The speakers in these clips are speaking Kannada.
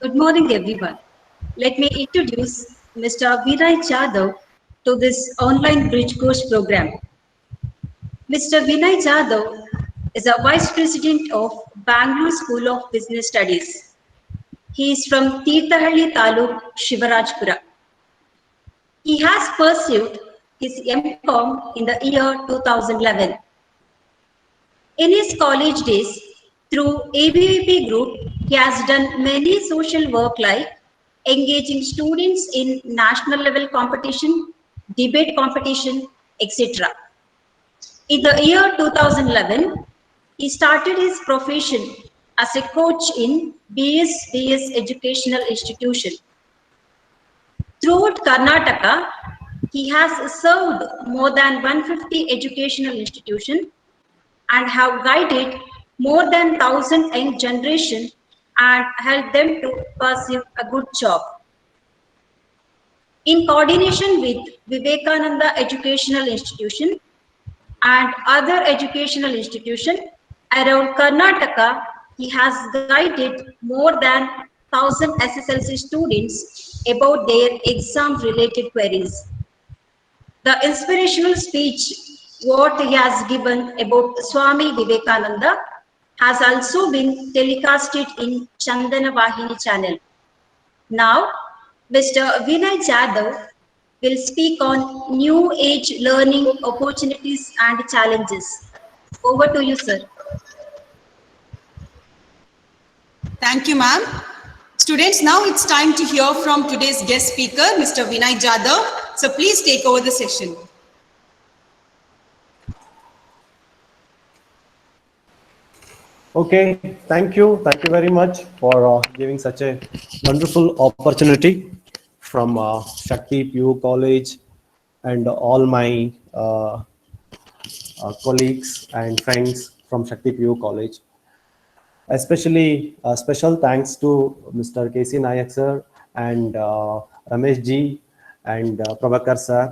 Good morning, everyone. Let me introduce Mr. Vinay Jadhav to this online bridge course program. Mr. Vinay Jadhav is a Vice President of Bangalore School of Business Studies. He is from Tirthahalli Taluk, Shivarajpura. He has pursued his MCom in the year 2011. In his college days, through ABVP group, he has done many social work like engaging students in national level competition, debate competition, etc. In the year 2011, he started his profession as a coach in BS Educational Institution. Throughout Karnataka, he has served more than 150 educational institutions and have guided more than 1,000 young generation and helped them to pursue a good job. In coordination with Vivekananda Educational Institution and other educational institutions around Karnataka, he has guided more than 1,000 SSLC students about their exam-related queries. The inspirational speech what he has given about Swami Vivekananda has also been telecasted in Chandana Vahini channel. Now, Mr. Vinay Jadhav will speak on new age learning opportunities and challenges. Over to you, sir. Thank you, ma'am. Students, now it's time to hear from today's guest speaker, Mr. Vinay Jadhav. So please take over the session. Okay, thank you. Thank you very much for giving such a wonderful opportunity from Shakti PU College and all my colleagues and friends from Shakti PU College. Especially special thanks to Mr. KC Nayak sir and Ramesh ji and Prabhakar sir.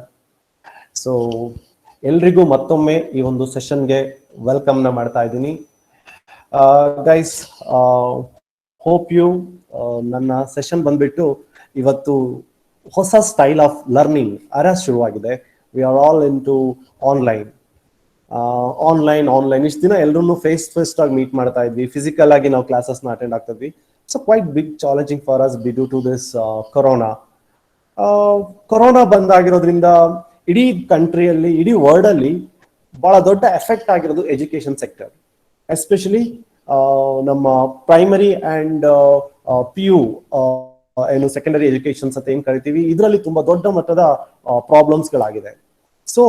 So ಎಲ್ರಿಗೂ ಮತ್ತೊಮ್ಮೆ ಈ ಒಂದು ಸೆಷನ್ಗೆ ವೆಲ್ಕಮ್ನ ಮಾಡ್ತಾ ಇದ್ದೀನಿ. ಗೈಸ್, ಹೋಪ್ ಯು ನನ್ನ ಸೆಷನ್ ಬಂದ್ಬಿಟ್ಟು ಇವತ್ತು ಹೊಸ ಸ್ಟೈಲ್ ಆಫ್ ಲರ್ನಿಂಗ್ ಅರಾಸ್ ಶುರುವಾಗಿದೆ. We are all in to online. ಇಷ್ಟು ದಿನ ಎಲ್ಲರೂ ಫೇಸ್ ಆಗಿ ಮೀಟ್ ಮಾಡ್ತಾ ಇದ್ವಿ, ಫಿಸಿಕಲ್ ಆಗಿ ನಾವು ಕ್ಲಾಸಸ್ನ ಅಟೆಂಡ್ ಆಗ್ತಾ ಇದ್ವಿ. It's a quite big challenging for us due to this corona ಬಂದಾಗಿರೋದ್ರಿಂದ ಇಡೀ ಕಂಟ್ರಿಯಲ್ಲಿ, ಇಡೀ ವರ್ಲ್ಡ್ ಅಲ್ಲಿ ಬಹಳ ದೊಡ್ಡ ಎಫೆಕ್ಟ್ ಆಗಿರೋದು ಎಜುಕೇಶನ್ ಸೆಕ್ಟರ್. ಎಸ್ಪೆಷಲಿ ನಮ್ಮ ಪ್ರೈಮರಿ ಅಂಡ್ PU ಏನು ಸೆಕೆಂಡರಿ ಎಜುಕೇಶನ್ಸ್ ಅಂತ ಏನ್ ಕರಿತೀವಿ, ಇದರಲ್ಲಿ ತುಂಬಾ ದೊಡ್ಡ ಮಟ್ಟದ ಪ್ರಾಬ್ಲಮ್ಸ್ಗಳಾಗಿದೆ. ಸೊ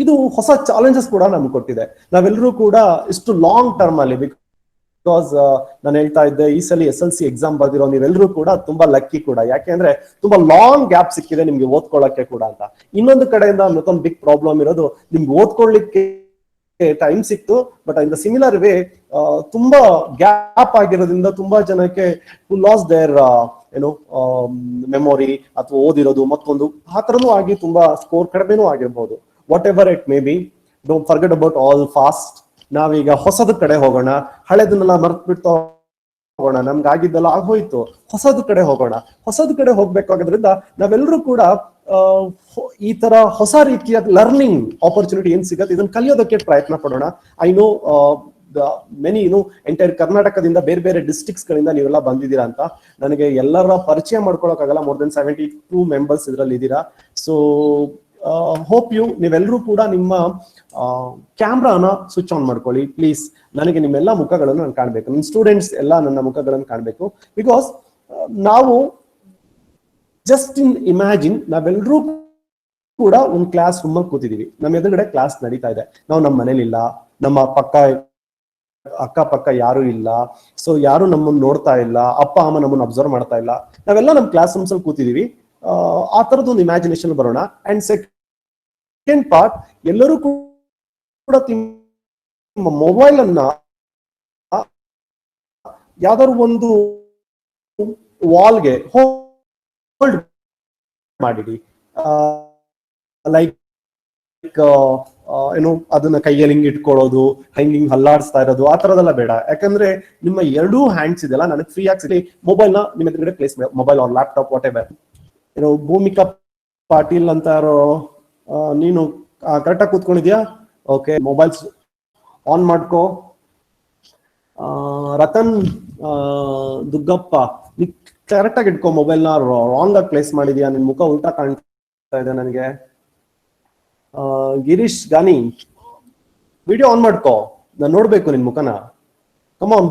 ಇದು ಹೊಸ ಚಾಲೆಂಜಸ್ ಕೂಡ ನಮ್ಗೆ ಕೊಟ್ಟಿದೆ. ನಾವೆಲ್ಲರೂ ಕೂಡ ಇಷ್ಟು ಲಾಂಗ್ ಟರ್ಮ್ ಅಲ್ಲಿ, ಬಿಕಾಸ್ ನಾನು ಹೇಳ್ತಾ ಇದ್ದೆ, ಈ ಸಲ SLC ಎಕ್ಸಾಮ್ ಬರ್ದಿರೋ ನೀವೆಲ್ಲರೂ ಕೂಡ ತುಂಬಾ ಲಕ್ಕಿ ಕೂಡ. ಯಾಕೆಂದ್ರೆ ತುಂಬಾ ಲಾಂಗ್ ಗ್ಯಾಪ್ ಸಿಕ್ಕಿದೆ ನಿಮ್ಗೆ ಓದ್ಕೊಳ್ಳಕ್ಕೆ ಕೂಡ ಅಂತ. ಇನ್ನೊಂದು ಕಡೆಯಿಂದ ಮತ್ತೊಂದು ಬಿಗ್ ಪ್ರಾಬ್ಲಮ್ ಇರೋದು, ನಿಮ್ಗೆ ಓದ್ಕೊಳ್ಳಿಕ್ಕೆ ಟೈಮ್ ಸಿಕ್ತು, but in the similar way ತುಂಬಾ ಗ್ಯಾಪ್ ಆಗಿರೋದ್ರಿಂದ ತುಂಬಾ ಜನಕ್ಕೆ ಹು ಲಾಸ್ ದೇರ್ ಮೆಮೊರಿ ಅಥವಾ ಓದಿರೋದು ಮತ್ತೊಂದು ಆ ಥರನೂ ಆಗಿ ತುಂಬಾ ಸ್ಕೋರ್ ಕಡಿಮೆನೂ ಆಗಿರ್ಬೋದು. What ever it may B, don't forget about all fast. ನಾವೀಗ ಹೊಸದ ಕಡೆ ಹೋಗೋಣ, ಹಳೆದನ್ನೆಲ್ಲ ಮರ್ತ್ಬಿಟ್ಟು ಹೋಗೋಣ. ನಮ್ಗೆ ಆಗಿದ್ದೆಲ್ಲ ಆಗೋಯ್ತು, ಹೊಸದ ಕಡೆ ಹೋಗೋಣ. ಹೊಸದ ಕಡೆ ಹೋಗ್ಬೇಕಾಗೋದ್ರಿಂದ ನಾವೆಲ್ಲರೂ ಕೂಡ ಈ ತರ ಹೊಸ ರೀತಿಯ ಲರ್ನಿಂಗ್ ಆಪರ್ಚುನಿಟಿ ಏನ್ ಸಿಗತ್ತೆ ಇದನ್ನ ಕಲಿಯೋದಕ್ಕೆ ಪ್ರಯತ್ನ ಪಡೋಣ. ಐ ನೋ ಮೆನಿ ಎಂಟೈರ್ ಕರ್ನಾಟಕದಿಂದ ಬೇರೆ ಬೇರೆ ಡಿಸ್ಟ್ರಿಕ್ಟ್ಸ್ ಗಳಿಂದ ನೀವೆಲ್ಲ ಬಂದಿದ್ದೀರಾ ಅಂತ. ನನಗೆ ಎಲ್ಲರ ಪರಿಚಯ ಮಾಡ್ಕೊಳಕ್ಕಾಗಲ್ಲ, ಮೋರ್ ದೆನ್ 72 ಮೆಂಬರ್ಸ್ ಇದರಲ್ಲಿ ಇದ್ದೀರಾ. ಸೊ ಹೋಪ್ ಯು ನೀವೆಲ್ಲರೂ ಕೂಡ ನಿಮ್ಮ ಕ್ಯಾಮ್ರಾನ ಸ್ವಿಚ್ ಆನ್ ಮಾಡ್ಕೊಳ್ಳಿ ಪ್ಲೀಸ್. ನನಗೆ ನಿಮ್ಮೆಲ್ಲ ಮುಖಗಳನ್ನು ನಾನು ಕಾಣಬೇಕು, ನಿಮ್ಮ ಸ್ಟೂಡೆಂಟ್ಸ್ ಎಲ್ಲ ನನ್ನ ಮುಖಗಳನ್ನು ಕಾಣಬೇಕು. ಬಿಕಾಸ್ ನಾವು ಜಸ್ಟ್ ಇಮ್ಯಾಜಿನ್, ನಾವೆಲ್ಲರೂ ಕೂಡ ಒಂದು ಕ್ಲಾಸ್ ರೂಮ್ ಅಲ್ಲಿ ಕೂತಿದೀವಿ, ನಮ್ಮ ಎದುರುಗಡೆ ಕ್ಲಾಸ್ ನಡೀತಾ ಇದೆ, ನಾವು ನಮ್ಮ ಮನೇಲಿಲ್ಲ, ನಮ್ಮ ಅಕ್ಕಪಕ್ಕ ಯಾರು ಇಲ್ಲ, ಸೊ ಯಾರು ನಮ್ಮನ್ನು ನೋಡ್ತಾ ಇಲ್ಲ, ಅಪ್ಪ ಅಮ್ಮ ನಮ್ಮನ್ನು ಅಬ್ಸರ್ವ್ ಮಾಡ್ತಾ ಇಲ್ಲ, ನಾವೆಲ್ಲ ನಮ್ಮ ಕ್ಲಾಸ್ ರೂಮ್ಸ್ ಅಲ್ಲಿ ಕೂತಿದೀವಿ. ಆ ತರದ್ದು ಒಂದು ಇಮ್ಯಾಜಿನೇಷನ್ ಬರೋಣ. ಅಂಡ್ ಸೆಕೆಂಡ್ ಪಾರ್ಟ್, ಎಲ್ಲರೂ ಕೂಡ ನಿಮ್ಮ ಮೊಬೈಲ್ ಅನ್ನ ಯಾವ್ದಾದ್ರು ಒಂದು ವಾಲ್ಗೆ ಹೋಲ್ಡ್ ಮಾಡಿಡಿ. ಲೈಕ್ ಏನು ಅದನ್ನ ಕೈಯಲ್ಲಿ ಹಿಂಗ್ ಇಟ್ಕೊಳ್ಳೋದು, ಹಿಂಗ್ ಹಲ್ಲಾಡಿಸ್ತಾ ಇರೋದು, ಆ ತರದೆಲ್ಲ ಬೇಡ. ಯಾಕಂದ್ರೆ ನಿಮ್ಮ ಎರಡೂ ಹ್ಯಾಂಡ್ಸ್ ಇದೆಲ್ಲ ನನಗೆ ಫ್ರೀ ಆಗಿ ಮೊಬೈಲ್ ನ ನಿಮ್ಮ ಎದುರುಗಡೆ place mobile R laptop what ever. ಏನೋ ಭೂಮಿಕಾ ಪಾಟೀಲ್ ಅಂತ ನೀನು ಕರೆಕ್ಟಾಗಿ ಕೂತ್ಕೊಂಡಿದ್ಯಾ? ಓಕೆ, ಮೊಬೈಲ್ಸ್ ಆನ್ ಮಾಡ್ಕೋ. ರತನ್ ದುಗ್ಗಪ್ಪ, ನೀ ಕರೆಕ್ಟಾಗಿ ಇಟ್ಕೋ ಮೊಬೈಲ್ ನ. ರಾಂಗ್ ಆಗಿ ಪ್ಲೇಸ್ ಮಾಡಿದ್ಯಾ, ನಿನ್ ಮುಖ ಉಲ್ಟಾ ಕಾಣ್ತಾ ಇದೆ ನನಗೆ. ಗಿರೀಶ್ ಗಾನಿ, ವಿಡಿಯೋ ಆನ್ ಮಾಡ್ಕೋ, ನಾನು ನೋಡ್ಬೇಕು ನಿನ್ ಮುಖನ. ಕಮಾನ್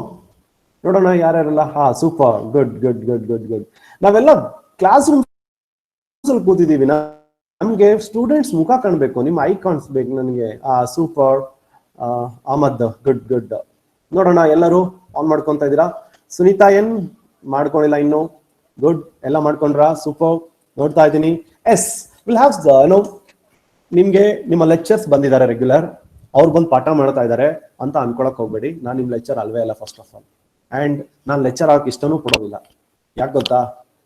ನೋಡೋಣ ಯಾರ್ಯಾರೆಲ್ಲ. ಹಾ, super, good good good good good. ನಾವೆಲ್ಲ ಕ್ಲಾಸ್ ರೂಮ್ ಕೂತಿದೀವಿ, ನಮ್ಗೆ ಸ್ಟೂಡೆಂಟ್ಸ್ ಮುಖ ಕಾಣ್ಬೇಕು, ನಿಮ್ ಐ ಕಾಣಿಸ್ಬೇಕು ನನಗೆ. Super Ahmed, good good. ನೋಡೋಣ ಎಲ್ಲರೂ ಆನ್ ಮಾಡ್ಕೊಂತ ಇದೀರಾ? ಸುನೀತಾ ಏನ್ ಮಾಡ್ಕೊಂಡಿಲ್ಲ ಇನ್ನು? ಗುಡ್, ಎಲ್ಲ ಮಾಡ್ಕೊಂಡ್ರಾ? ಸೂಪರ್, ನೋಡ್ತಾ ಇದ್ದೀನಿ. ಎಸ್, ವಿಲ್ ಹ್ಯಾವ್ ನಿಮ್ಗೆ ನಿಮ್ಮ ಲೆಕ್ಚರ್ಸ್ ಬಂದಿದ್ದಾರೆ ರೆಗ್ಯುಲರ್, ಅವ್ರು ಬಂದು ಪಾಠ ಮಾಡ್ತಾ ಇದ್ದಾರೆ ಅಂತ ಅನ್ಕೊಳಕ್ ಹೋಗ್ಬೇಡಿ. ನಾನು ನಿಮ್ ಲೆಕ್ಚರ್ ಅಲ್ವೇ ಅಲ್ಲ ಫಸ್ಟ್ ಆಫ್ ಆಲ್. ಅಂಡ್ ನಾನು ಲೆಕ್ಚರ್ ಆಗಕ್ಕೆ ಇಷ್ಟನೂ ಕೊಡೋದಿಲ್ಲ. ಯಾಕೆ ಗೊತ್ತಾ?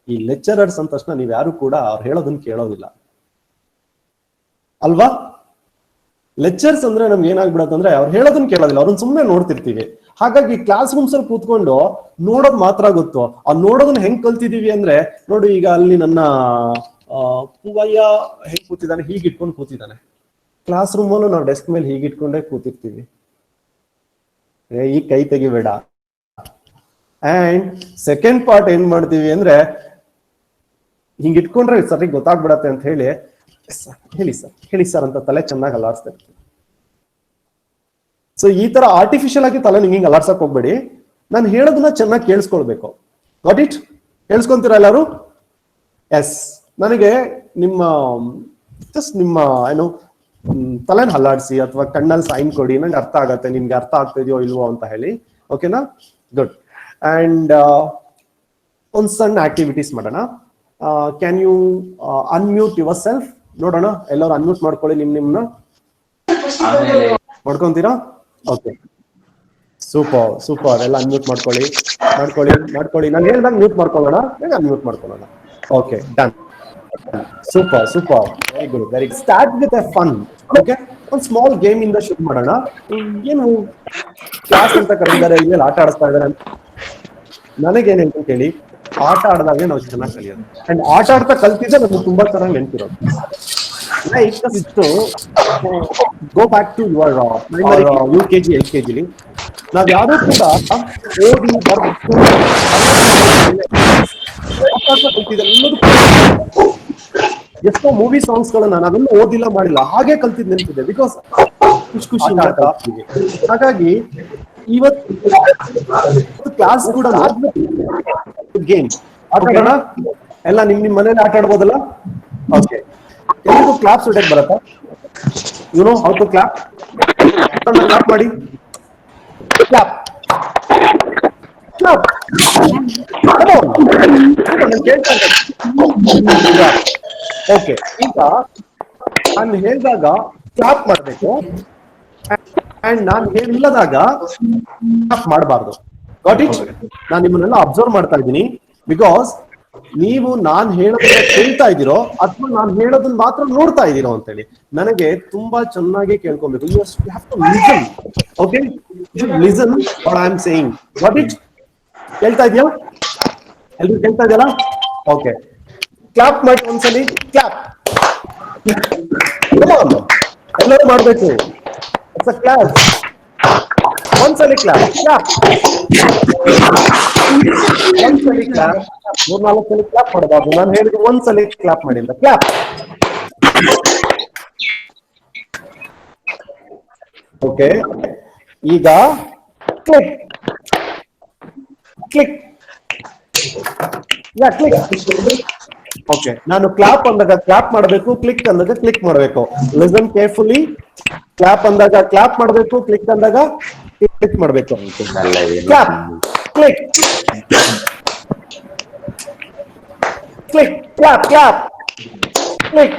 ಈ ಲೆಕ್ಚರರ್ಸ್ ಅಂದ ತಕ್ಷಣ ನೀವ್ ಯಾರು ಕೂಡ ಅವ್ರು ಹೇಳೋದನ್ನ ಕೇಳೋದಿಲ್ಲ ಅಲ್ವಾ? ಲೆಕ್ಚರ್ಸ್ ಅಂದ್ರೆ ನಮ್ಗೆ ಏನಾಗ್ಬಿಡತ್ತಂದ್ರೆ ಅವ್ರು ಹೇಳೋದನ್ನ ಕೇಳೋದಿಲ್ಲ, ಅವ್ರನ್ನ ಸುಮ್ಮನೆ ನೋಡ್ತಿರ್ತೀವಿ. ಹಾಗಾಗಿ ಕ್ಲಾಸ್ ರೂಮ್ಸ್ ಅಲ್ಲಿ ಕೂತ್ಕೊಂಡು ನೋಡೋದ್ ಮಾತ್ರ ಗೊತ್ತು. ಆ ನೋಡೋದನ್ನ ಹೆಂಗ್ ಕಲ್ತಿದೀವಿ ಅಂದ್ರೆ, ನೋಡಿ ಈಗ ಅಲ್ಲಿ ನನ್ನ ಪೂವಯ್ಯ ಹೆಂಗ್ ಕೂತಿದ್ದಾನೆ, ಹೀಗೆ ಇಟ್ಕೊಂಡು ಕೂತಿದ್ದಾನೆ. ಕ್ಲಾಸ್ ರೂಮ್ ಅಲ್ಲೂ ನಾವು ಡೆಸ್ಕ್ ಮೇಲೆ ಹೀಗೆ ಇಟ್ಕೊಂಡೇ ಕೂತಿರ್ತೀವಿ. ಈ ಕೈ ತೆಗಿಬೇಡ. ಅಂಡ್ ಸೆಕೆಂಡ್ ಪಾರ್ಟ್ ಏನ್ ಮಾಡ್ತೀವಿ ಅಂದ್ರೆ, ಹಿಂಗ್ ಇಟ್ಕೊಂಡ್ರೆ ಸರಿ ಗೊತ್ತಾಗ್ಬಿಡತ್ತೆ ಅಂತ ಹೇಳಿ ಹೇಳಿ ಸರ್ ಅಂತ ತಲೆ ಚೆನ್ನಾಗಿ ಅಲ್ಲಾಡ್ಸ್ತಾ ಇರ್ತೀವಿ. ಸೊ ಈ ತರ ಆರ್ಟಿಫಿಷಿಯಲ್ ಆಗಿ ತಲೆ ಹಿಂಗ್ ಅಲ್ಲಾಡ್ಸಕ್ ಹೋಗ್ಬೇಡಿ. ನಾನು ಹೇಳೋದನ್ನ ಚೆನ್ನಾಗಿ ಕೇಳಿಸ್ಕೊಳ್ಬೇಕು. Got it? ಕೇಳಿಸ್ಕೊಂತೀರಾ ಎಲ್ಲರೂ? ಎಸ್, ನನಗೆ ನಿಮ್ಮ ಏನು ತಲೆನ ಹಲ್ಲಾಡಿಸಿ ಅಥವಾ ಕಣ್ಣಲ್ಲಿ ಸೈನ್ ಕೊಡಿ, ನಂಗೆ ಅರ್ಥ ಆಗತ್ತೆ, ನಿಮ್ಗೆ ಅರ್ಥ ಆಗ್ತಿದೆಯೋ ಇಲ್ವೋ ಅಂತ ಹೇಳಿ. ಓಕೆನಾ? ಗುಡ್. ಅಂಡ್ ಒಂದು ಸಣ್ಣ ಆಕ್ಟಿವಿಟೀಸ್ ಮಾಡೋಣ. Can you unmute yourself? ನೋಡೋಣ, ಎಲ್ಲರೂ ಅನ್ಮ್ಯೂಟ್ ಮಾಡ್ಕೊಳ್ಳಿ. ನಿಮ್ನ ಮಾಡ್ಕೊಂತೀರಾ? Okay, super super. ಎಲ್ಲ ಅನ್ಮ್ಯೂಟ್ ಮಾಡ್ಕೊಳ್ಳಿ. ನಾನು ಹೇಳ್ದಾಗ ಮ್ಯೂಟ್ ಮಾಡ್ಕೊಳ್ಳೋಣ, ಅನ್ಮ್ಯೂಟ್ ಮಾಡ್ಕೊಳ್ಳೋಣ. Okay, done. Super super, very good, very good. Start with a fun. Okay, ಒಂದು ಸ್ಮಾಲ್ ಗೇಮ್ ಇಂದ ಶುರು ಮಾಡೋಣ. ಏನು ಕ್ಲಾಸ್ ಅಂತ ಕರೆದಿದ್ದಾರೆ, ಇಲ್ಲಿ ಆಟ ಆಡಿಸ್ತಾ ಇದ್ದಾರೆ ಅಂತ ನನಗೇನ್ ಹೇಳ್ತೀನಿ ಕೇಳಿ. ಆಟ ಆಡಿದಾಗ ನಾವು ಚೆನ್ನಾಗಿ ಕಲಿಯೋದು. ಅಂಡ್ ಆಟ ಆಡ್ತಾ ಕಲ್ತಿದ್ರೆ ನಮ್ಗೆ ತುಂಬಾ ಚೆನ್ನಾಗಿ ನೆನಪಿರೋದು. Like go back to your primary, UKG LKG. ನಾವ್ ಯಾರು ಕೂಡ ಓದಿ ಎಷ್ಟೋ ಮೂವಿ ಸಾಂಗ್ಸ್ ಗಳನ್ನ ನಾವೆಲ್ಲ ಓದಿಲ್ಲ, ಮಾಡಿಲ್ಲ, ಹಾಗೆ ಕಲ್ತಿದ್ ನೆನಪಿದೆ. ಬಿಕಾಸ್ ಖುಷಿ ಕಲ್ತೀವಿ. ಹಾಗಾಗಿ ಇವತ್ತು ಕ್ಲಾಸ್ ಕೂಡ ಗೇಮ್ ಆಟ ಆಡೋಣ. ಎಲ್ಲ ನಿಮ್ ಮನೇಲಿ ಆಟ ಆಡ್ಬೋದಲ್ಲ? ಓಕೆ, ಎಲ್ರಿಗೂ ಕ್ಲಾಪ್ಸ್ ಹೊಡೆಯಕ್ ಬರತ್ತಾ? You know how to clap? Clap ಮಾಡಿ. Clap clap. ಓಕೆ, ಈಗ ನಾನು ಹೇಳಿದಾಗ ಕ್ಲಾಪ್ ಮಾಡ್ಬೇಕು, ಅಂಡ್ ನಾನು ಹೇಳಿಲ್ಲದಾಗ ಕ್ಲಾಪ್ ಮಾಡಬಾರ್ದು. Got it? ನಾನು ನಿಮ್ಮನ್ನೆಲ್ಲ ಅಬ್ಸರ್ವ್ ಮಾಡ್ತಾ ಇದ್ದೀನಿ. ಬಿಕಾಸ್ ನೀವು ನಾನ್ ಹೇಳೋದನ್ನ ಕೇಳ್ತಾ ಇದ್ದೀರೋ ಅಥವಾ ನಾನು ಹೇಳೋದನ್ನ ಮಾತ್ರ ನೋಡ್ತಾ ಇದ್ದೀರೋ ಅಂತೇಳಿ ನನಗೆ ತುಂಬಾ ಚೆನ್ನಾಗಿ ಕೇಳ್ಕೊಬೇಕು. You have to listen. Okay, listen what I am saying. Got it? ಕೇಳ್ತಾ ಇದೆಯಾ? ಎಲ್ರು ಕೇಳ್ತಾ ಇದೆಯಲ್ಲ? ಓಕೆ, ಕ್ಲಾಪ್ ಮಾಡಿ ಒಂದ್ಸಲಿ. ಕ್ಲಾಪ್ ಎಲ್ಲರೂ ಮಾಡ್ಬೇಕು. ಕ್ಲಾಪ್ ಒಂದ್ಸಲಿ ಕ್ಲಾಪ್. ಕ್ಲಾಪ್ ಒಂದ್ಸಲಿ ಕ್ಲಾಪ್. 3-4 ಸಲ ಕ್ಲಾಪ್ ಮಾಡಬಾರ್ದು. ನಾನು ಹೇಳಿದ್ರೆ ಒಂದ್ಸಲಿ ಕ್ಲಾಪ್ ಮಾಡಿಲ್ಲ. ಕ್ಲಾಪ್. ಓಕೆ, ಈಗ ಕ್ಲಿಕ್ ಕ್ಲಿಕ್. ಕ್ಲಿಕ್. ಓಕೆ, ನಾನು ಕ್ಲಾಪ್ ಅಂದಾಗ ಕ್ಲಾಪ್ ಮಾಡಬೇಕು, ಕ್ಲಿಕ್ ಅಂದಾಗ ಕ್ಲಿಕ್ ಮಾಡಬೇಕು. Listen carefully. ಕ್ಲಾಪ್ ಅಂದಾಗ ಕ್ಲಾಪ್ ಮಾಡಬೇಕು, ಕ್ಲಿಕ್ ಅಂದಾಗ ಕ್ಲಿಕ್ ಮಾಡಬೇಕು. Clap, click, click, clap, clap, click,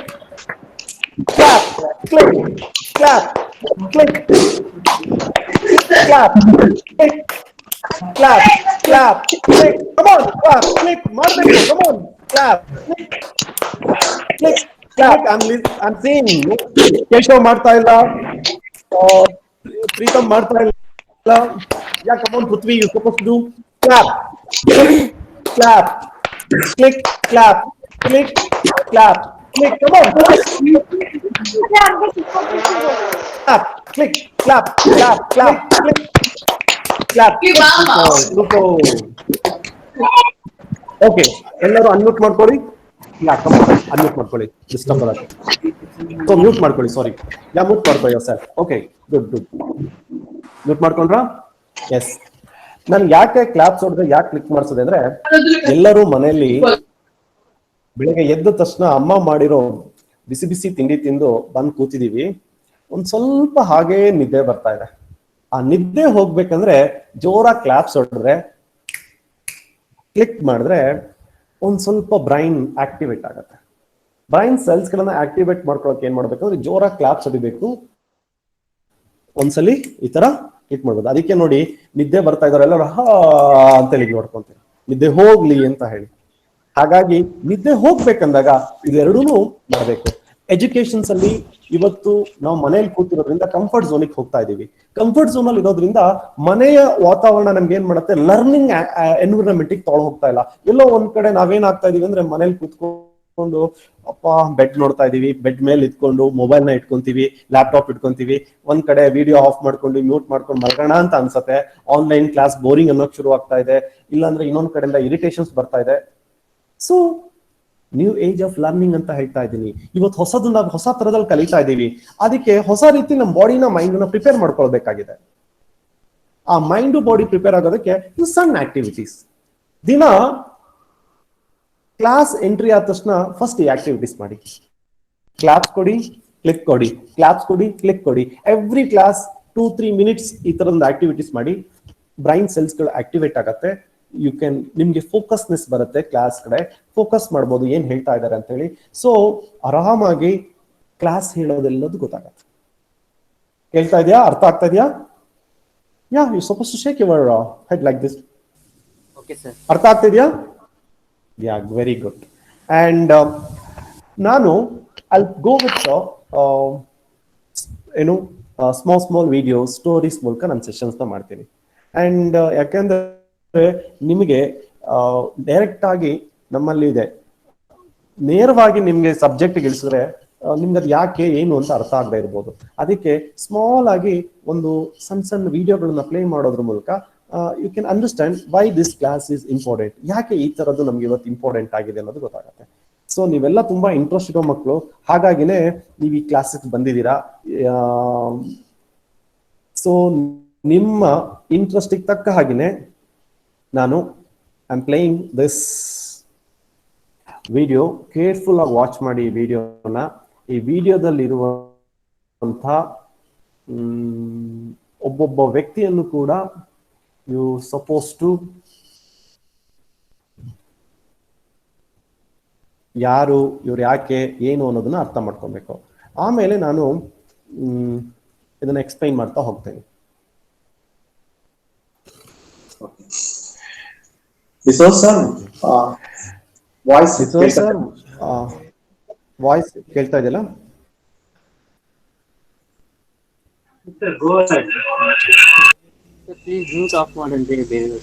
clap, click, clap, click, clap, click, clap, clap, click, come on, clap, click, ಮಾಡಬೇಕು, come on, clap, click, clap. I'm seeing. Keshav ಮಾಡ್ತಾ ಇಲ್ಲ. Pritam ಮಾಡ್ತಾ ಇಲ್ಲ. Yeah, come on, Prithvi, you're supposed to do clap, clap, click, clap, click, clap, click. Come on, clap, click, clap, clap, clap, click, clap. Super. Okay, ಎಲ್ಲರೂ ಅನ್ಮ್ಯೂಟ್ ಮಾಡ್ಕೊಳ್ಳಿ. ಯಾ ಕಮ್ ಅನ್ಮ್ಯೂಟ್ ಮಾಡ್ಕೊಳ್ಳಿ, ಡಿಸ್ಟರ್ಬ್ ಬರುತ್ತೆ. ಸೊ ಮ್ಯೂಟ್ ಮಾಡ್ಕೊಳ್ಳಿ, ಸಾರಿ. ಯಾ ಮ್ಯೂಟ್ ಮಾಡ್ಕೊಳ್ಳಿ sir. Okay, good good. Mute ಮಾಡ್ಕೊಂಡ್ರಾ? ಎಸ್. ನಾನು ಯಾಕೆ ಕ್ಲಾಪ್ಸ್ ಹೊಡೆದ್ರೆ ಯಾಕೆ ಕ್ಲಿಕ್ ಮಾಡಿಸೋದೆ ಅಂದ್ರೆ, ಎಲ್ಲರೂ ಮನೆಯಲ್ಲಿ ಬೆಳಿಗ್ಗೆ ಎದ್ದ ತಕ್ಷಣ ಅಮ್ಮ ಮಾಡಿರೋ ಬಿಸಿ ಬಿಸಿ ತಿಂಡಿ ತಿಂದು ಬಂದು ಕೂತಿದೀವಿ. ಒಂದ್ ಸ್ವಲ್ಪ ಹಾಗೇ ನಿದ್ದೆ ಬರ್ತಾ ಇದೆ. ಆ ನಿದ್ದೆ ಹೋಗ್ಬೇಕಂದ್ರೆ ಜೋರಾಗಿ ಕ್ಲಾಪ್ಸ್ ಹೊಡೆದ್ರೆ, ಕ್ಲಿಕ್ ಮಾಡಿದ್ರೆ ಒಂದ್ ಸ್ವಲ್ಪ ಬ್ರೈನ್ ಆಕ್ಟಿವೇಟ್ ಆಗುತ್ತೆ. ಬ್ರೈನ್ ಸೆಲ್ಸ್ ಗಳನ್ನ ಆಕ್ಟಿವೇಟ್ ಮಾಡ್ಕೊಳಕ್ ಏನ್ ಮಾಡ್ಬೇಕಂದ್ರೆ ಜೋರಾಗಿ ಕ್ಲಾಪ್ಸ್ ಹೊಡಿಬೇಕು. ಒಂದ್ಸಲಿ ಈ ತರ ಕ್ಲಿಕ್ ಮಾಡ್ಬೋದು. ಅದಕ್ಕೆ ನೋಡಿ, ನಿದ್ದೆ ಬರ್ತಾ ಇದಾರೆ ಎಲ್ಲರೂ ಹಾ ಅಂತೇಳಿ ನೋಡ್ಕೊಂತೀವಿ, ನಿದ್ದೆ ಹೋಗ್ಲಿ ಅಂತ ಹೇಳಿ. ಹಾಗಾಗಿ ನಿದ್ದೆ ಹೋಗ್ಬೇಕಂದಾಗ ಇದೆರಡೂ ಮಾಡಬೇಕು. ಎಜುಕೇಶನ್ಸ್ ಅಲ್ಲಿ ಇವತ್ತು ನಾವು ಮನೆಯಲ್ಲಿ ಕೂತಿರೋದ್ರಿಂದ ಕಂಫರ್ಟ್ ಝೋನಿಗೆ ಹೋಗ್ತಾ ಇದೀವಿ. ಕಂಫರ್ಟ್ ಝೋನ್ ಅಲ್ಲಿ ಇರೋದ್ರಿಂದ ಮನೆಯ ವಾತಾವರಣ ನಮ್ಗೆ ಏನ್ ಮಾಡುತ್ತೆ, ಲರ್ನಿಂಗ್ ಎನ್ವಿರಾನ್ಮೆಂಟ್ ತಗೊಳ್ ಹೋಗ್ತಾ ಇಲ್ಲ. ಎಲ್ಲೋ ಒಂದ್ ಕಡೆ ನಾವೇನ್ ಆಗ್ತಾ ಇದೀವಿ ಅಂದ್ರೆ, ಮನೇಲಿ ಕೂತ್ಕೊಂಡು ಅಪ್ಪ ಬೆಡ್ ನೋಡ್ತಾ ಇದೀವಿ, ಬೆಡ್ ಮೇಲೆ ಇಟ್ಕೊಂಡು ಮೊಬೈಲ್ ನ ಇಟ್ಕೊಂತೀವಿ, ಲ್ಯಾಪ್ಟಾಪ್ ಇಟ್ಕೊಂತೀವಿ, ಒಂದ್ ಕಡೆ ವಿಡಿಯೋ ಆಫ್ ಮಾಡ್ಕೊಂಡು ಮ್ಯೂಟ್ ಮಾಡ್ಕೊಂಡು ಮಲ್ಗೋಣ ಅಂತ ಅನ್ಸತ್ತೆ. ಆನ್ಲೈನ್ ಕ್ಲಾಸ್ ಬೋರಿಂಗ್ ಅನ್ನೋಕ್ ಶುರು ಆಗ್ತಾ ಇದೆ. ಇಲ್ಲಾಂದ್ರೆ ಇನ್ನೊಂದ್ ಕಡೆಯಿಂದ ಇರಿಟೇಷನ್ಸ್ ಬರ್ತಾ ಇದೆ. So new age of learning ಅಂತ ಹೇಳ್ತಾ ಇದ್ದೀನಿ. ಇವತ್ತು ಹೊಸದನ್ನ ಹೊಸ ತರದಲ್ಲಿ ಕಲಿತಾ ಇದ್ದೀವಿ. ಅದಕ್ಕೆ ಹೊಸ ರೀತಿ ನಮ್ಮ ಬಾಡಿನ ಮೈಂಡ್ ನ ಪ್ರಿಪೇರ್ ಮಾಡ್ಕೊಳ್ಬೇಕಾಗಿದೆ. ಆ ಮೈಂಡ್ ಬಾಡಿ ಪ್ರಿಪೇರ್ ಆಗೋದಕ್ಕೆ ಸಣ್ಣ ಆಕ್ಟಿವಿಟೀಸ್. ದಿನ ಕ್ಲಾಸ್ ಎಂಟ್ರಿ ಆದ ತಕ್ಷಣ ಫಸ್ಟ್ ಈ ಆಕ್ಟಿವಿಟೀಸ್ ಮಾಡಿ. ಕ್ಲಾಪ್ಸ್ ಕೊಡಿ, ಕ್ಲಿಕ್ ಕೊಡಿ, ಕ್ಲಾಪ್ಸ್ ಕೊಡಿ, ಕ್ಲಿಕ್ ಕೊಡಿ. ಎವ್ರಿ ಕ್ಲಾಸ್ 2-3 ಮಿನಿಟ್ಸ್ ಈ ತರದೊಂದು ಆಕ್ಟಿವಿಟೀಸ್ ಮಾಡಿ. ಬ್ರೈನ್ ಸೆಲ್ಸ್ ಗಳು ಆಕ್ಟಿವೇಟ್ ಆಗತ್ತೆ. ಯು ಕ್ಯಾನ್, ನಿಮ್ಗೆ ಫೋಕಸ್ನೆಸ್ ಬರುತ್ತೆ, ಕ್ಲಾಸ್ ಕಡೆ ಫೋಕಸ್ ಮಾಡ್ಬೋದು ಏನ್ ಹೇಳ್ತಾ ಇದ್ದಾರೆ ಅಂತ ಹೇಳಿ. ಸೊ ಆರಾಮಾಗಿ ಕ್ಲಾಸ್ ಹೇಳೋದೆಲ್ಲದು ಗೊತ್ತಾಗತ್ತೆ. ಕೇಳ್ತಾ ಇದೆಯಾ? ಅರ್ಥ ಆಗ್ತಾ ಇದೆಯಾ? Yeah, you suppose to shake your head like this. Okay sir. ಅರ್ಥ ಆಗ್ತಿದ್ಯಾ? Yeah, very good. ಅಂಡ್ ನಾನು ಐ ಗೋ ವಿತ್ ಏನು ಸ್ಮಾಲ್ ವಿಡಿಯೋಸ್, ಸ್ಟೋರೀಸ್ ಮೂಲಕ ನನ್ನ ಸೆಷನ್ಸ್ ನ ಮಾಡ್ತೀನಿ. ಅಂಡ್ ಯಾಕೆಂದ್ರೆ ನಿಮಗೆ ಡೈರೆಕ್ಟ್ ಆಗಿ ನಮ್ಮಲ್ಲಿ ಇದೆ, ನೇರವಾಗಿ ನಿಮ್ಗೆ ಸಬ್ಜೆಕ್ಟ್ ಇಳಿಸಿದ್ರೆ ನಿಮ್ಗೆ ಅದು ಯಾಕೆ ಏನು ಅಂತ ಅರ್ಥ ಆಗದೆ ಇರ್ಬೋದು. ಅದಕ್ಕೆ ಸ್ಮಾಲ್ ಆಗಿ ಒಂದು ಸಣ್ಣ ವಿಡಿಯೋಗಳನ್ನ ಪ್ಲೇ ಮಾಡೋದ್ರ ಮೂಲಕ you can understand why this class is important, ಯಾಕೆ ಈ ತರದ್ದು ನಮ್ಗೆ ಇವತ್ತು ಇಂಪಾರ್ಟೆಂಟ್ ಆಗಿದೆ ಅನ್ನೋದು ಗೊತ್ತಾಗುತ್ತೆ. ಸೊ ನೀವೆಲ್ಲ ತುಂಬಾ ಇಂಟ್ರೆಸ್ಟ್ ಇರೋ ಮಕ್ಕಳು, ಹಾಗಾಗಿನೇ ನೀವು ಈ ಕ್ಲಾಸಿಗೆ ಬಂದಿದ್ದೀರಾ. ಸೊ ನಿಮ್ಮ ಇಂಟ್ರೆಸ್ಟಿಗೆ ತಕ್ಕ ಹಾಗೆನೆ ನಾನು I am playing this video. Careful ಆಗಿ ವಾಚ್ ಮಾಡಿ ಈ ವಿಡಿಯೋನ. ಈ ವಿಡಿಯೋದಲ್ಲಿರುವಂಥ ಒಬ್ಬೊಬ್ಬ ವ್ಯಕ್ತಿಯನ್ನು ಕೂಡ ಯು ಸಪೋಸ್ ಟು ಯಾರು ಇವ್ರು, ಯಾಕೆ, ಏನು ಅನ್ನೋದನ್ನ ಅರ್ಥ ಮಾಡ್ಕೊಬೇಕು. ಆಮೇಲೆ ನಾನು ಇದನ್ನ ಎಕ್ಸ್ಪ್ಲೈನ್ ಮಾಡ್ತಾ ಹೋಗ್ತೇನೆ. ವಾಯ್ಸ್ ಕೇಳ್ತಾ ಇದೆಯಲ್ಲ? ಪ್ಲೀಸ್ ಮ್ಯೂಟ್ ಆಫ್ ಮಾಡಂತೆ ಬೇರೆ.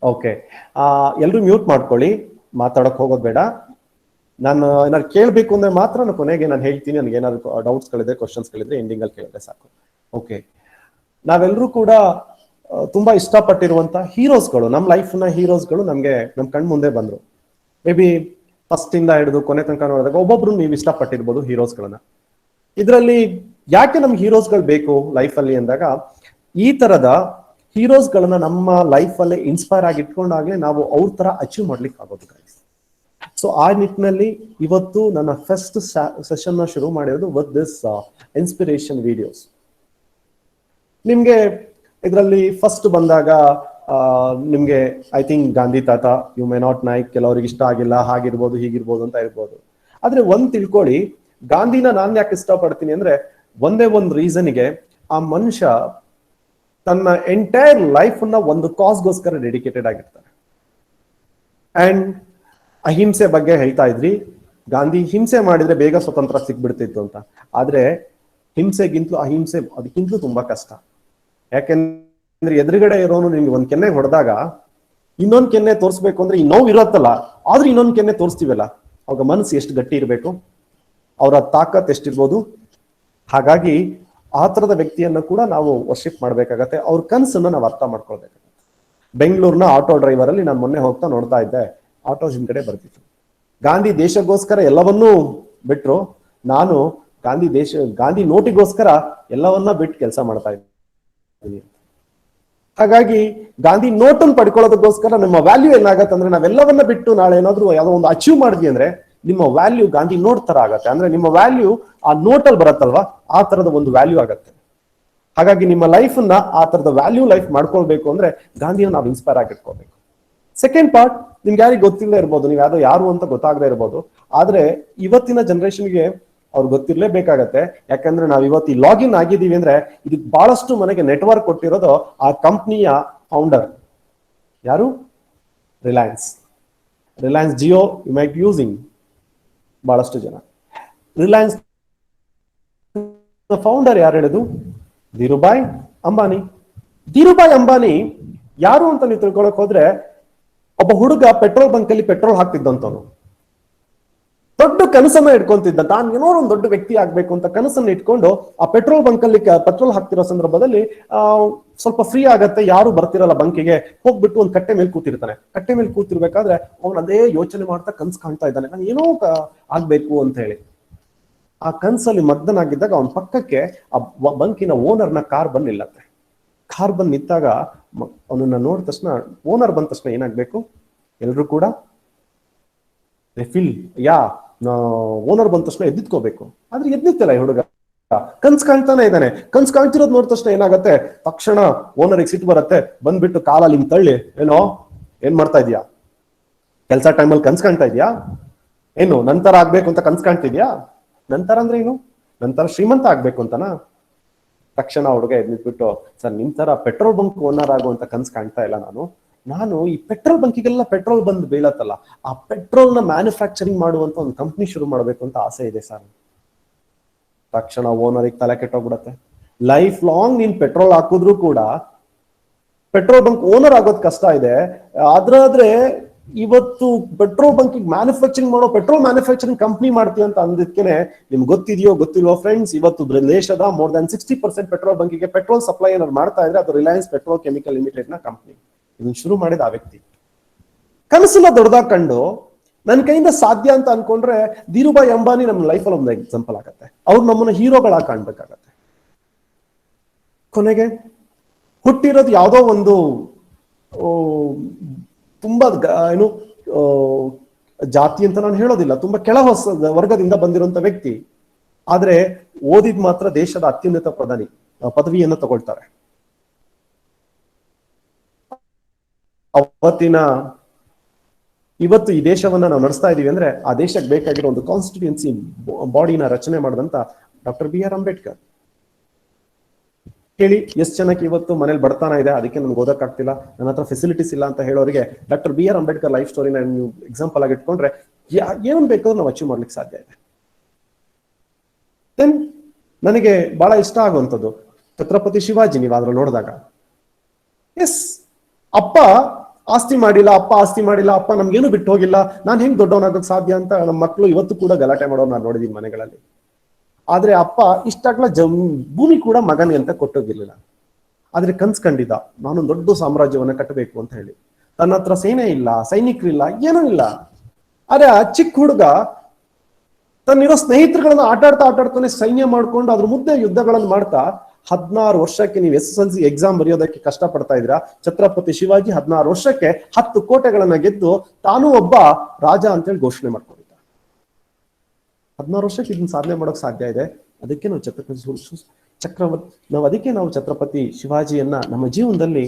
ಓಕೆ, ಎಲ್ರು ಮ್ಯೂಟ್ ಮಾಡ್ಕೊಳ್ಳಿ, ಮಾತಾಡಕ್ ಹೋಗೋದು ಬೇಡ. ನಾನು ಏನಾದ್ರು ಕೇಳಬೇಕು ಅಂದ್ರೆ ಮಾತ್ರ ನಾನು ಕೊನೆಗೆ ನಾನು ಹೇಳ್ತೀನಿ. ನನಗೆ ಏನಾದ್ರು ಡೌಟ್ಸ್ ಗಳಿದ್ರೆ, ಕ್ವಶನ್ಸ್ ಗಳಿದ್ರೆ ಎಂಡಿಂಗ್ ಅಲ್ಲಿ ಕೇಳಿದ್ರೆ ಸಾಕು. ಓಕೆ, ನಾವೆಲ್ಲರೂ ಕೂಡ ತುಂಬಾ ಇಷ್ಟಪಟ್ಟಿರುವಂತ ಹೀರೋಸ್ಗಳು, ನಮ್ಮ ಲೈಫ್ ನ ಹೀರೋಸ್ಗಳು ನಮ್ಗೆ ನಮ್ ಕಣ್ ಮುಂದೆ ಬಂದ್ರು. ಮೇ ಬಿ ಫಸ್ಟ್ ಇಂದ ಹಿಡಿದು ಕೊನೆ ತನಕ ನೋಡಿದಾಗ ಒಬ್ಬೊಬ್ರು ನೀವು ಇಷ್ಟಪಟ್ಟಿರ್ಬೋದು ಹೀರೋಸ್ಗಳನ್ನ. ಇದರಲ್ಲಿ ಯಾಕೆ ನಮ್ಗೆ ಹೀರೋಸ್ಗಳು ಬೇಕು ಲೈಫ್ ಅಲ್ಲಿ ಅಂದಾಗ, ಈ ತರದ ಹೀರೋಸ್ಗಳನ್ನ ನಮ್ಮ ಲೈಫ್ ಅಲ್ಲೇ ಇನ್ಸ್ಪೈರ್ ಆಗಿ ಇಟ್ಕೊಂಡಾಗ್ಲೇ ನಾವು ಅವ್ರ ತರ ಅಚೀವ್ ಮಾಡ್ಲಿಕ್ಕೆ ಆಗೋದು ಗೈಸ್. ಸೊ ಆ ನಿಟ್ಟಿನಲ್ಲಿ ಇವತ್ತು ನನ್ನ ಫಸ್ಟ್ ಸೆಷನ್ ನ ಶುರು ಮಾಡಿರೋದು ವಿತ್ ದಿಸ್ ಇನ್ಸ್ಪಿರೇಷನ್ ವಿಡಿಯೋಸ್. ನಿಮ್ಗೆ ಇದರಲ್ಲಿ ಫಸ್ಟ್ ಬಂದಾಗ ನಿಮ್ಗೆ ಐ ಥಿಂಕ್ ಗಾಂಧಿ ತಾತ, ಯು ಮೇ ನಾಟ್ ನೈಕ್, ಕೆಲವರಿಗೆ ಇಷ್ಟ ಆಗಿಲ್ಲ, ಹಾಗಿರ್ಬೋದು ಹೀಗಿರ್ಬೋದು ಅಂತ ಇರ್ಬೋದು. ಆದ್ರೆ ಒಂದ್ ತಿಳ್ಕೊಳ್ಳಿ, ಗಾಂಧಿನ ನಾನ್ ಯಾಕೆ ಇಷ್ಟಪಡ್ತೀನಿ ಅಂದ್ರೆ ಒಂದೇ ಒಂದು ರೀಸನ್ಗೆ, ಆ ಮನುಷ್ಯ ತನ್ನ ಎಂಟೈರ್ ಲೈಫ್ ಅನ್ನ ಒಂದು ಕಾಸ್ಗೋಸ್ಕರ ಡೆಡಿಕೇಟೆಡ್ ಆಗಿರ್ತಾರೆ. ಅಂಡ್ ಅಹಿಂಸೆ ಬಗ್ಗೆ ಹೇಳ್ತಾ ಇದ್ರಿ, ಗಾಂಧಿ ಹಿಂಸೆ ಮಾಡಿದ್ರೆ ಬೇಗ ಸ್ವತಂತ್ರ ಸಿಗ್ಬಿಡ್ತಿತ್ತು ಅಂತ. ಆದ್ರೆ ಹಿಂಸೆಗಿಂತಲೂ ಅಹಿಂಸೆ ಅದಕ್ಕಿಂತಲೂ ತುಂಬಾ ಕಷ್ಟ. ಯಾಕೆಂದ್ರೆ ಎದುರುಗಡೆ ಇರೋನು ನಿಮ್ಗೆ ಒಂದ್ ಕೆನ್ನೆ ಹೊಡೆದಾಗ ಇನ್ನೊಂದ್ ಕೆನ್ನೆ ತೋರಿಸ್ಬೇಕು ಅಂದ್ರೆ ಈ ನೋವು ಇರತ್ತಲ್ಲ, ಆದ್ರೂ ಇನ್ನೊಂದ್ ಕೆನ್ನೆ ತೋರಿಸ್ತೀವಲ್ಲ, ಅವಾಗ ಮನಸ್ಸು ಎಷ್ಟು ಗಟ್ಟಿ ಇರಬೇಕು, ಅವರ ತಾಕತ್ ಎಷ್ಟಿರ್ಬೋದು. ಹಾಗಾಗಿ ಆ ತರದ ವ್ಯಕ್ತಿಯನ್ನ ಕೂಡ ನಾವು ವರ್ಷಿಪ್ ಮಾಡ್ಬೇಕಾಗತ್ತೆ. ಅವ್ರ ಕನಸನ್ನ ನಾವು ಅರ್ಥ ಮಾಡ್ಕೊಳ್ಬೇಕಾಗತ್ತೆ. ಬೆಂಗಳೂರಿನ ಆಟೋ ಡ್ರೈವರ್ ಅಲ್ಲಿ ನಾನು ಮೊನ್ನೆ ಹೋಗ್ತಾ ನೋಡ್ತಾ ಇದ್ದೆ, ಆಟೋ ಹಿಂದ್ಗಡೆ ಬರ್ತಿತ್ತು ಗಾಂಧಿ ದೇಶಕ್ಕೋಸ್ಕರ ಎಲ್ಲವನ್ನೂ ಬಿಟ್ರು, ನಾನು ಗಾಂಧಿ ನೋಟಿಗೋಸ್ಕರ ಎಲ್ಲವನ್ನ ಬಿಟ್ಟು ಕೆಲಸ ಮಾಡ್ತಾ ಇದ್ದೀನಿ. ಹಾಗಾಗಿ ಗಾಂಧಿ ನೋಟನ್ನು ಪಡ್ಕೊಳ್ಳೋದಕ್ಕೋಸ್ಕರ ನಮ್ಮ ವ್ಯಾಲ್ಯೂ ಏನಾಗತ್ತೆ ಅಂದ್ರೆ, ನಾವೆಲ್ಲವನ್ನ ಬಿಟ್ಟು ನಾಳೆ ಏನಾದ್ರು ಯಾವ್ದೋ ಒಂದು ಅಚೀವ್ ಮಾಡಿದ್ವಿ ಅಂದ್ರೆ ನಿಮ್ಮ ವ್ಯಾಲ್ಯೂ ಗಾಂಧಿ ನೋಟ್ ತರ ಆಗತ್ತೆ. ಅಂದ್ರೆ ನಿಮ್ಮ ವ್ಯಾಲ್ಯೂ ಆ ನೋಟಲ್ಲಿ ಬರತ್ತಲ್ವಾ, ಆ ತರದ ಒಂದು ವ್ಯಾಲ್ಯೂ ಆಗತ್ತೆ. ಹಾಗಾಗಿ ನಿಮ್ಮ ಲೈಫ್ ಅನ್ನ ಆ ತರದ ವ್ಯಾಲ್ಯೂ ಲೈಫ್ ಮಾಡ್ಕೊಳ್ಬೇಕು ಅಂದ್ರೆ ಗಾಂಧಿನ ನಾವು ಇನ್ಸ್ಪೈರ್ ಆಗಿಟ್ಕೋಬೇಕು. ಸೆಕೆಂಡ್ ಪಾರ್ಟ್, ನಿಮ್ಗೆ ಯಾರಿಗೆ ಗೊತ್ತಿಲ್ಲದೆ ಇರ್ಬೋದು, ನೀವು ಯಾರು ಅಂತ ಗೊತ್ತಾಗದೆ ಇರ್ಬೋದು, ಆದ್ರೆ ಇವತ್ತಿನ ಜನರೇಷನ್ಗೆ ಅವ್ರು ಗೊತ್ತಿರ್ಲೇಬೇಕಾಗತ್ತೆ. ಯಾಕಂದ್ರೆ ನಾವು ಇವತ್ತು ಈ ಲಾಗಿನ್ ಆಗಿದ್ದೀವಿ ಅಂದ್ರೆ ಇದಕ್ಕೆ ಬಹಳಷ್ಟು ಮನೆಗೆ ನೆಟ್ವರ್ಕ್ ಕೊಟ್ಟಿರೋದು ಆ ಕಂಪ್ನಿಯ ಫೌಂಡರ್ ಯಾರು, Reliance Jio you might using. ಬಹಳಷ್ಟು ಜನ ರಿಲಯನ್ಸ್ ಫೌಂಡರ್ ಯಾರು ಹೇಳುದು, ಧೀರುಭಾಯ್ ಅಂಬಾನಿ. ಧೀರುಭಾಯ್ ಅಂಬಾನಿ ಯಾರು ಅಂತ ನೀವು ತಿಳ್ಕೊಳಕ್ ಹೋದ್ರೆ, ಒಬ್ಬ ಹುಡುಗ ಪೆಟ್ರೋಲ್ ಬಂಕ್ ಅಲ್ಲಿ ಪೆಟ್ರೋಲ್ ಹಾಕ್ತಿದ್ದಂತವನು, ದೊಡ್ಡ ಕನಸನ್ನ ಇಟ್ಕೊಂತಿದ್ದ. ತಾನು ಏನೋ ಒಂದು ದೊಡ್ಡ ವ್ಯಕ್ತಿ ಆಗ್ಬೇಕು ಅಂತ ಕನಸನ್ನ ಇಟ್ಕೊಂಡು ಆ ಪೆಟ್ರೋಲ್ ಬಂಕ್ ಅಲ್ಲಿ ಪೆಟ್ರೋಲ್ ಹಾಕ್ತಿರೋ ಸಂದರ್ಭದಲ್ಲಿ ಸ್ವಲ್ಪ ಫ್ರೀ ಆಗತ್ತೆ, ಯಾರು ಬರ್ತಿರಲ್ಲ ಬಂಕಿಗೆ, ಹೋಗ್ಬಿಟ್ಟು ಒಂದು ಕಟ್ಟೆ ಮೇಲೆ ಕೂತಿರ್ತಾನೆ. ಕಟ್ಟೆ ಮೇಲೆ ಕೂತಿರ್ಬೇಕಾದ್ರೆ ಅವನು ಅದೇ ಯೋಚನೆ ಮಾಡ್ತಾ ಕನ್ಸು ಕಾಣ್ತಾ ಇದ್ದಾನೆ, ನಾನು ಏನೋ ಆಗ್ಬೇಕು ಅಂತ ಹೇಳಿ. ಆ ಕನ್ಸಲ್ಲಿ ಮಗ್ನನಾಗಿದ್ದಾಗ ಅವನ ಪಕ್ಕಕ್ಕೆ ಆ ಬಂಕಿನ ಓನರ್ನ ಕಾರ್ ಬಂದ್ ನಿಲ್ಲತ್ತೆ. ಕಾರ್ ಬಂದ್ ನಿಂತಾಗ ಅವನನ್ನ ನೋಡಿದ ತಕ್ಷಣ, ಓನರ್ ಬಂದ ತಕ್ಷಣ ಏನಾಗ್ಬೇಕು, ಎಲ್ರು ಕೂಡ ಓನರ್ ಬಂದ ತಕ್ಷಣ ಎದ್ದಿತ್ಕೋಬೇಕು. ಆದ್ರೆ ಎದ್ದಿತ್ತಲ್ಲ ಈ ಹುಡುಗ, ಕನ್ಸ್ ಕಾಣ್ತಾನೆ ಇದ್ದಾನೆ. ಕನ್ಸ್ ಕಾಣ್ತಿರೋದ್ ನೋಡಿದ ತಕ್ಷಣ ಏನಾಗತ್ತೆ, ತಕ್ಷಣ ಓನರ್ಗೆ ಸಿಟ್ಟು ಬರತ್ತೆ, ಬಂದ್ಬಿಟ್ಟು ಕಾಲಲ್ಲಿ ಹಿಂಗ್ ತಳ್ಳಿ, ಏನ್ ಮಾಡ್ತಾ ಇದೀಯಾ, ಕೆಲ್ಸ ಟೈಮಲ್ಲಿ ಕನ್ಸ್ ಕಾಣ್ತಾ ಇದೀಯಾ, ಏನು ನಂತರ ಆಗ್ಬೇಕು ಅಂತ ಕನ್ಸ್ ಕಾಣ್ತಿದ್ಯಾ? ನಂತರ ಅಂದ್ರೆ ಏನು, ನಂತರ ಶ್ರೀಮಂತ ಆಗ್ಬೇಕು ಅಂತನಾ? ತಕ್ಷಣ ಹುಡುಗ ಎದ್ಬಿಟ್ಟು, ಸರ್ ನಿಮ್ ತರ ಪೆಟ್ರೋಲ್ ಬಂಕ್ ಓನರ್ ಆಗುವಂತ ಕನ್ಸ್ ಕಾಣ್ತಾ ಇಲ್ಲ ನಾನು ಈ ಪೆಟ್ರೋಲ್ ಬಂಕಿಗೆಲ್ಲ ಪೆಟ್ರೋಲ್ ಬಂದು ಬೀಳತ್ತಲ್ಲ, ಆ ಪೆಟ್ರೋಲ್ ನ ಮ್ಯಾನುಫ್ಯಾಕ್ಚರಿಂಗ್ ಮಾಡುವಂತ ಒಂದು ಕಂಪ್ನಿ ಶುರು ಮಾಡ್ಬೇಕು ಅಂತ ಆಸೆ ಇದೆ ಸರ್. ತಕ್ಷಣ ಓನರಿಗೆ ತಲೆ ಕೆಟ್ಟೋಗ್ಬಿಡತ್ತೆ. ಲೈಫ್ ಲಾಂಗ್ ನೀನ್ ಪೆಟ್ರೋಲ್ ಹಾಕಿದ್ರು ಕೂಡ ಪೆಟ್ರೋಲ್ ಬಂಕ್ ಓನರ್ ಆಗೋದ್ ಕಷ್ಟ ಇದೆ. ಆದ್ರೆ ಇವತ್ತು ಪೆಟ್ರೋಲ್ ಬಂಕಿಗೆ ಮ್ಯಾನುಫ್ಯಾಕ್ಚರಿಂಗ್ ಮಾಡೋ ಪೆಟ್ರೋಲ್ ಮ್ಯಾನುಫ್ಯಾಕ್ಚರಿಂಗ್ ಕಂಪ್ನಿ ಮಾಡ್ತೀವಿ ಅಂತ ಅಂದಿದ್ಕೆನೆ, ನಿಮ್ಗೆ ಗೊತ್ತಿದೆಯೋ ಗೊತ್ತಿಲ್ವೋ ಫ್ರೆಂಡ್ಸ್, ಇವತ್ತು ದೇಶದ ಮೋರ್ ದನ್ 60% ಪೆಟ್ರೋಲ್ ಬಂಕಿಗೆ ಪೆಟ್ರೋಲ್ ಸಪ್ಲೈ ಏನಾದ್ರು ಮಾಡ್ತಾ ಇದ್ರೆ ಅದು ರಿಲಯನ್ಸ್ ಪೆಟ್ರೋಲ್ ಕೆಮಿಕಲ್ ಲಿಮಿಟೆಡ್ ನ ಕಂಪ್ನಿ. ಇದನ್ನ ಶುರು ಮಾಡಿದ ಆ ವ್ಯಕ್ತಿ ಕನಸನ್ನ ದೊಡ್ಡದಾಗಿ ಕಂಡು ನನ್ನ ಕೈಯಿಂದ ಸಾಧ್ಯ ಅಂತ ಅನ್ಕೊಂಡ್ರೆ, ಧೀರುಭಾಯ್ ಅಂಬಾನಿ ನಮ್ಮ ಲೈಫಲ್ಲಿ ಒಂದು ಎಕ್ಸಾಂಪಲ್ ಆಗತ್ತೆ. ಅವ್ರು ನಮ್ಮನ್ನ ಹೀರೋಗಳಾಗಿ ಕಾಣ್ಬೇಕಾಗತ್ತೆ. ಕೊನೆಗೆ ಹುಟ್ಟಿರೋದು ಯಾವುದೋ ಒಂದು ತುಂಬಾ ಜಾತಿ ಅಂತ ನಾನು ಹೇಳೋದಿಲ್ಲ, ತುಂಬಾ ಕೆಳ ವರ್ಗದಿಂದ ಬಂದಿರುವಂತ ವ್ಯಕ್ತಿ. ಆದ್ರೆ ಓದಿದ್ ಮಾತ್ರ ದೇಶದ ಅತ್ಯುನ್ನತ ಪದವಿಯನ್ನು ತಗೊಳ್ತಾರೆ. ಇವತ್ತು ಈ ದೇಶವನ್ನ ನಾವು ನಡೆಸ್ತಾ ಇದೀವಿ ಅಂದ್ರೆ ಆ ದೇಶಕ್ಕೆ ಬೇಕಾಗಿರೋ ಒಂದು ಕಾನ್ಸ್ಟಿಟ್ಯೂನ್ಸಿ ಬಾಡಿನ ರಚನೆ ಮಾಡಿದಂತ ಡಾಕ್ಟರ್ ಬಿ ಆರ್ ಅಂಬೇಡ್ಕರ್. ಹೇಳಿ ಎಷ್ಟು ಜನಕ್ಕೆ ಇವತ್ತು ಮನೇಲಿ ಬಡತನ ಇದೆ, ಅದಕ್ಕೆ ನನ್ಗೆ ಓದಕ್ಕಾಗ್ತಿಲ್ಲ, ನನ್ನ ಹತ್ರ ಫೆಸಿಲಿಟೀಸ್ ಇಲ್ಲ ಅಂತ ಹೇಳೋರಿಗೆ doctor B R Ambedkar life ಸ್ಟೋರಿನ ನೀವು ಎಕ್ಸಾಂಪಲ್ ಆಗಿ ಇಟ್ಕೊಂಡ್ರೆ ಏನ್ ಬೇಕಾದ್ರೂ ನಾವು ಅಚೀವ್ ಮಾಡ್ಲಿಕ್ಕೆ ಸಾಧ್ಯ ಇದೆ. ದೆನ್ ನನಗೆ ಬಹಳ ಇಷ್ಟ ಆಗುವಂಥದ್ದು ಛತ್ರಪತಿ ಶಿವಾಜಿ. ನೀವು ಅದ್ರ ನೋಡಿದಾಗ ಎಸ್, ಅಪ್ಪ ಆಸ್ತಿ ಮಾಡಿಲ್ಲ, ಅಪ್ಪ ನಮ್ಗೇನು ಬಿಟ್ಟು ಹೋಗಿಲ್ಲ, ನಾನು ಹೆಂಗ್ ದೊಡ್ಡವನಾಗೋಕ್ ಸಾಧ್ಯ ಅಂತ ನಮ್ಮ ಮಕ್ಕಳು ಇವತ್ತು ಕೂಡ ಗಲಾಟೆ ಮಾಡೋರು ನಾನು ನೋಡಿದೀನಿ ಮನೆಗಳಲ್ಲಿ. ಆದ್ರೆ ಅಪ್ಪ ಇಷ್ಟಾಗ್ಲ ಭೂಮಿ ಕೂಡ ಮಗನಿಗೆ ಅಂತ ಕೊಟ್ಟೋಗಿರ್ಲಿಲ್ಲ. ಆದ್ರೆ ಕನ್ಸ್ ಕಂಡಿದ್ದ, ನಾನೊಂದು ದೊಡ್ಡ ಸಾಮ್ರಾಜ್ಯವನ್ನ ಕಟ್ಟಬೇಕು ಅಂತ ಹೇಳಿ. ತನ್ನ ಹತ್ರ ಸೇನೆ ಇಲ್ಲ, ಸೈನಿಕರಿಲ್ಲ, ಏನೂ ಇಲ್ಲ. ಆದ್ರೆ ಆ ಚಿಕ್ಕ ಹುಡುಗ ತನ್ನಿರೋ ಸ್ನೇಹಿತರುಗಳನ್ನ ಆಟಾಡ್ತಾನೆ ಸೈನ್ಯ ಮಾಡ್ಕೊಂಡು ಅದ್ರ ಮುದ್ದೆ ಯುದ್ಧಗಳನ್ನು ಮಾಡ್ತಾ 16 ವರ್ಷಕ್ಕೆ ನೀವು SSLC ಎಕ್ಸಾಮ್ ಬರೆಯೋದಕ್ಕೆ ಕಷ್ಟ ಪಡ್ತಾ ಇದ್ದೀರಾ. ಛತ್ರಪತಿ ಶಿವಾಜಿ 16 ವರ್ಷಕ್ಕೆ 10 ಕೋಟೆಗಳನ್ನ ಗೆದ್ದು ತಾನೂ ಒಬ್ಬ ರಾಜ ಅಂತೇಳಿ ಘೋಷಣೆ ಮಾಡ್ಕೊಂಡಿದ್ದ. 16 ವರ್ಷಕ್ಕೆ ಇದನ್ನ ಸಾಧನೆ ಮಾಡೋಕ್ ಸಾಧ್ಯ ಇದೆ. ಅದಕ್ಕೆ ನಾವು ಛತ್ರಪತಿ ಶಿವಾಜಿಯನ್ನ ನಮ್ಮ ಜೀವನದಲ್ಲಿ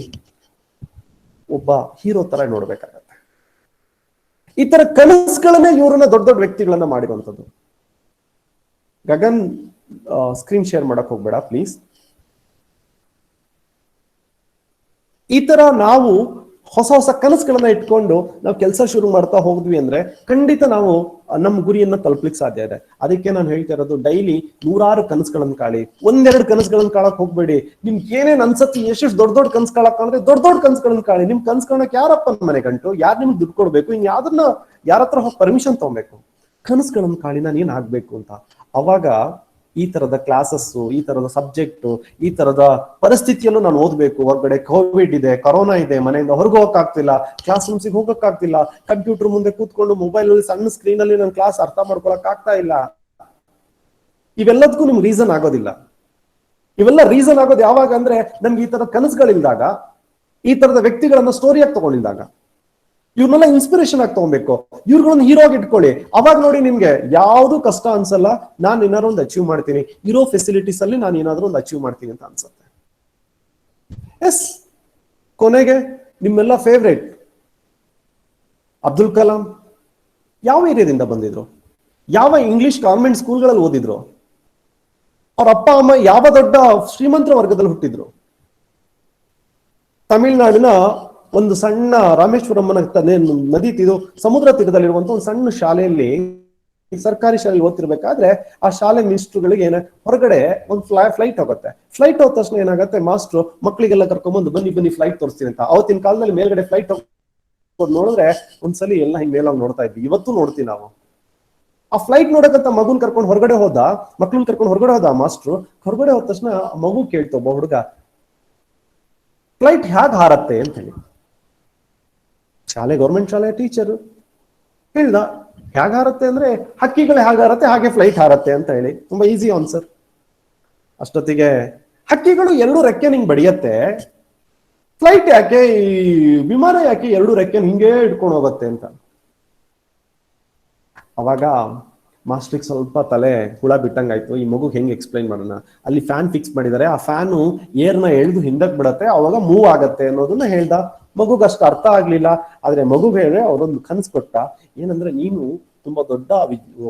ಒಬ್ಬ ಹೀರೋ ತರ ನೋಡ್ಬೇಕಾಗತ್ತೆ. ಈ ತರ ಕನಸುಗಳನ್ನೇ ಇವ್ರನ್ನ ದೊಡ್ಡ ದೊಡ್ಡ ವ್ಯಕ್ತಿಗಳನ್ನ ಮಾಡಿರುವಂಥದ್ದು. ಗಗನ್ ಸ್ಕ್ರೀನ್ ಶೇರ್ ಮಾಡಕ್ ಹೋಗ್ಬೇಡ ಪ್ಲೀಸ್. ಈ ತರ ನಾವು ಹೊಸ ಕನಸುಗಳನ್ನ ಇಟ್ಕೊಂಡು ನಾವು ಕೆಲಸ ಶುರು ಮಾಡ್ತಾ ಹೋದ್ವಿ ಅಂದ್ರೆ ಖಂಡಿತ ನಾವು ನಮ್ಮ ಗುರಿಯನ್ನ ತಲುಪಲಿಕ್ಕೆ ಸಾಧ್ಯ ಇದೆ. ಅದಕ್ಕೆ ನಾನು ಹೇಳ್ತಾ ಇರೋದು, ಡೈಲಿ 100 ಕನಸುಗಳನ್ನ ಕಾಳಿ, 1-2 ಕನಸುಗಳನ್ನ ಕಾಳಕ್ ಹೋಗ್ಬೇಡಿ. ನಿಮ್ಗೆ ಏನೇನ್ ಅನ್ಸತ್ತಿ, ಎಷ್ಟು ದೊಡ್ಡ ಕನಸು ಕಾಳಕ್ ಅಂದ್ರೆ ದೊಡ್ಡ ಕನಸುಗಳನ್ನ ಕಾಳಿ. ನಿಮ್ ಕನಸು ಕಾಣಕ್ ಯಾರಪ್ಪ ಮನೆ ಗಂಟು, ಯಾರು ನಿಮ್ಗೆ ದುಡ್ಡು ಕೊಡ್ಬೇಕು, ಇನ್ ಯಾರ ಹತ್ರ ಹೋಗಿ ಪರ್ಮಿಷನ್ ತಗೊಬೇಕು? ಕನಸುಗಳನ್ನ ಕಾಳಿ ನಾನು ಏನ್ ಆಗ್ಬೇಕು ಅಂತ. ಅವಾಗ ಈ ತರದ ಕ್ಲಾಸಸ್, ಈ ತರದ ಸಬ್ಜೆಕ್ಟ್, ಈ ತರದ ಪರಿಸ್ಥಿತಿಯಲ್ಲೂ ನಾನು ಓದ್ಬೇಕು. ಹೊರಗಡೆ ಕೋವಿಡ್ ಇದೆ, ಕೊರೋನಾ ಇದೆ, ಮನೆಯಿಂದ ಹೊರಗೆ ಹೋಗಕ್ಕಾಗ್ತಿಲ್ಲ, ಕ್ಲಾಸ್ ರೂಮ್ಸಿಗೆ ಹೋಗಕ್ಕಾಗ್ತಿಲ್ಲ, ಕಂಪ್ಯೂಟರ್ ಮುಂದೆ ಕೂತ್ಕೊಂಡು ಮೊಬೈಲ್ ಸಣ್ಣ ಸ್ಕ್ರೀನ್ ಅಲ್ಲಿ ನಾನು ಕ್ಲಾಸ್ ಅರ್ಥ ಮಾಡ್ಕೊಳಕ್ ಆಗ್ತಾ ಇಲ್ಲ. ಇವೆಲ್ಲದಕ್ಕೂ ನಿಮ್ಗೆ ರೀಸನ್ ಆಗೋದಿಲ್ಲ. ಇವೆಲ್ಲ ರೀಸನ್ ಆಗೋದು ಯಾವಾಗ ಅಂದ್ರೆ ನಮ್ಗೆ ಈ ತರದ ಕನಸುಗಳಿಲ್ದಾಗ, ಈ ತರದ ವ್ಯಕ್ತಿಗಳನ್ನ ಸ್ಟೋರಿಯಾಗಿ ತಗೊಂಡಿದ್ದಾಗ, ಇವ್ರನ್ನೆಲ್ಲ ಇನ್ಸ್ಪಿರೇಷನ್ ಆಗಿ ತಗೊಬೇಕು. ಇವ್ರುಗಳನ್ನ ಹೀರೋ ಆಗಿ ಇಟ್ಕೊಳ್ಳಿ. ಅವಾಗ ನೋಡಿ ನಿಮ್ಗೆ ಯಾವ್ದು ಕಷ್ಟ ಅನ್ಸಲ್ಲ. ನಾನು ಏನಾದ್ರು ಒಂದು ಅಚೀವ್ ಮಾಡ್ತೀನಿ, ಇರೋ ಫೆಸಿಲಿಟೀಸ್ ಅಲ್ಲಿ ನಾನು ಏನಾದ್ರು ಒಂದು ಅಚೀವ್ ಮಾಡ್ತೀನಿ ಅಂತ ಅನ್ಸುತ್ತೆ. ಎಸ್, ಕೊನೆಗೆ ನಿಮ್ಮೆಲ್ಲ ಫೇವ್ರೇಟ್ ಅಬ್ದುಲ್ ಕಲಾಂ ಯಾವ ಏರಿಯಾದಿಂದ ಬಂದಿದ್ರು? ಯಾವ ಇಂಗ್ಲಿಷ್ ಕಾನ್ವೆಂಟ್ ಸ್ಕೂಲ್ಗಳಲ್ಲಿ ಓದಿದ್ರು? ಅವ್ರ ಅಪ್ಪ ಅಮ್ಮ ಯಾವ ದೊಡ್ಡ ಶ್ರೀಮಂತರ ವರ್ಗದಲ್ಲಿ ಹುಟ್ಟಿದ್ರು? ತಮಿಳ್ನಾಡಿನ ಒಂದು ಸಣ್ಣ ರಾಮೇಶ್ವರಮ್ಮನ ನದಿ ಸಮುದ್ರ ತೀರದಲ್ಲಿರುವಂತ ಒಂದು ಸಣ್ಣ ಶಾಲೆಯಲ್ಲಿ, ಸರ್ಕಾರಿ ಶಾಲೆಯಲ್ಲಿ ಓದ್ತಿರ್ಬೇಕಾದ್ರೆ ಆ ಶಾಲೆ ಮಿನಿಸ್ಟರ್ಗಳಿಗೆ ಹೊರಗಡೆ ಒಂದು ಫ್ಲೈಟ್ ಹೋಗುತ್ತೆ. ಫ್ಲೈಟ್ ಹೋದ ತಕ್ಷಣ ಏನಾಗುತ್ತೆ, ಮಾಸ್ಟ್ರು ಮಕ್ಕಳಿಗೆಲ್ಲ ಕರ್ಕೊಂಡ್ಬಂದು ಬನ್ನಿ ಫ್ಲೈಟ್ ತೋರಿಸ್ತೀನಿ ಅಂತ. ಅವತ್ತಿನ ಕಾಲದಲ್ಲಿ ಮೇಲ್ಗಡೆ ಫ್ಲೈಟ್ ನೋಡಿದ್ರೆ ಒಂದ್ಸಲಿ ಎಲ್ಲ ಹಿಂಗ್ ಮೇಲಾಗಿ ನೋಡ್ತಾ ಇದ್ವಿ, ಇವತ್ತು ನೋಡ್ತೀವಿ ನಾವು. ಆ ಫ್ಲೈಟ್ ನೋಡಕಂತ ಮಗುನ್ ಕರ್ಕೊಂಡು ಹೊರಗಡೆ ಹೋದ, ಮಕ್ಳನ್ನ ಕರ್ಕೊಂಡು ಹೊರಗಡೆ ಹೋದ ಮಾಸ್ಟ್ರು. ಹೊರಗಡೆ ಹೋದ ತಕ್ಷಣ ಮಗು ಕೇಳ್ತು, ಒಬ್ಬ ಹುಡುಗ, ಫ್ಲೈಟ್ ಹೇಗ್ ಹಾರತ್ತೆ ಅಂತ ಹೇಳಿ. ಗೌರ್ಮೆಂಟ್ ಶಾಲೆ ಟೀಚರ್ ಹೇಳ್ದ, ಹೇಗ್ ಹಾರತ್ತೆ ಅಂದ್ರೆ ಹಕ್ಕಿಗಳು ಹೇಗಾರತ್ತೆ ಹಾಗೆ ಫ್ಲೈಟ್ ಹಾರತ್ತೆ ಅಂತ ಹೇಳಿ. ತುಂಬಾ ಈಸಿ ಆನ್ಸರ್. ಅಷ್ಟೊತ್ತಿಗೆ ಹಕ್ಕಿಗಳು 2 ರೆಕ್ಕೆ ನಿಂಗೆ ಬಡಿಯತ್ತೆ, ಫ್ಲೈಟ್ ಯಾಕೆ, ಈ ವಿಮಾನ ಯಾಕೆ 2 ರೆಕ್ಕೆ ಹಿಂಗೆ ಇಟ್ಕೊಂಡು ಹೋಗುತ್ತೆ ಅಂತ. ಅವಾಗ ಮಾಸ್ಟ್ರಿಗೆ ಸ್ವಲ್ಪ ತಲೆ ಹುಳ ಬಿಟ್ಟಂಗಾಯ್ತು. ಈ ಮಗು ಹೆಂಗ್ ಎಕ್ಸ್ಪ್ಲೈನ್ ಮಾಡೋಣ? ಅಲ್ಲಿ ಫ್ಯಾನ್ ಫಿಕ್ಸ್ ಮಾಡಿದ್ದಾರೆ, ಆ ಫ್ಯಾನು ಏರ್ನ ಎಳೆದು ಹಿಂದಕ್ ಬಿಡತ್ತೆ, ಅವಾಗ ಮೂವ್ ಆಗತ್ತೆ ಅನ್ನೋದನ್ನ ಹೇಳ್ದ. ಮಗುಗೆ ಅಷ್ಟು ಅರ್ಥ ಆಗ್ಲಿಲ್ಲ. ಆದ್ರೆ ಮಗುಗೆ ಹೇಳಿದ್ರೆ ಅವರೊಂದು ಕನ್ಸು ಕೊಟ್ಟ. ಏನಂದ್ರೆ, ನೀನು ತುಂಬಾ ದೊಡ್ಡ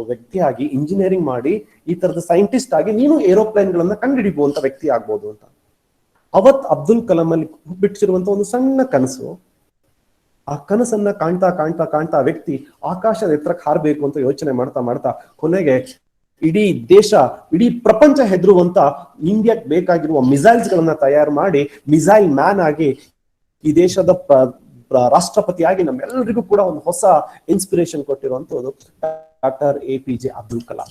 ವ್ಯಕ್ತಿಯಾಗಿ ಇಂಜಿನಿಯರಿಂಗ್ ಮಾಡಿ ಈ ತರದ ಸೈಂಟಿಸ್ಟ್ ಆಗಿ ನೀನು ಏರೋಪ್ಲೇನ್ ಗಳನ್ನ ಕಂಡುಹಿಡಿಯುವಂತ ವ್ಯಕ್ತಿ ಆಗ್ಬೋದು ಅಂತ. ಅವತ್ ಅಬ್ದುಲ್ ಕಲಾಂ ಅಲ್ಲಿ ಬಿಟ್ಟಿರುವಂತ ಒಂದು ಸಣ್ಣ ಕನಸು, ಆ ಕನಸನ್ನ ಕಾಣ್ತಾ ವ್ಯಕ್ತಿ ಆಕಾಶದ ಎತ್ತರಕ್ಕೆ ಹಾರಬೇಕು ಅಂತ ಯೋಚನೆ ಮಾಡ್ತಾ ಕೊನೆಗೆ ಇಡೀ ದೇಶ, ಇಡೀ ಪ್ರಪಂಚ ಹೆದರುವಂತ ಇಂಡಿಯಾಕ್ ಬೇಕಾಗಿರುವ ಮಿಸೈಲ್ಸ್ ಗಳನ್ನ ತಯಾರು ಮಾಡಿ ಮಿಸೈಲ್ ಮ್ಯಾನ್ ಆಗಿ ಈ ದೇಶದ ರಾಷ್ಟ್ರಪತಿಯಾಗಿ ನಮ್ಮೆಲ್ಲರಿಗೂ ಕೂಡ ಒಂದು ಹೊಸ ಇನ್ಸ್ಪಿರೇಷನ್ ಕೊಟ್ಟಿರುವಂತದ್ದು ಡಾಕ್ಟರ್ APJ ಅಬ್ದುಲ್ ಕಲಾಂ.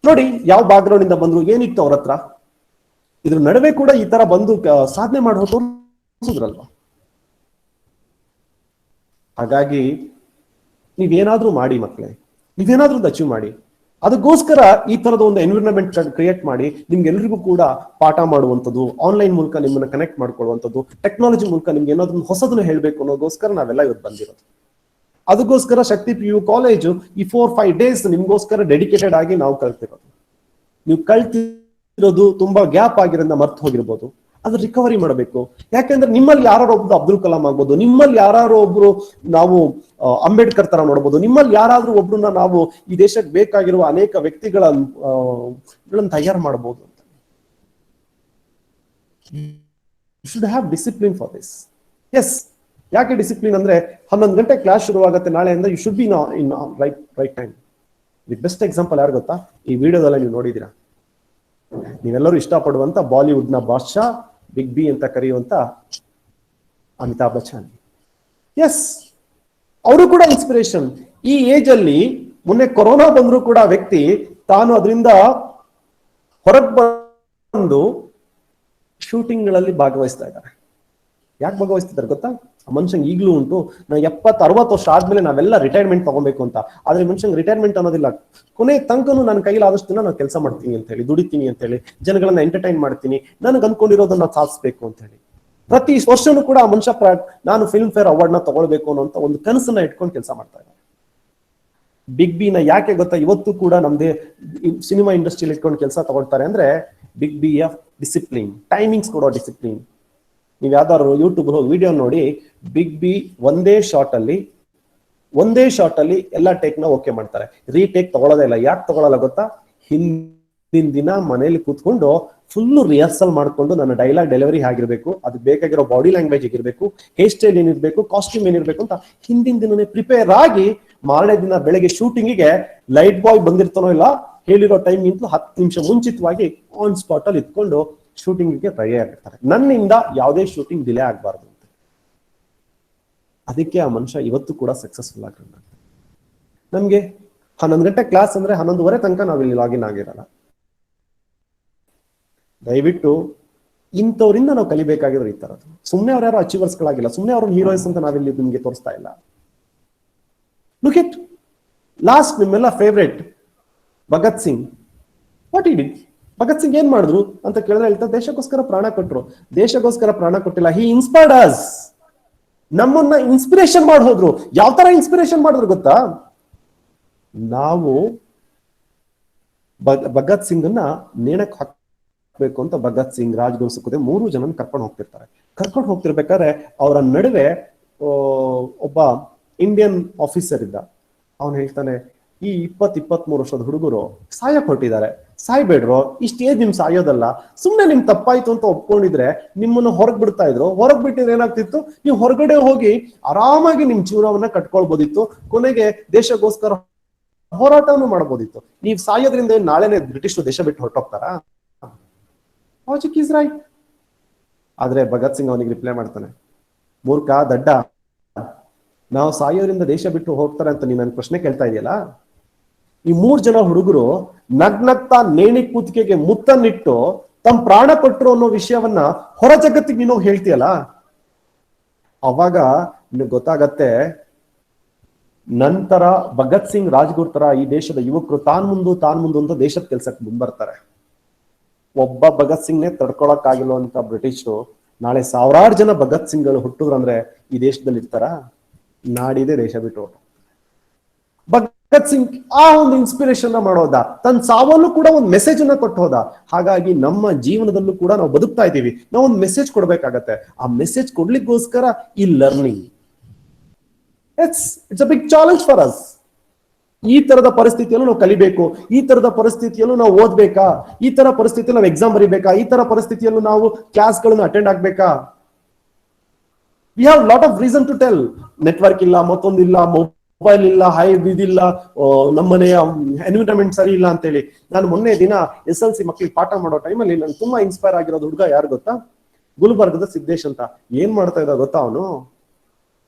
ನೋಡಿ ಯಾವ ಬ್ಯಾಕ್ಗ್ರೌಂಡ್ ಇಂದ ಬಂದ್ರು, ಏನಿತ್ತು ಅವ್ರ ಹತ್ರ, ಇದ್ರ ನಡುವೆ ಕೂಡ ಈ ತರ ಬಂದು ಸಾಧನೆ ಮಾಡಿ ತೋರಿಸಿದ್ರಲ್ವಾ. ಹಾಗಾಗಿ ನೀವೇನಾದ್ರೂ ಮಾಡಿ ಮಕ್ಕಳೇ, ನೀವೇನಾದ್ರೂ ಒಂದು ಅಚೀವ್ ಮಾಡಿ. ಅದಕ್ಕೋಸ್ಕರ ಈ ತರದ ಒಂದು ಎನ್ವಿರಾನ್ಮೆಂಟ್ ಕ್ರಿಯೇಟ್ ಮಾಡಿ ನಿಮ್ಗೆಲ್ರಿಗೂ ಕೂಡ ಪಾಠ ಮಾಡುವಂಥದ್ದು, ಆನ್ಲೈನ್ ಮೂಲಕ ನಿಮ್ಮನ್ನ ಕನೆಕ್ಟ್ ಮಾಡ್ಕೊಳ್ಳುವಂಥದ್ದು, ಟೆಕ್ನಾಲಜಿ ಮೂಲಕ ನಿಮ್ಗೆ ಏನಾದ್ರು ಹೊಸದನ್ನ ಹೇಳ್ಬೇಕು ಅನ್ನೋದಕ್ಕೋಸ್ಕರ ನಾವೆಲ್ಲ ಇವತ್ತು ಬಂದಿರೋದು. ಅದಕ್ಕೋಸ್ಕರ ಶಕ್ತಿ PU ಕಾಲೇಜು ಈ 4-5 ಡೇಸ್ ನಿಮ್ಗೋಸ್ಕರ ಡೆಡಿಕೇಟೆಡ್ ಆಗಿ ನಾವು ಕಲ್ತಿರೋದು. ನೀವು ಕಲ್ತಿರೋದು ತುಂಬಾ ಗ್ಯಾಪ್ ಆಗಿರೋದ್ರಿಂದ ಮರ್ತು ಹೋಗಿರ್ಬೋದು, ಅದು ರಿಕವರಿ ಮಾಡಬೇಕು. ಯಾಕೆಂದ್ರೆ ನಿಮ್ಮಲ್ಲಿ ಯಾರು ಒಬ್ರು ಅಬ್ದುಲ್ ಕಲಾಂ ಆಗ್ಬೋದು, ನಿಮ್ಮಲ್ಲಿ ಯಾರು ಒಬ್ರು ನಾವು ಅಂಬೇಡ್ಕರ್ ತರ ನೋಡ್ಬೋದು, ನಿಮ್ಮಲ್ಲಿ ಯಾರಾದ್ರೂ ಒಬ್ರನ್ನ ನಾವು ಈ ದೇಶಕ್ಕೆ ಬೇಕಾಗಿರುವ ಅನೇಕ ವ್ಯಕ್ತಿಗಳನ್ನ ತಯಾರು ಮಾಡಬಹುದು ಅಂತ. You should have discipline for this. Yes, ಯಾಕೆ ಡಿಸಿಪ್ಲಿನ್ ಅಂದ್ರೆ 11 ಗಂಟೆ ಕ್ಲಾಸ್ ಶುರುವಾಗುತ್ತೆ ನಾಳೆಯಿಂದ. You should be in right time. The best example ಯಾರು ಗೊತ್ತಾ? ಈ ವಿಡಿಯೋದಲ್ಲಿ ನೀವು ನೋಡಿದೀರಾ. ನೀವೆಲ್ಲರೂ ಇಷ್ಟಪಡುವಂತ ಬಾಲಿವುಡ್ ನ ಬಾದ್ಶಾ, ಬಿಗ್ ಬಿ ಅಂತ ಕರೆಯುವಂತ ಅಮಿತಾಬ್ ಬಚ್ಚನ್. ಎಸ್, ಅವರು ಕೂಡ ಇನ್ಸ್ಪಿರೇಷನ್. ಈ ಏಜ್ ಅಲ್ಲಿ ಮೊನ್ನೆ ಕೊರೋನಾ ಬಂದ್ರು ಕೂಡ ವ್ಯಕ್ತಿ ತಾನು ಅದರಿಂದ ಹೊರಗೆ ಬಂದು ಶೂಟಿಂಗ್ ಗಳಲ್ಲಿ ಭಾಗವಹಿಸ್ತಾ ಇದ್ದಾರೆ. ಯಾಕೆ ಭಾಗವಹಿಸ್ತಿದ್ದಾರೆ ಗೊತ್ತಾ? ಆ ಮನುಷ್ಯಂಗೆ ಈಗಲೂ ಉಂಟು, ನಾವು 70-60 ವರ್ಷ ಆದ್ಮೇಲೆ ನಾವೆಲ್ಲ ರಿಟೈರ್ಮೆಂಟ್ ತಗೋಬೇಕು ಅಂತ. ಆದ್ರೆ ಮನುಷ್ಯಂಗೆ ರಿಟೈರ್ಮೆಂಟ್ ಅನ್ನೋದಿಲ್ಲ. ಕೊನೆ ತನಕನು ನನ್ನ ಕೈಲಿ ಆದಷ್ಟು ದಿನ ನಾನು ಕೆಲಸ ಮಾಡ್ತೀನಿ ಅಂತ ಹೇಳಿ, ದುಡಿತೀನಿ ಅಂತ ಹೇಳಿ, ಜನಗಳನ್ನ ಎಂಟರ್ಟೈನ್ ಮಾಡ್ತೀನಿ, ನನಗೆ ಅನ್ಕೊಂಡಿರೋದನ್ನ ಸಾಧಿಸ್ಬೇಕು ಅಂತ ಹೇಳಿ. ಪ್ರತಿ ವರ್ಷನೂ ಕೂಡ ಆ ಮನುಷ್ಯ ನಾನು ಫಿಲ್ಮ್ ಫೇರ್ ಅವಾರ್ಡ್ ನ ತಗೊಳ್ಬೇಕು ಅನ್ನೋ ಒಂದು ಕನಸನ್ನ ಇಟ್ಕೊಂಡು ಕೆಲಸ ಮಾಡ್ತಾ ಇದ್ದಾರೆ. ಬಿಗ್ ಬಿ ನ ಯಾಕೆ ಗೊತ್ತಾ ಇವತ್ತು ಕೂಡ ನಮ್ದೇ ಸಿನಿಮಾ ಇಂಡಸ್ಟ್ರಿಯಲ್ಲಿ ಇಟ್ಕೊಂಡು ಕೆಲಸ ತಗೊಳ್ತಾರೆ ಅಂದ್ರೆ, ಬಿಗ್ ಬಿ ಡಿಸಿಪ್ಲಿನ್, ಟೈಮಿಂಗ್ಸ್ ಕೊಡೋ ಡಿಸಿಪ್ಲಿನ್. ನೀವು ಯಾವ್ದಾದ್ರು ಯೂಟ್ಯೂಬ್ ಹೋಗಿ ವಿಡಿಯೋ ನೋಡಿ, ಬಿಗ್ ಬಿ ಒಂದೇ ಶಾಟ್ ಅಲ್ಲಿ ಎಲ್ಲ ಟೇಕ್ ನ ಓಕೆ ಮಾಡ್ತಾರೆ, ರೀಟೇಕ್ ತಗೊಳ್ಳೋದೇ ಇಲ್ಲ. ಯಾಕೆ ತಗೊಳ್ಳಲ್ಲ ಗೊತ್ತಾ? ಹಿಂದಿನ ದಿನ ಮನೇಲಿ ಕೂತ್ಕೊಂಡು ಫುಲ್ ರಿಹರ್ಸಲ್ ಮಾಡ್ಕೊಂಡು ನನ್ನ ಡೈಲಾಗ್ ಡೆಲಿವರಿ ಆಗಿರ್ಬೇಕು, ಅದಕ್ಕೆ ಬೇಕಾಗಿರೋ ಬಾಡಿ ಲ್ಯಾಂಗ್ವೇಜ್ ಆಗಿರ್ಬೇಕು, ಹೇರ್ ಸ್ಟೈಲ್ ಏನಿರ್ಬೇಕು, ಕಾಸ್ಟ್ಯೂಮ್ ಏನಿರ್ಬೇಕು ಅಂತ ಹಿಂದಿನ ದಿನನೇ ಪ್ರಿಪೇರ್ ಆಗಿ ಮಾರನೇ ದಿನ ಬೆಳಗ್ಗೆ ಶೂಟಿಂಗಿಗೆ ಲೈಟ್ ಬಾಯ್ ಬಂದಿರ್ತಾನೋ ಇಲ್ಲ, ಹೇಳಿರೋ ಟೈಮ್ ಗಿಂತಲೂ 10 ನಿಮಿಷ ಮುಂಚಿತವಾಗಿ ಆನ್ ಸ್ಪಾಟ್ ಅಲ್ಲಿ ಇಟ್ಕೊಂಡು ಶೂಟಿಂಗ್ಗೆ ರೆಡಿ ಆಗಿರ್ತಾರೆ. ನನ್ನಿಂದ ಯಾವುದೇ ಶೂಟಿಂಗ್ ಡಿಲೇ ಆಗಬಾರ್ದು ಅಂತ. ಅದಕ್ಕೆ ಆ ಮನುಷ್ಯ ಇವತ್ತು ಕೂಡ ಸಕ್ಸಸ್ಫುಲ್ ಆಗಿರ್ತಾರೆ. ನಮ್ಗೆ 11 ಗಂಟೆ ಕ್ಲಾಸ್ ಅಂದ್ರೆ 11:30 ತನಕ ನಾವಿಲ್ಲಿ ಲಾಗಿನ್ ಆಗಿರಲ್ಲ. ದಯವಿಟ್ಟು ಇಂಥವ್ರಿಂದ ನಾವು ಕಲಿಬೇಕಾಗಿರೋ ಈ ತರದ್ದು. ಸುಮ್ಮನೆ ಅವ್ರು ಯಾರು ಅಚೀವರ್ಸ್ ಗಳಾಗಿಲ್ಲ, ಸುಮ್ಮನೆ ಅವ್ರನ್ನ ಹೀರೋಯಿಸ್ ಅಂತ ನಾವಿಲ್ಲಿ ನಿಮ್ಗೆ ತೋರಿಸ್ತಾ ಇಲ್ಲ. ಲುಕ್ ಇಟ್ ಲಾಸ್ಟ್ ನಿಮ್ಮೆಲ್ಲ favourite Bhagat Singh. What it it? Bhagat Singh ಏನ್ ಮಾಡಿದ್ರು ಅಂತ ಕೇಳಿದ್ರೆ ಹೇಳ್ತಾ, ದೇಶಕ್ಕೋಸ್ಕರ ಪ್ರಾಣ ಕೊಟ್ರು. ದೇಶಕ್ಕೋಸ್ಕರ ಪ್ರಾಣ ಕೊಟ್ಟಿಲ್ಲ, ಹಿ ಇನ್ಸ್ಪೈರ್ಡ್ ಅಸ್. ನಮ್ಮನ್ನ ಇನ್ಸ್ಪಿರೇಷನ್ ಮಾಡಿ ಹೋದ್ರು. ಯಾವ ತರ ಇನ್ಸ್ಪಿರೇಷನ್ ಮಾಡಿದ್ರು ಗೊತ್ತಾ? ನಾವು ಭಗತ್ ಸಿಂಗ್ ಅನ್ನ ನೇಣಕ್ ಹಾಕ್ಬೇಕು ಅಂತ ಭಗತ್ ಸಿಂಗ್, ರಾಜ್ಗುರು, ಸುಖದೇವ್ 3 ಜನ ಕರ್ಕೊಂಡು ಹೋಗ್ತಿರ್ತಾರೆ. ಕರ್ಕೊಂಡು ಹೋಗ್ತಿರ್ಬೇಕಾದ್ರೆ ಅವರ ನಡುವೆ ಒಬ್ಬ ಇಂಡಿಯನ್ ಆಫೀಸರ್ ಇದ್ದ. ಅವನು ಹೇಳ್ತಾನೆ, ಈ 20-23 ವರ್ಷದ ಹುಡುಗರು ಸಾಯಕ್ ಹೊರಟಿದ್ದಾರೆ, ಸಾಯ್ಬೇಡ್ರು, ಇಷ್ಟ ಏಜ್ ನಿಮ್ ಸಾಯೋದಲ್ಲ, ಸುಮ್ನೆ ನಿಮ್ ತಪ್ಪಾಯ್ತು ಅಂತ ಒಪ್ಕೊಂಡಿದ್ರೆ ನಿಮ್ಮನ್ನು ಹೊರಗ್ ಬಿಡ್ತಾ ಇದ್ರು. ಹೊರಗ್ ಬಿಟ್ಟಿದ್ರೆ ಏನಾಗ್ತಿತ್ತು, ನೀವು ಹೊರಗಡೆ ಹೋಗಿ ಆರಾಮಾಗಿ ನಿಮ್ ಜೀವನವನ್ನ ಕಟ್ಕೊಳ್ಬೋದಿತ್ತು, ಕೊನೆಗೆ ದೇಶಕ್ಕೋಸ್ಕರ ಹೋರಾಟವನ್ನು ಮಾಡಬಹುದಿತ್ತು. ನೀವು ಸಾಯೋದ್ರಿಂದ ನಾಳೆನೆ ಬ್ರಿಟಿಷ್ ದೇಶ ಬಿಟ್ಟು ಹೊರಟೋಗ್ತಾರಾ? Logic is right. ಆದ್ರೆ ಭಗತ್ ಸಿಂಗ್ ಅವನಿಗೆ ರಿಪ್ಲೈ ಮಾಡ್ತಾನೆ, ಮೂರ್ಖ ದಡ್ಡ, ನಾವು ಸಾಯೋದ್ರಿಂದ ದೇಶ ಬಿಟ್ಟು ಹೋಗ್ತಾರೆ ಅಂತ ನೀನ್ ನನ್ ಪ್ರಶ್ನೆ ಕೇಳ್ತಾ ಇದೆಯಲ್ಲ? ಈ 3 ಜನ ಹುಡುಗರು ನಗ್ನಗ್ತಾ ನೇಣಿ ಕೂತಿಕೆಗೆ ಮುತ್ತನ್ನಿಟ್ಟು ತಮ್ಮ ಪ್ರಾಣ ಕೊಟ್ಟರು ಅನ್ನೋ ವಿಷಯವನ್ನ ಹೊರ ಜಗತ್ತಿಗೆ ನೀನು ಹೇಳ್ತೀಯಲ್ಲ, ಅವಾಗ ನಿನಗೆ ಗೊತ್ತಾಗತ್ತೆ ನಂತರ ಭಗತ್ ಸಿಂಗ್, ರಾಜ್ಗುರು ತರ ಈ ದೇಶದ ಯುವಕರು ತಾನ್ ಮುಂದು ಅಂತ ದೇಶದ ಕೆಲ್ಸಕ್ಕೆ ಮುಂದ್ಬರ್ತಾರೆ. ಒಬ್ಬ ಭಗತ್ ಸಿಂಗ್ನೇ ತಡ್ಕೊಳಕ್ ಆಗಿಲ್ಲ ಅಂತ ಬ್ರಿಟಿಷರು ನಾಳೆ 1000 ಜನ ಭಗತ್ ಸಿಂಗ್ಗಳು ಹುಟ್ಟಿದ್ರಂದ್ರೆ ಈ ದೇಶದಲ್ಲಿ ಇರ್ತಾರ? ನಾಡಿದೆ ದೇಶ ಬಿಟ್ಟು ಹೊರಟು. ಭಗತ್ ಸಿಂಗ್ ಆ ಒಂದು ಇನ್ಸ್ಪಿರೇಷನ್ ಮಾಡೋದ, ತನ್ನ ಸಾವಲ್ಲೂ ಕೂಡ ಒಂದು ಮೆಸೇಜ್ ಅನ್ನ ಕೊಟ್ಟು ಹೋದ. ಹಾಗಾಗಿ ನಮ್ಮ ಜೀವನದಲ್ಲೂ ಕೂಡ ನಾವು ಬದುಕ್ತಾ ಇದ್ದೀವಿ, ನಾವು ಒಂದು ಮೆಸೇಜ್ ಕೊಡ್ಬೇಕಾಗತ್ತೆ. ಆ ಮೆಸೇಜ್ ಕೊಡ್ಲಿಕ್ಕೋಸ್ಕರ ಈ learning it's a big challenge for us. ಈ ತರದ ಪರಿಸ್ಥಿತಿಯಲ್ಲೂ ನಾವು ಕಲಿಬೇಕು, ಈ ತರದ ಪರಿಸ್ಥಿತಿಯಲ್ಲೂ ನಾವು ಓದ್ಬೇಕಾ, ಈ ತರ ಪರಿಸ್ಥಿತಿಯಲ್ಲಿ ನಾವು ಎಕ್ಸಾಮ್ ಬರೀಬೇಕಾ, ಈ ತರ ಪರಿಸ್ಥಿತಿಯಲ್ಲೂ ನಾವು ಕ್ಲಾಸ್ಗಳನ್ನು ಅಟೆಂಡ್ ಆಗ್ಬೇಕಾ? We have lot of reason to tell. Network ಇಲ್ಲ, ಮತ್ತೊಂದಿಲ್ಲ, ಮೊಬೈಲ್ ಇಲ್ಲ, ಹೈ ಇದಿಲ್ಲ, ನಮ್ಮನೆಯ ಎನ್ವಿರಾನ್ಮೆಂಟ್ ಸರಿ ಇಲ್ಲ ಅಂತೇಳಿ. ನಾನು ಮೊನ್ನೆ ದಿನ SLC ಮಕ್ಕಳಿಗೆ ಪಾಠ ಮಾಡೋ ಟೈಮಲ್ಲಿ ನಾನು ತುಂಬಾ ಇನ್ಸ್ಪೈರ್ ಆಗಿರೋದು ಹುಡುಗ ಯಾರು ಗೊತ್ತಾ? ಗುಲ್ಬರ್ಗದ ಸಿದ್ದೇಶ್ ಅಂತ. ಏನ್ ಮಾಡ್ತಾ ಇದ್ದ ಗೊತ್ತಾ? ಅವನು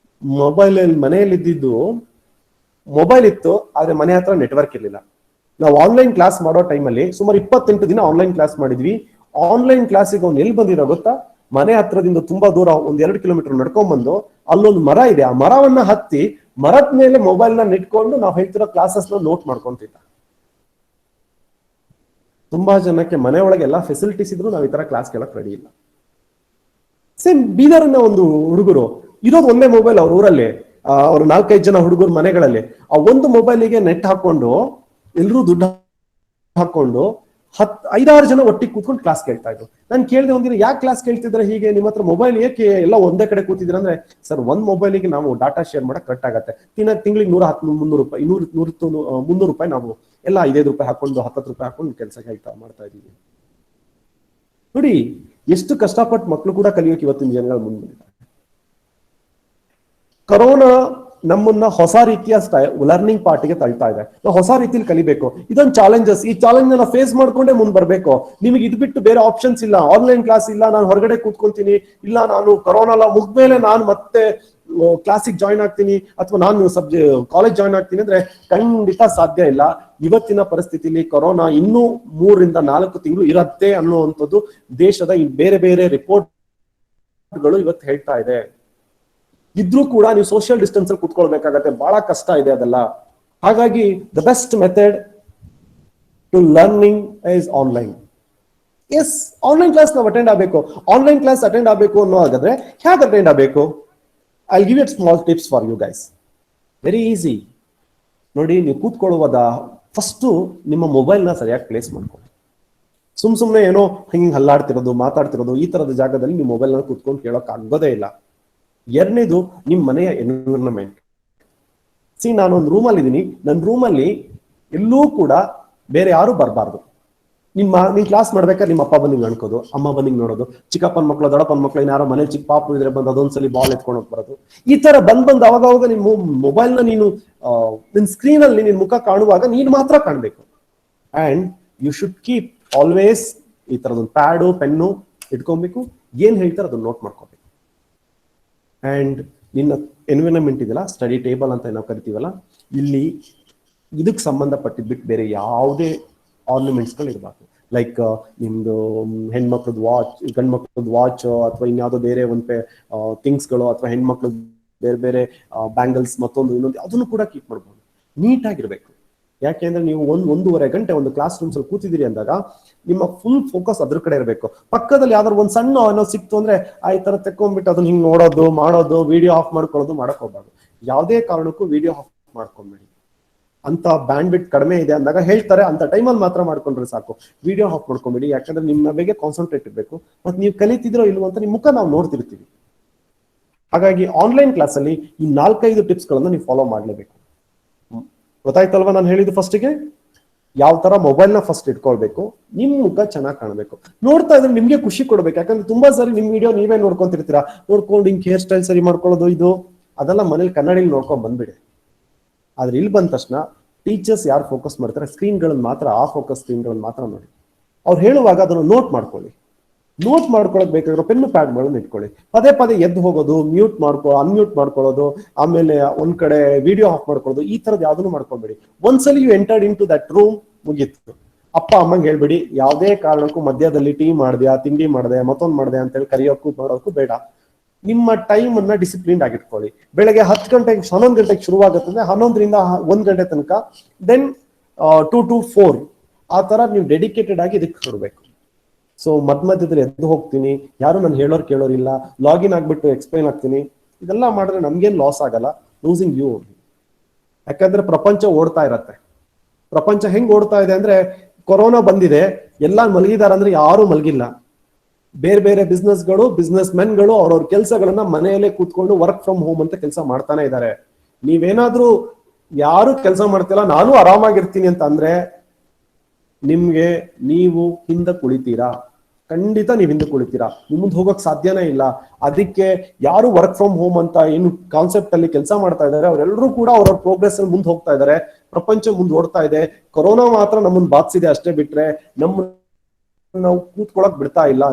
ಮನೆಯಲ್ಲಿ ಇದ್ದಿದ್ದು ಮೊಬೈಲ್ ಇತ್ತು, ಆದ್ರೆ ಮನೆ ಹತ್ರ ನೆಟ್ವರ್ಕ್ ಇರ್ಲಿಲ್ಲ. ನಾವು ಆನ್ಲೈನ್ ಕ್ಲಾಸ್ ಮಾಡೋ ಟೈಮಲ್ಲಿ ಸುಮಾರು 28 ದಿನ ಆನ್ಲೈನ್ ಕ್ಲಾಸ್ ಮಾಡಿದ್ವಿ. ಆನ್ಲೈನ್ ಕ್ಲಾಸಿಗೆ ಅವ್ನು ಎಲ್ಲಿ ಬಂದಿರೋ ಗೊತ್ತಾ? ಮನೆ ಹತ್ರದಿಂದ ತುಂಬಾ ದೂರ 1-2 ಕಿಲೋಮೀಟರ್ ನಡ್ಕೊಂಡ್ ಬಂದು ಅಲ್ಲೊಂದು ಮರ ಇದೆ, ಆ ಮರವನ್ನ ಹತ್ತಿ ಮರದ ಮೇಲೆ ಮೊಬೈಲ್ ನ ಇಟ್ಕೊಂಡು ನಾವು ಹೇಳ್ತಿರೋ ಕ್ಲಾಸಸ್ ನ ನೋಟ್ ಮಾಡ್ಕೊಂತಿದ್ದ. ತುಂಬಾ ಜನಕ್ಕೆ ಮನೆ ಒಳಗೆ ಎಲ್ಲಾ ಫೆಸಿಲಿಟೀಸ್ ಇದ್ರು ನಾವು ಈ ತರ ಕ್ಲಾಸ್ ಕೇಳಕ್ ರೆಡಿ ಇಲ್ಲ. ಸೇಮ್ ಬೀದರ್ನ ಒಂದು ಹುಡುಗರು ಇರೋದು ಒಂದೇ ಮೊಬೈಲ್ ಅವ್ರ ಊರಲ್ಲಿ, ಅವ್ರ 4-5 ಜನ ಹುಡುಗರ ಮನೆಗಳಲ್ಲಿ ಆ ಒಂದು ಮೊಬೈಲಿಗೆ ನೆಟ್ ಹಾಕೊಂಡು ಎಲ್ರೂ ದುಡ್ಡು ಹಾಕೊಂಡು 5-6 ಜನ ಒಟ್ಟಿಗೆ ಕೂತ್ಕೊಂಡು ಕ್ಲಾಸ್ ಕೇಳ್ತಾ ಇದ್ರು. ನಾನು ಕೇಳಿದೆ ಒಂದಿನ, ಯಾಕೆ ಕ್ಲಾಸ್ ಕೇಳ್ತಿದ್ರೆ ಹೀಗೆ, ನಿಮ್ಮ ಹತ್ರ ಮೊಬೈಲ್ ಏಕೆ ಎಲ್ಲ ಒಂದೇ ಕಡೆ ಕೂತಿದ್ರ ಅಂದ್ರೆ, ಸರ್ ಒಂದ್ ಮೊಬೈಲಿಗೆ ನಾವು ಡಾಟಾ ಶೇರ್ ಮಾಡಕ್ ಕರೆಕ್ಟ್ ಆಗತ್ತೆ, ತಿಂಗಳಿಗೆ 110-300 ರೂಪಾಯಿ, 300 ರೂಪಾಯಿ ನಾವು ಎಲ್ಲ 5 ರೂಪಾಯಿ ಹಾಕೊಂಡು 10 ರೂಪಾಯಿ ಹಾಕೊಂಡು ಕೆಲಸ ಮಾಡ್ತಾ ಇದೀವಿ. ನೋಡಿ ಎಷ್ಟು ಕಷ್ಟಪಟ್ಟು ಮಕ್ಕಳು ಕೂಡ ಕಲಿಯೋಕೆ ಇವತ್ತಿನ ಜನಗಳು ಮುಂದೆ ಬಂದಿದ್ದಾರೆ. ಕೊರೋನಾ ನಮ್ಮನ್ನ ಹೊಸ ರೀತಿಯ ಲರ್ನಿಂಗ್ ಪಾರ್ಟಿಗೆ ತಳ್ತಾ ಇದೆ. ನಾವು ಹೊಸ ರೀತಿಲಿ ಕಲಿಬೇಕು. ಇದೊಂದು ಚಾಲೆಂಜಸ್. ಈ ಚಾಲೆಂಜ್ ನಾವು ಫೇಸ್ ಮಾಡ್ಕೊಂಡೇ ಮುಂದೆ ಬರಬೇಕು. ನಿಮಗೆ ಇದು ಬಿಟ್ಟು ಬೇರೆ ಆಪ್ಷನ್ಸ್ ಇಲ್ಲ. ಆನ್ಲೈನ್ ಕ್ಲಾಸ್ ಇಲ್ಲ, ನಾನು ಹೊರಗಡೆ ಕೂತ್ಕೊಂತೀನಿ, ಇಲ್ಲ ನಾನು ಕೊರೋನಾ ಮುಗ್ದ್ಮೇಲೆ ನಾನು ಮತ್ತೆ ಕ್ಲಾಸಿಗೆ ಜಾಯ್ನ್ ಆಗ್ತೀನಿ ಅಥವಾ ನಾನು ಕಾಲೇಜ್ ಜಾಯ್ನ್ ಆಗ್ತೀನಿ ಅಂದ್ರೆ ಖಂಡಿತ ಸಾಧ್ಯ ಇಲ್ಲ. ಇವತ್ತಿನ ಪರಿಸ್ಥಿತಿಲಿ ಕೊರೋನಾ ಇನ್ನೂ 3-4 ತಿಂಗಳು ಇರತ್ತೆ ಅನ್ನುವಂಥದ್ದು ದೇಶದ ಬೇರೆ ಬೇರೆ ರಿಪೋರ್ಟ್ಗಳು ಇವತ್ತು ಹೇಳ್ತಾ ಇದೆ. ಇದ್ರೂ ಕೂಡ ನೀವು ಸೋಷಿಯಲ್ ಡಿಸ್ಟೆನ್ಸ್ ಅಲ್ಲಿ ಕೂತ್ಕೊಳ್ಬೇಕಾಗತ್ತೆ. ಬಹಳ ಕಷ್ಟ ಇದೆ ಅದೆಲ್ಲ. ಹಾಗಾಗಿ the best method to learning is online. Yes, online class ನಾವು ಅಟೆಂಡ್ ಆಗಬೇಕು. ಆನ್ಲೈನ್ ಕ್ಲಾಸ್ ಅಟೆಂಡ್ ಆಗಬೇಕು ಅನ್ನೋ ಹಾಗಾದ್ರೆ ಹೇಗೆ ಅಟೆಂಡ್ ಆಗಬೇಕು? I give it small tips for you guys. Very easy. ನೋಡಿ, ನೀವು ಕೂತ್ಕೊಳ್ಳುವಾಗ ಫಸ್ಟ್ ನಿಮ್ಮ ಮೊಬೈಲ್ನ ಸರಿಯಾಗಿ ಪ್ಲೇಸ್ ಮಾಡ್ಕೊಳ್ಳಿ. ಸುಮ್ನೆ ಏನೋ ಹಿಂಗೆ ಹಲ್ಲಾಡ್ತಿರೋದು, ಮಾತಾಡ್ತಿರೋದು, ಈ ತರದ ಜಾಗದಲ್ಲಿ ನೀವು ಮೊಬೈಲ್ನ ಕೂತ್ಕೊಂಡು ಕೇಳೋಕೆ ಆಗೋದೇ ಇಲ್ಲ. ಎರಡನೇದು, ನಿಮ್ಮ ಮನೆಯ ಎನ್ವಿರಾನ್ಮೆಂಟ್. ನಾನೊಂದು ರೂಮಲ್ಲಿ ಇದ್ದೀನಿ. ನನ್ನ ರೂಮಲ್ಲಿ ಎಲ್ಲೂ ಕೂಡ ಬೇರೆ ಯಾರು ಬರಬಾರ್ದು. ನೀನ್ ಕ್ಲಾಸ್ ಮಾಡ್ಬೇಕಾದ್ರೆ ನಿಮ್ಮ ಅಪ್ಪ ಬಂದು ಅನ್ಕೋದು, ಅಮ್ಮ ಬಂದು ನೋಡೋದು, ಚಿಕ್ಕಪ್ಪನ ಮಕ್ಕಳು, ದೊಡ್ಡಪ್ಪನ ಮಕ್ಕಳು, ಇನ್ನಾರೋ ಮನೇಲಿ ಚಿಕ್ಕ ಪಾಪು ಇದ್ರೆ ಬಂದು ಅದೊಂದ್ಸಲಿ ಬಾಲ್ ಎತ್ಕೊಂಡು ಹೋಗಿ ಬರೋದು. ಈ ತರ ಬಂದ್ ಅವಾಗ ನಿಮ್ಮ ಮೊಬೈಲ್ ನ ನೀನು ನಿನ್ ಸ್ಕ್ರೀನ್ ಅಲ್ಲಿ ನಿನ್ ಮುಖ ಕಾಣುವಾಗ ನೀನ್ ಮಾತ್ರ ಕಾಣ್ಬೇಕು. And you should keep always ಈ ತರದೊಂದು ಪ್ಯಾಡು ಪೆನ್ನು ಇಟ್ಕೊಬೇಕು. ಏನ್ ಹೇಳ್ತಾರೆ ಅದನ್ನ ನೋಟ್ ಮಾಡ್ಕೋಬೇಕು. ಅಂಡ್ ನಿನ್ನ ಎನ್ವಿರಾನ್ಮೆಂಟ್ ಇದೆಯಲ್ಲ, ಸ್ಟಡಿ ಟೇಬಲ್ ಅಂತ ನಾವು ಕರಿತೀವಲ್ಲ, ಇಲ್ಲಿ ಇದಕ್ಕೆ ಸಂಬಂಧಪಟ್ಟಿದ್ ಬಿಟ್ಟು ಬೇರೆ ಯಾವುದೇ ಆರ್ನಮೆಂಟ್ಸ್ಗಳು ಇರಬಾರ್ದು. ಲೈಕ್ ನಿಮ್ದು ಹೆಣ್ಮಕ್ಳದ್ ವಾಚ್, ಗಂಡ್ ಮಕ್ಳದ್ ವಾಚ್, ಅಥವಾ ಇನ್ಯಾವುದೋ ಬೇರೆ ಒಂದು ಥಿಂಗ್ಸ್ಗಳು, ಅಥವಾ ಹೆಣ್ಮಕ್ಳು ಬೇರೆ ಬೇರೆ ಬ್ಯಾಂಗಲ್ಸ್, ಮತ್ತೊಂದು ಇನ್ನೊಂದು, ಅದನ್ನು ಕೂಡ ಕೀಪ್ ಮಾಡ್ಬೋದು. ನೀಟಾಗಿರ್ಬೇಕು. ಯಾಕೆಂದ್ರೆ ನೀವು 1.5 ಗಂಟೆ ಒಂದು ಕ್ಲಾಸ್ ರೂಮ್ಸ್ ಅಲ್ಲಿ ಕೂತಿದ್ದೀರಿ ಅಂದಾಗ ನಿಮ್ಮ ಫುಲ್ ಫೋಕಸ್ ಅದ್ರ ಕಡೆ ಇರಬೇಕು. ಪಕ್ಕದಲ್ಲಿ ಯಾವ್ದಾದ್ರು ಒಂದು ಸಣ್ಣ ಏನೋ ಸಿಕ್ತು ಅಂದ್ರೆ ಈ ತರ ತೆಕ್ಕೊಂಡ್ಬಿಟ್ಟು ಅದನ್ನ ಹಿಂಗ್ ನೋಡೋದು, ಮಾಡೋದು, ವಿಡಿಯೋ ಆಫ್ ಮಾಡ್ಕೊಳ್ಳೋದು ಮಾಡಕ್ ಹೋಗ್ಬಾರ್ದು. ಯಾವುದೇ ಕಾರಣಕ್ಕೂ ವಿಡಿಯೋ ಆಫ್ ಮಾಡ್ಕೊಂಡ್ಬೇಡಿ. ಅಂತ ಬ್ಯಾಂಡ್ ಬಿಟ್ ಕಡಿಮೆ ಇದೆ ಅಂದಾಗ ಹೇಳ್ತಾರೆ, ಅಂತ ಟೈಮಲ್ಲಿ ಮಾತ್ರ ಮಾಡ್ಕೊಂಡ್ರೆ ಸಾಕು. ವಿಡಿಯೋ ಆಫ್ ಮಾಡ್ಕೊಂಬೇಡಿ. ಯಾಕಂದ್ರೆ ನಿಮ್ಮ ಬಗ್ಗೆ ಕಾನ್ಸಂಟ್ರೇಟ್ ಇರಬೇಕು. ಮತ್ತೆ ನೀವು ಕಲಿತಿದ್ರೋ ಇಲ್ವೋ ಅಂತ ನಿಮ್ಮ ಮುಖ ನಾವು ನೋಡ್ತಿರ್ತೀವಿ. ಹಾಗಾಗಿ ಆನ್ಲೈನ್ ಕ್ಲಾಸ್ ಅಲ್ಲಿ ಈ 4-5 ಟಿಪ್ಸ್ ಗಳನ್ನ ನೀವು ಫಾಲೋ ಮಾಡ್ಲೇಬೇಕು. ಗೊತ್ತಾಯ್ತಲ್ವಾ ನಾನು ಹೇಳಿದ್ದು? ಫಸ್ಟಿಗೆ ಯಾವ ತರ ಮೊಬೈಲ್ ನ ಫಸ್ಟ್ ಇಟ್ಕೊಳ್ಬೇಕು, ನಿಮ್ ಮುಖ ಚೆನ್ನಾಗಿ ಕಾಣಬೇಕು. ನೋಡ್ತಾ ಇದ್ರೆ ನಿಮ್ಗೆ ಖುಷಿ ಕೊಡ್ಬೇಕು. ಯಾಕಂದ್ರೆ ತುಂಬಾ ಸರಿ ನಿಮ್ ವಿಡಿಯೋ ನೀವೇ ನೋಡ್ಕೊಂತಿರ್ತೀರಾ. ನೋಡ್ಕೊಂಡು ಹಿಂಗ್ ಹೇರ್ ಸ್ಟೈಲ್ ಸರಿ ಮಾಡ್ಕೊಳ್ಳೋದು, ಇದು ಅದೆಲ್ಲ ಮನೇಲಿ ಕನ್ನಡಿಲಿ ನೋಡ್ಕೊಂಡ್ ಬಂದ್ಬಿಡಿ. ಆದ್ರೆ ಇಲ್ಲಿ ಬಂದ ತಕ್ಷಣ ಟೀಚರ್ಸ್ ಯಾರು ಫೋಕಸ್ ಮಾಡ್ತಾರೆ, ಸ್ಕ್ರೀನ್ಗಳನ್ನ ಮಾತ್ರ, ಆ ಫೋಕಸ್ ಸ್ಕ್ರೀನ್ಗಳನ್ನ ಮಾತ್ರ ನೋಡಿ. ಅವ್ರು ಹೇಳುವಾಗ ಅದನ್ನು ನೋಟ್ ಮಾಡ್ಕೊಳ್ಳಿ. ನೋಟ್ ಮಾಡ್ಕೊಳಕ್ ಬೇಕಾಗಿರೋ ಪೆನ್ನು ಪ್ಯಾಡ್ಗಳನ್ನ ಇಟ್ಕೊಳ್ಳಿ. ಪದೇ ಪದೇ ಎದ್ದು ಹೋಗೋದು, ಅನ್ಮ್ಯೂಟ್ ಮಾಡ್ಕೊಳ್ಳೋದು, ಆಮೇಲೆ ಒಂದ್ ಕಡೆ ವಿಡಿಯೋ ಆಫ್ ಮಾಡ್ಕೊಳ್ಳೋದು, ಈ ತರದ್ ಯಾವ್ದನ್ನು ಮಾಡ್ಕೊಳ್ಬೇಡಿ. ಒಂದ್ಸಲಿ you entered in to that room, ಮುಗೀತು. ಅಪ್ಪ ಅಮ್ಮಂಗೆ ಹೇಳ್ಬೇಡಿ, ಯಾವುದೇ ಕಾರಣಕ್ಕೂ ಮಧ್ಯದಲ್ಲಿ ಟೀ ಮಾಡ್ದೆ, ತಿಂಡಿ ಮಾಡ್ದೆ, ಮತ್ತೊಂದ್ ಮಾಡ್ದೆ ಅಂತೇಳಿ ಕರೆಯೋಕ್ಕೂ ಮಾಡೋಕ್ಕೂ ಬೇಡ. ನಿಮ್ಮ ಟೈಮ್ ಅನ್ನ ಡಿಸಿಪ್ಲಿನ್ ಆಗಿಟ್ಕೊಳ್ಳಿ. ಬೆಳಗ್ಗೆ 10 ಗಂಟೆಗೆ 11 ಗಂಟೆಗೆ ಶುರುವಾಗುತ್ತದೆ, 11ರಿಂದ 1 ಗಂಟೆ ತನಕ, ದೆನ್ 2 to 4 ಆ ತರ ನೀವು ಡೆಡಿಕೇಟೆಡ್ ಆಗಿ ಇದಕ್ಕೆ ಕೊಡ್ಬೇಕು. ಸೊ ಮಧ್ಯದಲ್ಲಿ ಎದ್ದು ಹೋಗ್ತೀನಿ, ಯಾರು ನಾನು ಹೇಳೋರು ಕೇಳೋರಿಲ್ಲ, ಲಾಗಿನ್ ಆಗ್ಬಿಟ್ಟು ಎಕ್ಸ್ಪ್ಲೈನ್ ಆಗ್ತೀನಿ, ಇದೆಲ್ಲ ಮಾಡಿದ್ರೆ ನಮ್ಗೇನ್ ಲಾಸ್ ಆಗಲ್ಲ, ಲೂಸಿಂಗ್ ಯು. ಯಾಕಂದ್ರೆ ಪ್ರಪಂಚ ಓಡ್ತಾ ಇರತ್ತೆ. ಪ್ರಪಂಚ ಹೆಂಗ್ ಓಡ್ತಾ ಇದೆ ಅಂದ್ರೆ, ಕೊರೋನಾ ಬಂದಿದೆ, ಎಲ್ಲ ಮಲಗಿದಾರ ಅಂದ್ರೆ ಯಾರು ಮಲಗಿಲ್ಲ. ಬೇರೆ ಬೇರೆ ಬಿಸ್ನೆಸ್ ಮೆನ್ಗಳು ಅವ್ರವ್ರ ಕೆಲಸಗಳನ್ನ ಮನೆಯಲ್ಲೇ ಕೂತ್ಕೊಂಡು ವರ್ಕ್ ಫ್ರಮ್ ಹೋಮ್ ಅಂತ ಕೆಲಸ ಮಾಡ್ತಾನೆ ಇದ್ದಾರೆ. ನೀವೇನಾದ್ರೂ ಯಾರು ಕೆಲಸ ಮಾಡ್ತಿಲ್ಲ, ನಾನು ಆರಾಮಾಗಿರ್ತೀನಿ ಅಂತ ಅಂದ್ರೆ ನಿಮ್ಗೆ ನೀವು ಹಿಂದೆ ಕುಳಿತೀರಾ. ಖಂಡಿತ ನೀವು ಹಿಂದೆ ಕುಳಿತೀರಾ. ನಿಮ್ ಮುಂದೆ ಹೋಗಕ್ ಸಾಧ್ಯನೇ ಇಲ್ಲ. ಅದಕ್ಕೆ ಯಾರು ವರ್ಕ್ ಫ್ರಮ್ ಹೋಮ್ ಅಂತ ಏನು ಕಾನ್ಸೆಪ್ಟ್ ಅಲ್ಲಿ ಕೆಲಸ ಮಾಡ್ತಾ ಇದ್ದಾರೆ, ಅವರೆಲ್ಲರೂ ಕೂಡ ಅವ್ರವ್ರ ಪ್ರೋಗ್ರೆಸ್ ಅಲ್ಲಿ ಮುಂದೆ ಹೋಗ್ತಾ ಇದ್ದಾರೆ. ಪ್ರಪಂಚ ಮುಂದೆ ಓಡ್ತಾ ಇದೆ. ಕೊರೋನಾ ಮಾತ್ರ ನಮ್ಮನ್ನ ಬಾಧಿಸಿದೆ ಅಷ್ಟೇ ಬಿಟ್ರೆ ನಾವು ಕೂತ್ಕೊಳಕ್ ಬಿಡ್ತಾ ಇಲ್ಲ.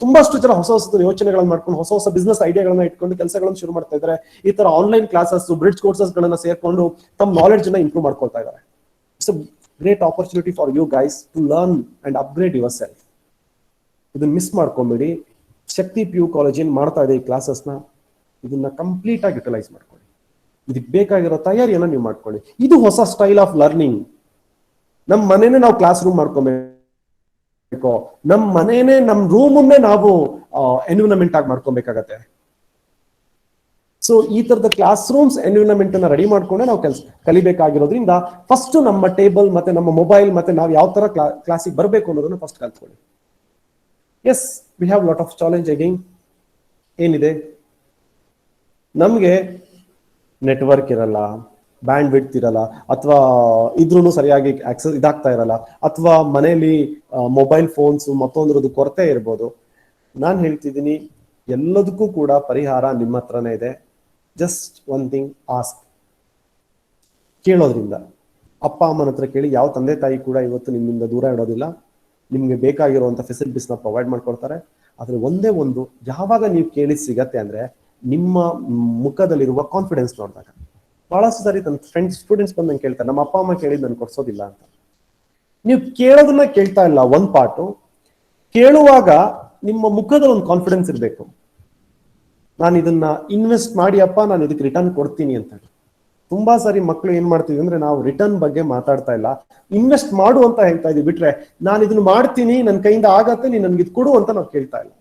ತುಂಬಾಷ್ಟು ಜನ ಹೊಸ ಯೋಚನೆಗಳನ್ನ ಮಾಡ್ಕೊಂಡು ಹೊಸ ಬಿಸ್ನೆಸ್ ಐಡಿಯಾಗಳನ್ನ ಇಟ್ಕೊಂಡು ಕೆಲಸಗಳನ್ನ ಶುರು ಮಾಡ್ತಾ ಇದ್ದಾರೆ. ಈ ತರ ಆನ್ಲೈನ್ ಕ್ಲಾಸಸ್, ಬ್ರಿಡ್ಜ್ ಕೋರ್ಸಸ್ ಗಳನ್ನ ಸೇರ್ಕೊಂಡು ತಮ್ಮ ನಾಲೆಡ್ಜ್ ಅನ್ನ ಇಂಪ್ರೂವ್ ಮಾಡ್ಕೊಳ್ತಾ ಇದ್ದಾರೆ. It's a great opportunity for you guys to learn and upgrade yourself. ಇದನ್ನ ಮಿಸ್ ಮಾಡ್ಕೊಂಬೇಡಿ. ಶಕ್ತಿ PU ಕಾಲೇಜ್ ಏನ್ ಮಾಡ್ತಾ ಇದೆ ಈ ಕ್ಲಾಸಸ್ನ, ಇದನ್ನ ಕಂಪ್ಲೀಟ್ ಆಗಿ ಯುಟಿಲೈಸ್ ಮಾಡ್ಕೊಳ್ಳಿ. ಇದಕ್ಕೆ ಬೇಕಾಗಿರೋ ತಯಾರಿಯನ್ನ ನೀವು ಮಾಡ್ಕೊಳ್ಳಿ. ಇದು ಹೊಸ ಸ್ಟೈಲ್ ಆಫ್ ಲರ್ನಿಂಗ್. ನಮ್ಮ ಮನೇನೆ ನಾವು ಕ್ಲಾಸ್ ರೂಮ್ ಮಾಡ್ಕೊಬೇಕು. ನಮ್ಮ ಮನೇನೆ, ನಮ್ಮ ರೂಮನ್ನೇ ನಾವು ಎನ್ವಿರಾನ್ಮೆಂಟ್ ಆಗಿ ಮಾಡ್ಕೊಬೇಕಾಗತ್ತೆ. ಸೊ ಈ ತರದ ಕ್ಲಾಸ್ ರೂಮ್ಸ್ ಎನ್ವಿರಾನ್ಮೆಂಟ್ ಅನ್ನ ರೆಡಿ ಮಾಡ್ಕೊಂಡೆ ನಾವು ಕಲಿಬೇಕಾಗಿರೋದ್ರಿಂದ ಫಸ್ಟ್ ನಮ್ಮ ಟೇಬಲ್ ಮತ್ತೆ ನಮ್ಮ ಮೊಬೈಲ್ ಮತ್ತೆ ನಾವು ಯಾವ ತರ ಕ್ಲಾಸಿಗೆ ಬರಬೇಕು ಅನ್ನೋದನ್ನ ಫಸ್ಟ್ ಕಲ್ತ್ಕೊಳ್ಳಿ. Yes, we have lot of challenge again. ಏನಿದೆ, ನಮ್ಗೆ ನೆಟ್ವರ್ಕ್ ಇರಲ್ಲ, ಬ್ಯಾಂಡ್ ವಿಡ್ತ್ ಇರಲ್ಲ, ಅಥವಾ ಇದ್ರೂ ಸರಿಯಾಗಿ ಆಕ್ಸೆಸ್ ಇದಾಗ್ತಾ ಇರಲ್ಲ, ಅಥವಾ ಮನೆಯಲ್ಲಿ ಮೊಬೈಲ್ ಫೋನ್ಸ್ ಮತ್ತೊಂದ್ರದ್ದು ಕೊರತೆ ಇರ್ಬೋದು. ನಾನು ಹೇಳ್ತಿದ್ದೀನಿ, ಎಲ್ಲದಕ್ಕೂ ಕೂಡ ಪರಿಹಾರ ನಿಮ್ಮ ಹತ್ರನೇ ಇದೆ. Just one thing, ask. ಕೇಳೋದ್ರಿಂದ ಅಪ್ಪ ಅಮ್ಮನ ಹತ್ರ ಕೇಳಿ. ಯಾವ ತಂದೆ ತಾಯಿ ಕೂಡ ಇವತ್ತು ನಿಮ್ಮಿಂದ ದೂರ ಇಡೋದಿಲ್ಲ. ನಿಮ್ಗೆ ಬೇಕಾಗಿರುವಂತ ಫೆಸಿಲಿಟೀಸ್ನ ಪ್ರೊವೈಡ್ ಮಾಡ್ಕೊಡ್ತಾರೆ. ಆದ್ರೆ ಒಂದೇ ಒಂದು, ಯಾವಾಗ ನೀವು ಕೇಳಿ ಸಿಗತ್ತೆ ಅಂದ್ರೆ ನಿಮ್ಮ ಮುಖದಲ್ಲಿರುವ ಕಾನ್ಫಿಡೆನ್ಸ್ ನೋಡಿದಾಗ. ಬಹಳಷ್ಟು ಸಾರಿ ನನ್ನ ಫ್ರೆಂಡ್ಸ್ ಸ್ಟೂಡೆಂಟ್ಸ್ ಬಂದು ನಂಗೆ ಕೇಳ್ತಾರೆ, ನಮ್ಮ ಅಪ್ಪ ಅಮ್ಮ ಕೇಳಿದ್ ನನ್ಗೆ ಕೊಡ್ಸೋದಿಲ್ಲ ಅಂತ. ನೀವು ಕೇಳೋದನ್ನ ಕೇಳ್ತಾ ಇಲ್ಲ, ಒಂದ್ ಪಾರ್ಟು. ಕೇಳುವಾಗ ನಿಮ್ಮ ಮುಖದಲ್ಲಿ ಒಂದು ಕಾನ್ಫಿಡೆನ್ಸ್ ಇರಬೇಕು. ನಾನು ಇದನ್ನ ಇನ್ವೆಸ್ಟ್ ಮಾಡಿ ಅಪ್ಪ, ನಾನು ಇದಕ್ಕೆ ರಿಟರ್ನ್ ಕೊಡ್ತೀನಿ ಅಂತ. ತುಂಬಾ ಸಾರಿ ಮಕ್ಕಳು ಏನ್ ಮಾಡ್ತೀವಿ ಅಂದ್ರೆ, ನಾವು ರಿಟರ್ನ್ ಬಗ್ಗೆ ಮಾತಾಡ್ತಾ ಇಲ್ಲ, ಇನ್ವೆಸ್ಟ್ ಮಾಡು ಅಂತ ಹೇಳ್ತಾ ಇದೀವಿ ಬಿಟ್ರೆ, ನಾನು ಇದನ್ನ ಮಾಡ್ತೀನಿ, ನನ್ನ ಕೈಯಿಂದ ಆಗತ್ತೆ, ನೀನ್ ನನ್ಗೆ ಇದು ಕೊಡು ಅಂತ ನಾವು ಕೇಳ್ತಾ ಇಲ್ಲ.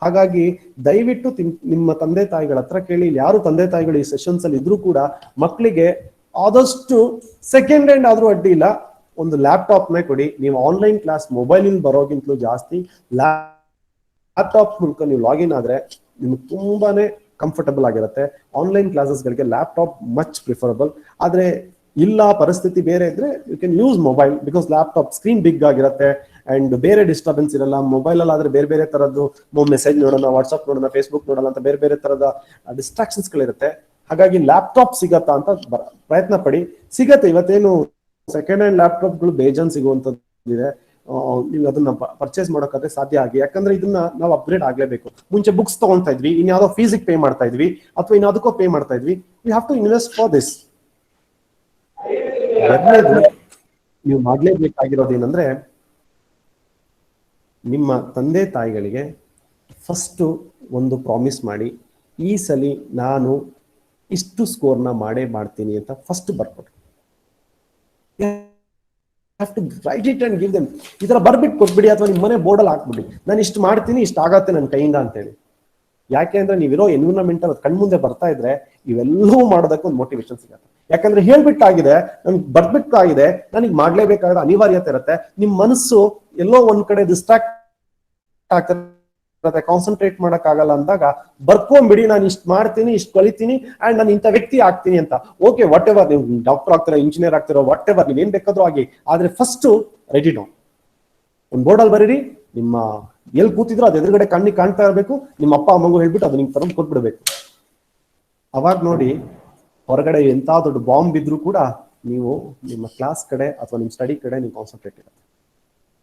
ಹಾಗಾಗಿ ದಯವಿಟ್ಟು ನಿಮ್ಮ ತಂದೆ ತಾಯಿಗಳ ಹತ್ರ ಕೇಳಿ. ಯಾರು ತಂದೆ ತಾಯಿಗಳು ಈ ಸೆಷನ್ಸ್ ಅಲ್ಲಿ ಇದ್ರೂ ಕೂಡ ಮಕ್ಕಳಿಗೆ ಆದಷ್ಟು ಸೆಕೆಂಡ್ ಹ್ಯಾಂಡ್ ಆದ್ರೂ ಅಡ್ಡಿ ಇಲ್ಲ, ಒಂದು ಲ್ಯಾಪ್ಟಾಪ್ ನೇ ಕೊಡಿ. ನೀವು ಆನ್ಲೈನ್ ಕ್ಲಾಸ್ ಮೊಬೈಲ್ ಬರೋಗಿಂತಲೂ ಜಾಸ್ತಿ ಲ್ಯಾಪ್ಟಾಪ್ ಮೂಲಕ ನೀವು ಲಾಗಿನ್ ಆದ್ರೆ ನಿಮ್ಗೆ ತುಂಬಾನೇ ಕಂಫರ್ಟಬಲ್ ಆಗಿರುತ್ತೆ. ಆನ್ಲೈನ್ ಕ್ಲಾಸಸ್ಗಳಿಗೆ ಲ್ಯಾಪ್ಟಾಪ್ ಮಚ್ ಪ್ರಿಫರಬಲ್. ಆದ್ರೆ ಇಲ್ಲ, ಪರಿಸ್ಥಿತಿ ಬೇರೆ ಇದ್ರೆ you can use mobile, because laptop screen big ಆಗಿರುತ್ತೆ ಅಂಡ್ ಬೇರೆ ಡಿಸ್ಟರ್ಬೆನ್ಸ್ ಇರಲ್ಲ. ಮೊಬೈಲ್ ಅಲ್ಲಿ ಆದ್ರೆ ಬೇರೆ ಬೇರೆ ತರದ್ದು ಮೆಸೇಜ್ ನೋಡೋಣ, ವಾಟ್ಸ್ಆಪ್ ನೋಡೋಣ, ಫೇಸ್ಬುಕ್ ನೋಡೋಣ ಅಂತ ಬೇರೆ ಬೇರೆ ತರದ ಡಿಸ್ಟ್ರಾಕ್ಷನ್ಸ್ ಗಳಿರುತ್ತೆ. ಹಾಗಾಗಿ ಲ್ಯಾಪ್ಟಾಪ್ ಸಿಗತ್ತಾ ಅಂತ ಪ್ರಯತ್ನ ಪಡಿ. ಸಿಗತ್ತೆ. ಇವತ್ತೇನು ಸೆಕೆಂಡ್ ಹ್ಯಾಂಡ್ ಲ್ಯಾಪ್ಟಾಪ್ಗಳು ಬೇಜಾನ್ ಸಿಗುವಂತದ್ದಿದೆ. ನೀವು ಅದನ್ನ ಪರ್ಚೇಸ್ ಮಾಡೋಕ್ಕಾದ್ರೆ ಸಾಧ್ಯ ಆಗಿ. ಯಾಕಂದ್ರೆ ಇದನ್ನ ನಾವು ಅಪ್ಗ್ರೇಡ್ ಆಗ್ಲೇಬೇಕು. ಮುಂಚೆ ಬುಕ್ಸ್ ತಗೊಳ್ತಾ ಇದ್ವಿ, ಇನ್ಯಾವುದೋ ಫೀಸಿಗೆ ಪೇ ಮಾಡ್ತಾ ಇದ್ವಿ ಅಥವಾ ಇನ್ಯಾವುದಕ್ಕೋ ಪೇ ಮಾಡ್ತಾ ಇದ್ವಿ. You have to invest for this. ನೀವು ಮಾಡ್ಲೇಬೇಕಾಗಿರೋದು ಏನಂದ್ರೆ, ನಿಮ್ಮ ತಂದೆ ತಾಯಿಗಳಿಗೆ ಫಸ್ಟ್ ಒಂದು ಪ್ರಾಮಿಸ್ ಮಾಡಿ, ಈ ಸಲ ನಾನು ಇಷ್ಟು ಸ್ಕೋರ್ನ ಮಾಡೇ ಮಾಡ್ತೀನಿ ಅಂತ first ಬರ್ಕೊಡಿ. have to write it and give them. ಈ ತರ ಬರ್ಬಿಟ್ಟು ಕೊಟ್ಬಿಡಿ, ಅಥವಾ ನಿಮ್ಮ ಮನೆ ಬೋರ್ಡಲ್ಲಿ ಹಾಕ್ಬಿಡಿ, ನಾನು ಇಷ್ಟು ಮಾಡ್ತೀನಿ, ಇಷ್ಟು ಆಗತ್ತೆ ನನ್ನ ಕೈಯಿಂದ ಅಂತೇಳಿ. ಯಾಕೆ ಅಂದ್ರೆ ನೀವಿರೋ ಎನ್ವಿರಾನ್ಮೆಂಟ್ ಅದು ಕಣ್ಮುಂದೆ ಬರ್ತಾ ಇದ್ರೆ ಇವೆಲ್ಲವೂ ಮಾಡೋದಕ್ಕೆ ಒಂದು ಮೋಟಿವೇಶನ್ ಸಿಗುತ್ತೆ. ಯಾಕಂದ್ರೆ ಹೇಳ್ಬಿಟ್ಟಾಗಿದೆ, ನನ್ಗೆ ಬರ್ಬಿಟ್ಟಾಗಿದೆ, ನನಗೆ ಮಾಡ್ಲೇಬೇಕಾದ ಅನಿವಾರ್ಯತೆ ಇರುತ್ತೆ. ನಿಮ್ ಮನಸ್ಸು ಎಲ್ಲೋ ಒಂದ್ ಕಡೆ ಡಿಸ್ಟ್ರಾಕ್ಟ್ ಆಗ್ತದೆ, ಕಾನ್ಸಂಟ್ರೇಟ್ ಮಾಡಕ್ ಆಗಲ್ಲ ಅಂದಾಗ ಬರ್ಕೊಂಡ್ಬಿಡಿ, ನಾನು ಇಷ್ಟು ಮಾಡ್ತೀನಿ, ಇಷ್ಟು ಕಲಿತೀನಿ ಅಂಡ್ ನಾನು ಇಂಥ ವ್ಯಕ್ತಿ ಆಗ್ತೀನಿ ಅಂತ. ಓಕೆ, ವಾಟ್ ಎವರ್, ನೀವು ಡಾಕ್ಟರ್ ಆಗ್ತಿರೋ, ಇಂಜಿನಿಯರ್ ಆಗ್ತಿರೋ, ವಾಟ್ ಎವರ್, ನೀವ್ ಏನ್ ಬೇಕಾದ್ರೂ ಆಗಿ. ಆದ್ರೆ ಫಸ್ಟ್ ರೆಡಿ ಡೌನ್ ಒಂದು ಬೋರ್ಡಲ್ಲಿ ಬರೀರಿ. ನಿಮ್ಮ ಎಲ್ಲಿ ಕೂತಿದ್ರು ಅದು ಎದುರುಗಡೆ ಕಣ್ಣಿಗೆ ಕಾಣ್ತಾ ಇರಬೇಕು. ನಿಮ್ಮ ಅಪ್ಪ ಅಮ್ಮಗೂ ಹೇಳ್ಬಿಟ್ಟು ಅದು ನಿಮ್ಗೆ ತಗೊಂಡು ಕೊಟ್ಬಿಡ್ಬೇಕು. ಅವಾಗ ನೋಡಿ, ಹೊರಗಡೆ ಎಂತ ದೊಡ್ಡ ಬಾಂಬ್ ಇದ್ರೂ ಕೂಡ ನೀವು ನಿಮ್ಮ ಕ್ಲಾಸ್ ಕಡೆ ಅಥವಾ ನಿಮ್ಮ ಸ್ಟಡಿ ಕಡೆ ನೀವು ಕಾನ್ಸಂಟ್ರೇಟ್ ಇರುತ್ತೆ.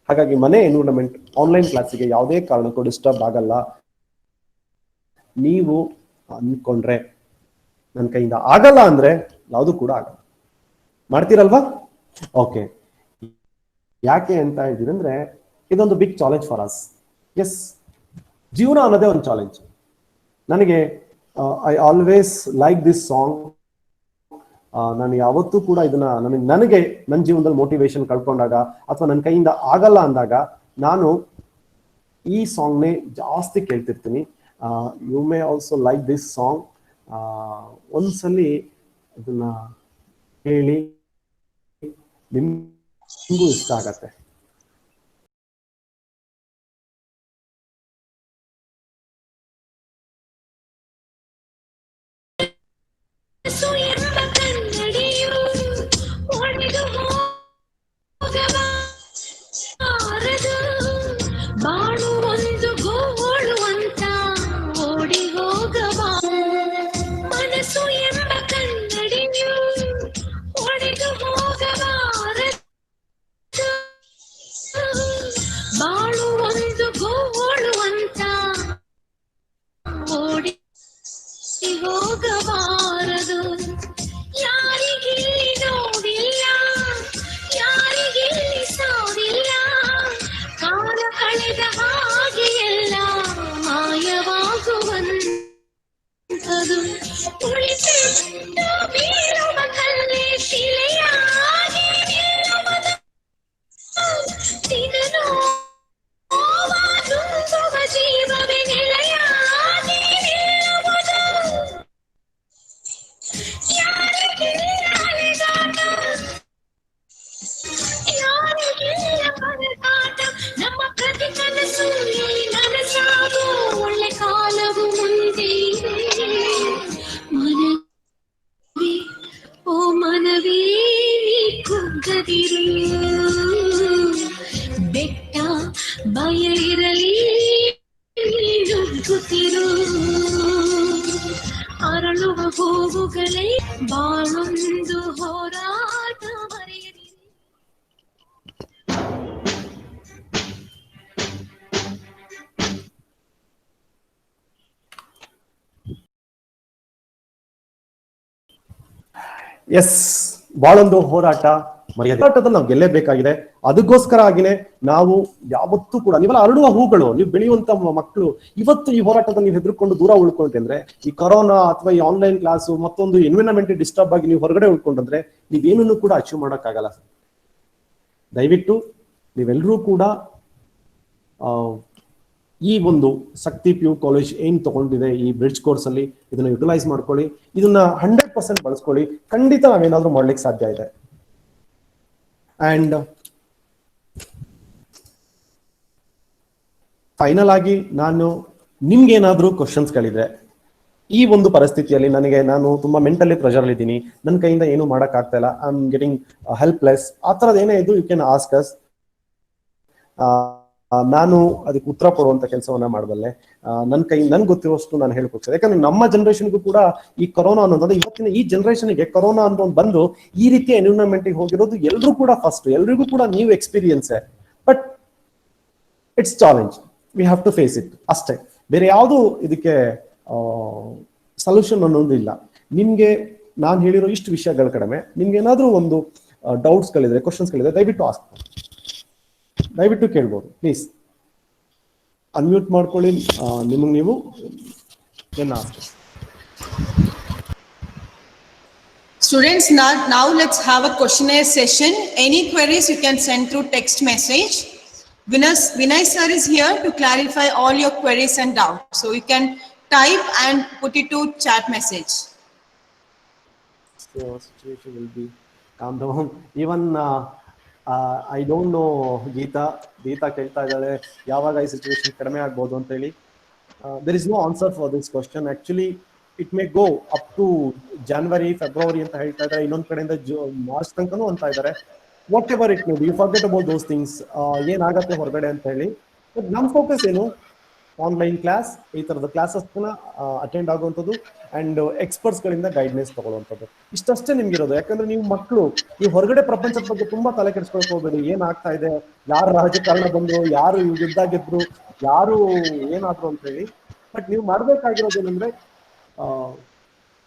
ಹಾಗಾಗಿ ಮನೆ ಎನ್ವಿರಾನ್ಮೆಂಟ್ ಆನ್ಲೈನ್ ಕ್ಲಾಸಿಗೆ ಯಾವುದೇ ಕಾರಣಕ್ಕೂ ಡಿಸ್ಟರ್ಬ್ ಆಗಲ್ಲ. ನೀವು ಅನ್ಕೊಂಡ್ರೆ, ನನ್ನ ಕೈಯಿಂದ ಆಗಲ್ಲ ಅಂದ್ರೆ ಯಾವುದು ಕೂಡ ಆಗಲ್ಲ. ಮಾಡ್ತೀರಲ್ವಾ? ಓಕೆ. ಯಾಕೆ ಅಂತ ಹೇಳಿದ್ರೆ ಅಂದ್ರೆ, ಇದೊಂದು big challenge for us. Yes, ಜೀವನ ಅನ್ನೋದೇ ಒಂದು ಚಾಲೆಂಜ್. ನನಗೆ I always like this song. ನಾನು ಯಾವತ್ತೂ ಕೂಡ ಇದನ್ನ ನನಗೆ ನನ್ನ ಜೀವನದಲ್ಲಿ ಮೋಟಿವೇಶನ್ ಕಳ್ಕೊಂಡಾಗ ಅಥವಾ ನನ್ನ ಕೈಯಿಂದ ಆಗಲ್ಲ ಅಂದಾಗ ನಾನು ಈ ಸಾಂಗ್ನೇ ಜಾಸ್ತಿ ಕೇಳ್ತಿರ್ತೀನಿ. You may also like this song. ಒಂದ್ಸಲಿ ಅದನ್ನ ಹೇಳಿ, ನಿಮಗೂ ಇಷ್ಟ ಆಗತ್ತೆ. ಬೆಟ್ಟ ಭಯ ಇರಲಿ ನುಗ್ಗುತ್ತಿರು ಅರಳು ಅರಳುವ ಹೂವುಗಳೇ ಬಾಳೊಂದು ಹೋರಾಟ ಮರೆಯದಿರಿ. ಎಸ್, ಬಾಳೊಂದು ಹೋರಾಟ ಮರ್ಯಾದೆ. ಹೋರಾಟದಲ್ಲಿ ನಾವು ಗೆಲ್ಲೇಬೇಕಾಗಿದೆ. ಅದಕ್ಕೋಸ್ಕರ ಆಗಿನೇ ನಾವು ಯಾವತ್ತೂ ಕೂಡ ನೀವೆಲ್ಲ ಅರಳುವ ಹೂಗಳು, ನೀವು ಬೆಳೆಯುವಂತ ಮಕ್ಕಳು ಇವತ್ತು ಈ ಹೋರಾಟದಲ್ಲಿ ನೀವು ಹೆದರ್ಕೊಂಡು ದೂರ ಉಳ್ಕೊಂಡ್ರೆ, ಈ ಕೊರೋನಾ ಅಥವಾ ಈ ಆನ್ಲೈನ್ ಕ್ಲಾಸು ಮತ್ತೊಂದು ಎನ್ವಿರಾನ್ಮೆಂಟ್ ಡಿಸ್ಟರ್ಬ್ ಆಗಿ ನೀವು ಹೊರಗಡೆ ಉಳ್ಕೊಂಡ್ರೆ ನೀವೇನನ್ನು ಕೂಡ ಅಚೀವ್ ಮಾಡೋಕ್ಕಾಗಲ್ಲ. ದಯವಿಟ್ಟು ನೀವೆಲ್ಲರೂ ಕೂಡ ಈ ಒಂದು ಶಕ್ತಿ PU ಕಾಲೇಜ್ ಏನ್ ತಗೊಂಡಿದೆ ಈ ಬ್ರಿಡ್ಜ್ ಕೋರ್ಸ್ ಅಲ್ಲಿ ಇದನ್ನ ಯುಟಿಲೈಸ್ ಮಾಡ್ಕೊಳ್ಳಿ. ಇದನ್ನ 100% ಬಳಸ್ಕೊಳ್ಳಿ. ಖಂಡಿತ ನಾವೇನಾದ್ರೂ ಮಾಡ್ಲಿಕ್ಕೆ ಸಾಧ್ಯ ಇದೆ. ಅಂಡ್ ಫೈನಲ್ ಆಗಿ ನಾನು ನಿಮ್ಗೆ ಏನಾದ್ರೂ ಕ್ವಶನ್ಸ್ಗಳಿದ್ರೆ, ಈ ಒಂದು ಪರಿಸ್ಥಿತಿಯಲ್ಲಿ ನಾನು ತುಂಬಾ ಮೆಂಟಲಿ ಪ್ರೆಷರ್ ಅಲ್ಲಿ ಇದ್ದೀನಿ, ನನ್ನ ಕೈಯಿಂದ ಏನು ಮಾಡಕ್ ಆಗ್ತಾ ಇಲ್ಲ, ಐ ಆಮ್ ಗೆಟಿಂಗ್ ಹೆಲ್ಪ್ಲೆಸ್, ಆ ತರದ್ ಏನೇ ಇದು ಯು ಕ್ಯಾನ್ ಆಸ್ಕ್ ಅಸ್. ನಾನು ಅದಕ್ಕೆ ಉತ್ತರ ಕೊಡುವಂತ ಕೆಲಸವನ್ನ ಮಾಡಬಲ್ಲೆ. ನನ್ಗೆ ಗೊತ್ತಿರೋಷ್ಟು ನಾನು ಹೇಳ್ಕೊಡ್ತೇನೆ. ಯಾಕಂದ್ರೆ ನಮ್ಮ ಜನರೇಷನ್ಗೂ ಕೂಡ ಈ ಕೊರೋನಾ ಅನ್ನೋದು, ಇವತ್ತಿನ ಈ ಜನರೇಷನ್ಗೆ ಕೊರೋನಾ ಅಂತ ಒಂದು ಬಂದು ಈ ರೀತಿಯ ಎನ್ವಿರಾನ್ಮೆಂಟ್ಗೆ ಹೋಗಿರೋದು ಎಲ್ರೂ ಕೂಡ ಫಸ್ಟ್, ಎಲ್ರಿಗೂ ಕೂಡ new experience. But it's challenge, we have to face it ಅಷ್ಟೇ. ಬೇರೆ ಯಾವುದು ಇದಕ್ಕೆ ಸೊಲ್ಯೂಷನ್ ಅನ್ನೋದು ಇಲ್ಲ. ನಿಮ್ಗೆ ನಾನು ಹೇಳಿರೋ ಇಷ್ಟು ವಿಷಯಗಳ ಕಡಿಮೆ ನಿಮ್ಗೆ ಏನಾದ್ರೂ ಒಂದು ಡೌಟ್ಸ್ಗಳಿದ್ರೆ, ಕ್ವಶನ್ಸ್ಗಳಿದ್ರೆ ದಯವಿಟ್ಟು ಕೇಳ್ಬೋದು. ಪ್ಲೀಸ್ ಅನ್ಮ್ಯೂಟ್ ಮಾಡ್ಕೊಳ್ಳಿ, ನಿಮಗೆ ನೀವು ಏನ. Students, now let's have a questionnaire session. Any queries you can send through text message. Vinay sir is here to clarify all your queries and doubts. So you can type and put it to chat message. So situation will be calm down. Even I don't know, Geetha ಕೇಳ್ತಾ ಇದ್ದಾಳೆ ಯಾವಾಗ ಈ ಸಿಚುವೇಶನ್ ಕಡಿಮೆ ಆಗ್ಬೋದು ಅಂತ ಹೇಳಿ. there is no answer for this question. Actually it may go up to January, February ಅಂತ ಹೇಳ್ತಾ ಇದ್ದಾರೆ. ಇನ್ನೊಂದ್ ಕಡೆಯಿಂದ ಮಾರ್ಚ್ ತನಕನೂ ಅಂತ ಇದ್ದಾರೆ. Whatever it may be, you forget about those things. ಏನಾಗತ್ತೆ ಹೊರಗಡೆ ಅಂತ ಹೇಳಿ. ನಮ್ಮ ಫೋಕಸ್ ಏನು, ಆನ್ಲೈನ್ ಕ್ಲಾಸ್, ಈ ತರದ ಕ್ಲಾಸಸ್ನ ಅಟೆಂಡ್ ಆಗುವಂಥದ್ದು ಅಂಡ್ ಎಕ್ಸ್ಪರ್ಟ್ಸ್ ಗಳಿಂದ ಗೈಡ್ನೆಸ್ ತಗೊಳ್ಳುವಂಥದ್ದು. ಇಷ್ಟಷ್ಟೇ ನಿಮ್ಗಿರೋದು. ಯಾಕಂದ್ರೆ ನೀವು ಮಕ್ಕಳು ಈ ಹೊರಗಡೆ ಪ್ರಪಂಚದ ಬಗ್ಗೆ ತುಂಬಾ ತಲೆ ಕೆಡಿಸ್ಕೊಳಕ್ ಹೋಗ್ಬೇಡಿ. ಏನಾಗ್ತಾ ಇದೆ, ಯಾರು ರಾಜಕಾರಣ ಬಂದ್ರು, ಯಾರು ಯುದ್ಧ ಗೆದ್ರು, ಯಾರು ಏನಾದ್ರು ಅಂತ ಹೇಳಿ. ಬಟ್ ನೀವು ಮಾಡ್ಬೇಕಾಗಿರೋದು ಏನಂದ್ರೆ,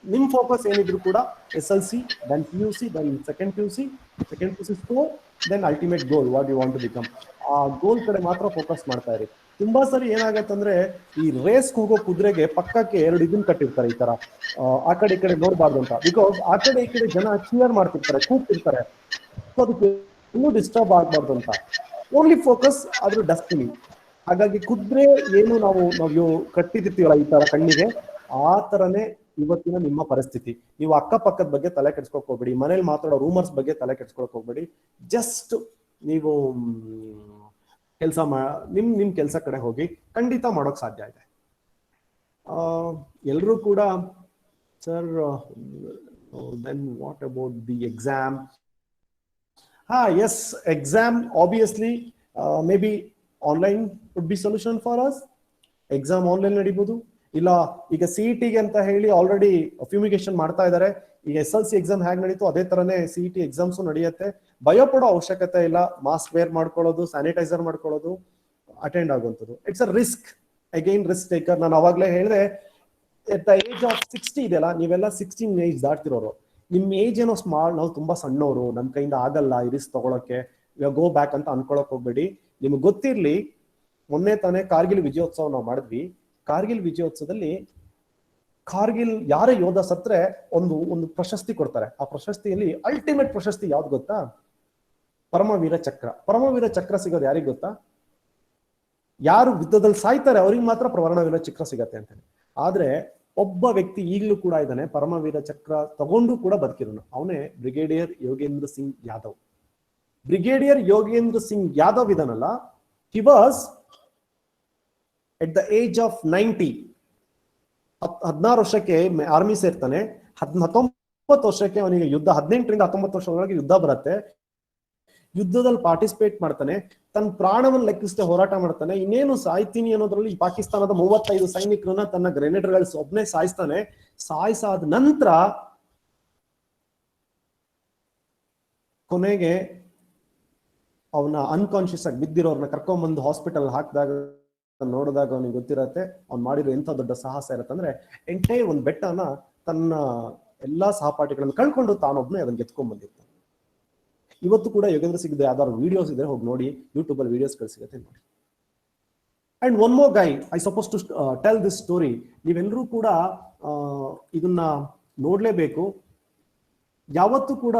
ನಿಮ್ ಫೋಕಸ್ ಏನಿದ್ರು ಕೂಡ SLC, then PUC, then second PUC score, then ultimate goal, what you want to become. ಆ ಗೋಲ್ ಕಡೆ ಮಾತ್ರ ಫೋಕಸ್ ಮಾಡ್ತಾ ಇರಿ. ತುಂಬಾ ಸರಿ ಏನಾಗತ್ತಂದ್ರೆ, ಈ ರೇಸ್ ಹೋಗೋ ಕುದುರೆಗೆ ಪಕ್ಕಕ್ಕೆ 2 ಇದನ್ನ ಕಟ್ಟಿರ್ತಾರೆ, ಈ ತರ ಆ ಕಡೆ ಈ ಕಡೆ ನೋಡ್ಬಾರ್ದು ಅಂತ. ಬಿಕಾಸ್ ಆ ಕಡೆ ಈ ಕಡೆ ಜನ ಚಿಯರ್ ಮಾಡ್ತಿರ್ತಾರೆ, ಕೂಗ್ತಿರ್ತಾರೆ. ಸೊ ಅದಕ್ಕೆ ಇನ್ನೂ ಡಿಸ್ಟರ್ಬ್ ಆಗ್ಬಾರ್ದು ಅಂತ. ಓನ್ಲಿ ಫೋಕಸ್ ಅದ್ರ ಡೆಸ್ಟಿನಿ. ಹಾಗಾಗಿ ಕುದುರೆ ಏನು ನಾವು ಕಟ್ಟಿರ್ತೀವಲ್ಲ ಈ ತರ ಕಣ್ಣಿಗೆ, ಆ ತರನೇ ಇವತ್ತಿನ ನಿಮ್ಮ ಪರಿಸ್ಥಿತಿ. ನೀವು ಅಕ್ಕಪಕ್ಕದ ಬಗ್ಗೆ ತಲೆ ಕೆಡ್ಸ್ಕೊಕ್ ಹೋಗ್ಬೇಡಿ, ಮನೇಲಿ ಮಾತಾಡೋ ರೂಮರ್ಸ್ ಬಗ್ಗೆ ತಲೆ ಕೆಡ್ಸ್ಕೊಳಕ್ ಹೋಗ್ಬೇಡಿ. ಜಸ್ಟ್ ನೀವು ನಿಮ್ ಕೆಲಸ ಕಡೆ ಹೋಗಿ, ಖಂಡಿತ ಮಾಡೋಕ್ ಸಾಧ್ಯ ಇದೆ. ಎಲ್ರೂ ಕೂಡ sir, then what about the exam? Yes, exam obviously may be online would be solution for us. Exam online ನಡೀಬಹುದು. ಇಲ್ಲ ಈಗ CET ಅಂತ ಹೇಳಿ ಆಲ್ರೆಡಿ ಫ್ಯೂಮಿಗೇಷನ್ ಮಾಡ್ತಾ ಇದ್ದಾರೆ. ಈಗ SLC ಎಕ್ಸಾಮ್ ಹೇಗೆ ನಡೀತು ಅದೇ ತರನೇ CET ಎಕ್ಸಾಮ್ಸ್ ನಡೆಯುತ್ತೆ. ಭಯ ಪಡೋ ಅವಶ್ಯಕತೆ ಇಲ್ಲ. ಮಾಸ್ಕ್ ವೇರ್ ಮಾಡ್ಕೊಳ್ಳೋದು, ಸ್ಯಾನಿಟೈಸರ್ ಮಾಡ್ಕೊಳ್ಳೋದು, ಅಟೆಂಡ್ ಆಗುವಂಥದ್ದು. It's a risk, again risk taker. ನಾನು ಅವಾಗಲೇ ಹೇಳಿದೆ, ಎಟ್ ದ ಏಜ್ ಆಫ್ 60 ಇದೆಯಲ್ಲ, ನೀವೆಲ್ಲ 16 ಏಜ್ ದಾಟ್ತಿರೋರು. ನಿಮ್ಮ ಏಜ್ ಏನೋ ಸ್ಮಾಲ್, ನಾವು ತುಂಬಾ ಸಣ್ಣವರು, ನಮ್ಮ ಕೈಯಿಂದ ಆಗಲ್ಲ ಈ ರಿಸ್ಕ್ ತಗೊಳಕ್ಕೆ, ಗೋ ಬ್ಯಾಕ್ ಅಂತ ಅನ್ಕೊಳಕ್ ಹೋಗ್ಬೇಡಿ. ನಿಮ್ಗೆ ಗೊತ್ತಿರ್ಲಿ, ಮೊನ್ನೆ ತಾನೇ ಕಾರ್ಗಿಲ್ ವಿಜಯೋತ್ಸವ ನಾವು ಮಾಡಿದ್ವಿ. ಕಾರ್ಗಿಲ್ ವಿಜಯೋತ್ಸವದಲ್ಲಿ ಯಾರೇ ಯೋಧ ಸತ್ರೆ ಒಂದು ಪ್ರಶಸ್ತಿ ಕೊಡ್ತಾರೆ. ಆ ಪ್ರಶಸ್ತಿಯಲ್ಲಿ ಅಲ್ಟಿಮೇಟ್ ಪ್ರಶಸ್ತಿ ಯಾವ್ದು ಗೊತ್ತಾ? ಪರಮವೀರ ಚಕ್ರ. ಪರಮವೀರ ಚಕ್ರ ಸಿಗೋದು ಯಾರಿಗ್ ಗೊತ್ತಾ? ಯಾರು ಯುದ್ಧದಲ್ಲಿ ಸಾಯ್ತಾರೆ ಅವ್ರಿಗೆ ಮಾತ್ರ ಪರಮವೀರ ಚಕ್ರ ಸಿಗತ್ತೆ ಅಂತ. ಆದ್ರೆ ಒಬ್ಬ ವ್ಯಕ್ತಿ ಈಗಲೂ ಕೂಡ ಇದ್ದಾನೆ, ಪರಮವೀರ ಚಕ್ರ ತಗೊಂಡು ಕೂಡ ಬದುಕಿರೋನು. ಅವನೇ ಬ್ರಿಗೇಡಿಯರ್ ಯೋಗೇಂದ್ರ ಸಿಂಗ್ ಯಾದವ್. ಬ್ರಿಗೇಡಿಯರ್ ಯೋಗೇಂದ್ರ ಸಿಂಗ್ ಯಾದವ್ ಇದನ್ನಲ್ಲ, he was at the age of 90, 16 ವರ್ಷಕ್ಕೆ ಆರ್ಮಿ ಸೇರ್ತಾನೆ. 19 ವರ್ಷಕ್ಕೆ ಅವನಿಗೆ ಯುದ್ಧ, 18ರಿಂದ 19 ವರ್ಷದೊಳಗೆ ಯುದ್ಧ ಬರುತ್ತೆ. ಯುದ್ಧದಲ್ಲಿ ಪಾರ್ಟಿಸಿಪೇಟ್ ಮಾಡ್ತಾನೆ, ತನ್ನ ಪ್ರಾಣವನ್ನು ಲೆಕ್ಕಿಸದೆ ಹೋರಾಟ ಮಾಡ್ತಾನೆ. ಇನ್ನೇನು ಸಾಯ್ತೀನಿ ಅನ್ನೋದ್ರಲ್ಲಿ ಪಾಕಿಸ್ತಾನದ 35 ಸೈನಿಕರನ್ನ ತನ್ನ ಗ್ರೆನೇಡರ್ಗಳು ಒಬ್ಬನೇ ಸಾಯಿಸ್ತಾನೆ. ಸಾಯಿಸಾದ ನಂತರ ಕೊನೆಗೆ ಅವನ ಅನ್ಕಾನ್ಶಿಯಸ್ ಆಗಿ ಬಿದ್ದಿರೋರ್ನ ಕರ್ಕೊಂಡ್ಬಂದು ಹಾಸ್ಪಿಟಲ್ ಹಾಕಿದಾಗ ನೋಡಿದಾಗ ಅವನಿಗೆ ಗೊತ್ತಿರತ್ತೆ ಅವ್ನು ಮಾಡಿರೋ ಎಂತ ದೊಡ್ಡ ಸಾಹಸ ಇರತ್ತೆ ಅಂದ್ರೆ, ಎಂಟೈರ್ ಒಂದು ಬೆಟ್ಟನ ತನ್ನ ಎಲ್ಲಾ ಸಹಪಾಠಿಗಳನ್ನು ಕಳ್ಕೊಂಡು ತಾನೊಬ್ಬನೇ ಅದನ್ನ ಗೆತ್ಕೊಂಡ್ ಬಂದಿರ್ತಾನೆ. ಇವತ್ತು ಕೂಡ ಯೋಗೇಂದ್ರ ಸಿಗದೆ ಯಾವ್ದಾದ್ರು ವಿಡಿಯೋಸ್ ಇದೆ ಹೋಗಿ ನೋಡಿ, ಯೂಟ್ಯೂಬ್ ಅಲ್ಲಿ ವಿಡಿಯೋಸ್ ಸಿಗುತ್ತೆ ನೋಡಿ. And one more guy I suppose to tell this story. ನೀವೆಲ್ಲರೂ ಕೂಡ ಇದನ್ನ ನೋಡ್ಲೇಬೇಕು. ಯಾವತ್ತೂ ಕೂಡ